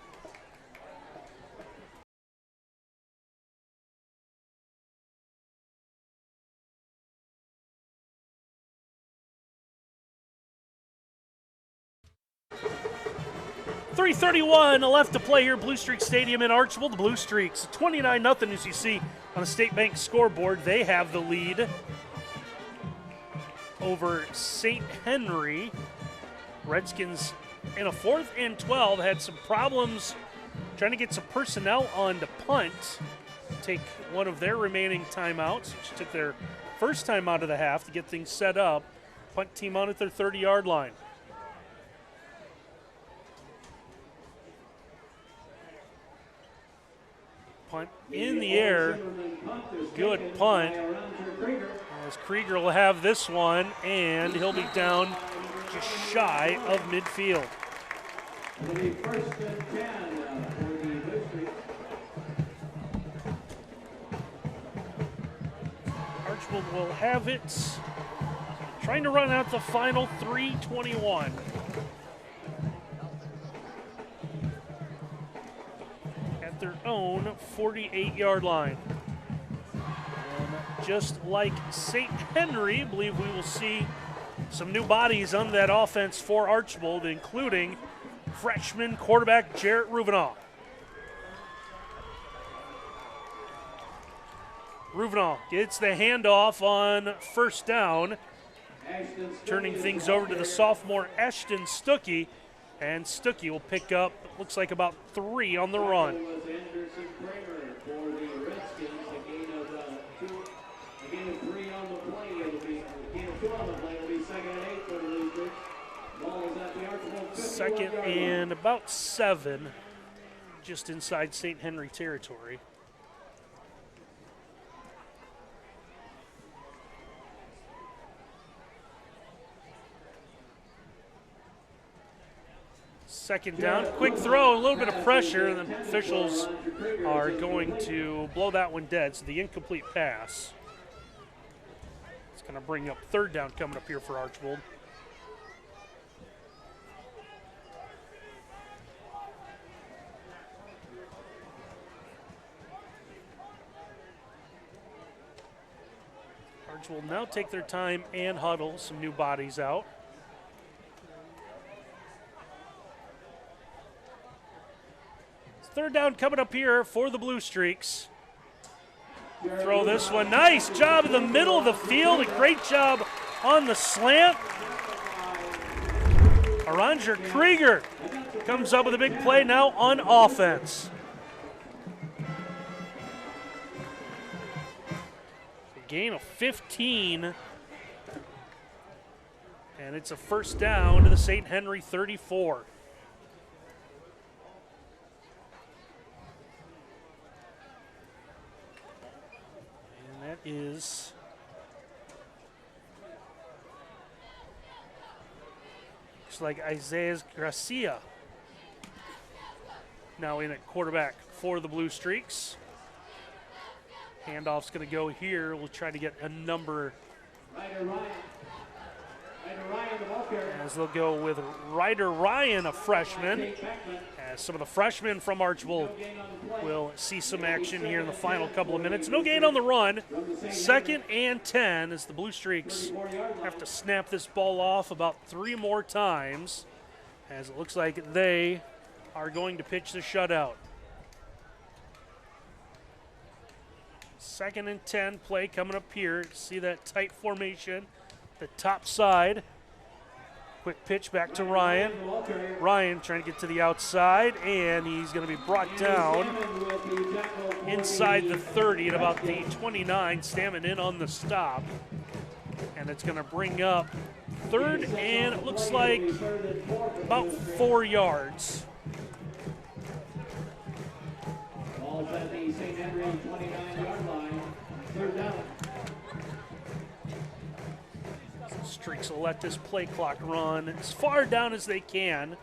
.331 left to play here at Blue Streak Stadium in Archbold. The Blue Streaks 29-0 as you see on the State Bank scoreboard. They have the lead over St. Henry. Redskins in a 4th and 12 had some problems trying to get some personnel on to punt. Take one of their remaining timeouts, which took their first time out of the half to get things set up. Punt team on at their 30-yard line. Punt in the air. Good punt. As Krieger will have this one, and he'll be down just shy of midfield. It'll be 1st and 10 for the Blue Streaks. Archbold will have it. Trying to run out the final 3:21. At their own 48-yard line. And just like St. Henry, I believe we will see some new bodies on that offense for Archbold, including freshman quarterback Jarrett Ruvenall. Ruvenall gets the handoff on 1st down, turning things over to the sophomore Ashton Stuckey, and Stuckey will pick up, looks like about 3 on the run. Second and about 7, just inside St. Henry territory. Second down, quick throw, a little bit of pressure, and the officials are going to blow that one dead, so the incomplete pass. It's going to bring up 3rd down coming up here for Archbold. Will now take their time and huddle some new bodies out. Third down coming up here for the Blue Streaks. Throw this one. Nice job in the middle of the field. A great job on the slant. Arranger Krieger comes up with a big play now on offense. gain of 15. And it's a first down to the St. Henry 34. And that is looks like Isaiah Gracia now in at quarterback for the Blue Streaks. Handoff's going to go here. We'll try to get a number. As they'll go with Ryder Ryan, a freshman. As some of the freshmen from Archbold will see some action here in the final couple of minutes. No gain on the run. 2nd and 10 as the Blue Streaks have to snap this ball off about 3 more times, as it looks like they are going to pitch the shutout. 2nd and 10 play coming up here. See that tight formation, the top side. Quick pitch back to Ryan. Ryan trying to get to the outside, and he's going to be brought down inside the 30 at about the 29, stamming in on the stop. And it's going to bring up 3rd, and it looks like about 4 yards. Ball's at the St. Henry 29-yard line. 3rd down. Streaks will let this play clock run as far down as they can.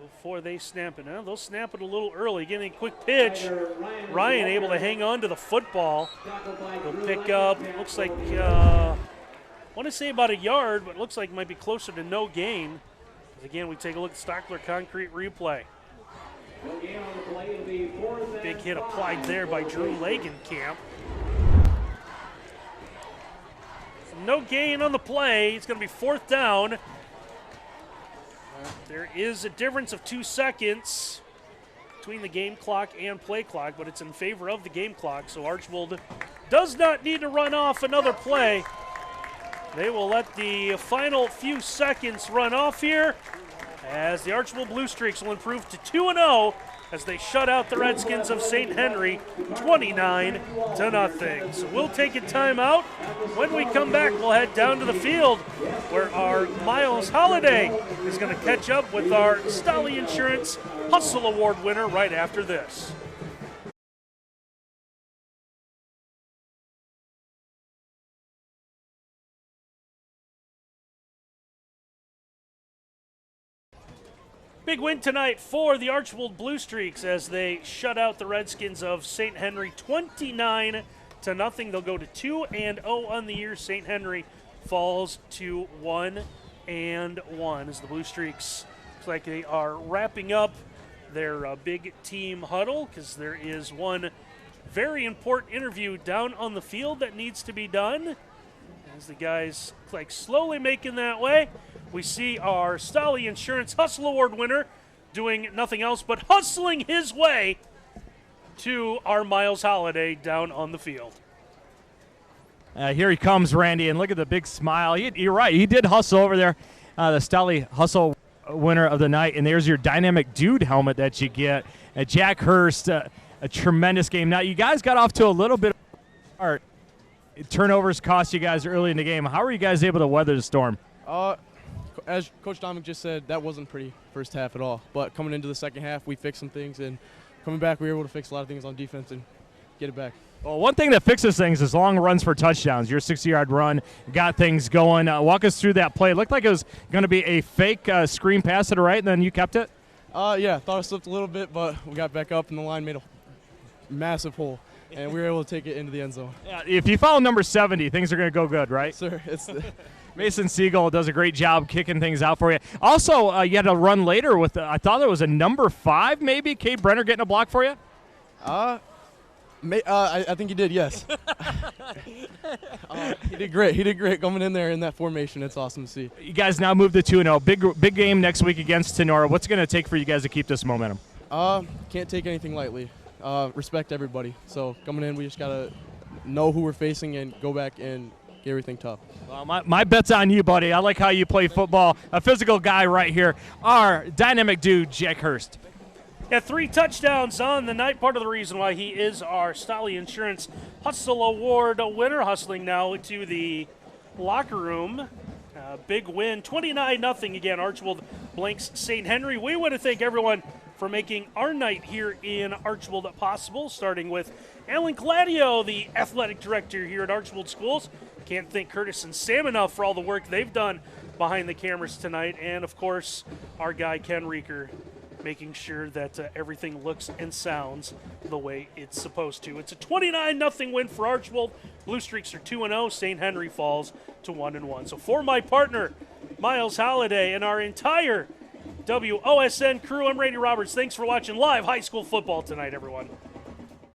Before they snap it. Now they'll snap it a little early. Getting a quick pitch. Ryan able to hang on to the football. He'll pick up, looks like, I want to say about a yard, but it looks like it might be closer to no gain. As again, we take a look at Stockler concrete replay. Big hit applied there by Drew Lagenkamp. No gain on the play. It's going to be 4th down. There is a difference of 2 seconds between the game clock and play clock, but it's in favor of the game clock, so Archbold does not need to run off another play. They will let the final few seconds run off here, as the Archbold Blue Streaks will improve to 2-0 as they shut out the Redskins of St. Henry 29-0. So we'll take a timeout. When we come back, we'll head down to the field where our Miles Holiday is going to catch up with our Stolly Insurance Hustle Award winner right after this. Big win tonight for the Archbold Blue Streaks as they shut out the Redskins of St. Henry 29-0. They'll go to 2-0 on the year. St. Henry falls to 1-1 as the Blue Streaks looks like they are wrapping up their big team huddle, because there is one very important interview down on the field that needs to be done. As the guys like slowly making that way, we see our Stolly Insurance Hustle Award winner doing nothing else but hustling his way to our Miles Holiday down on the field. Here he comes, Randy, and look at the big smile. You're right, he did hustle over there, the Stolly Hustle winner of the night, and there's your Dynamic Dude helmet that you get. Jack Hurst, a tremendous game. Now, you guys got off to a little bit of a start. Turnovers cost you guys early in the game. How were you guys able to weather the storm? As Coach Dominic just said, that wasn't pretty first half at all. But coming into the second half, we fixed some things, and coming back, we were able to fix a lot of things on defense and get it back. Well, one thing that fixes things is long runs for touchdowns. Your 60-yard run got things going. Walk us through that play. It looked like it was going to be a fake screen pass to the right, and then you kept it? Yeah, thought it slipped a little bit, but we got back up, and the line made a massive hole, and we were able to take it into the end zone. Yeah, if you follow number 70, things are going to go good, right? Sir, it's Mason Siegel does a great job kicking things out for you. Also, you had a run later with, I thought it was a number 5 maybe, Cade Brenner getting a block for you? I think he did, yes. He did great. He did great coming in there in that formation. It's awesome to see. You guys now move to 2-0. Big game next week against Tenora. What's it going to take for you guys to keep this momentum? Can't take anything lightly. Respect everybody. So coming in, we just got to know who we're facing and go back and get everything tough. Well, my bet's on you, buddy. I like how you play football. A physical guy right here. Our dynamic dude, Jack Hurst. Yeah, 3 touchdowns on the night. Part of the reason why he is our Stolly Insurance Hustle Award winner. Hustling now to the locker room. Big win, 29-0 again. Archbold blanks St. Henry. We want to thank everyone for making our night here in Archbold possible, starting with Alan Gladio, the athletic director here at Archbold Schools. Can't thank Curtis and Sam enough for all the work they've done behind the cameras tonight. And, of course, our guy Ken Reeker, making sure that everything looks and sounds the way it's supposed to. It's a 29-0 win for Archbold. Blue Streaks are 2-0. St. Henry falls to 1-1. So for my partner, Miles Holliday, and our entire WOSN crew, I'm Randy Roberts. Thanks for watching live high school football tonight, everyone.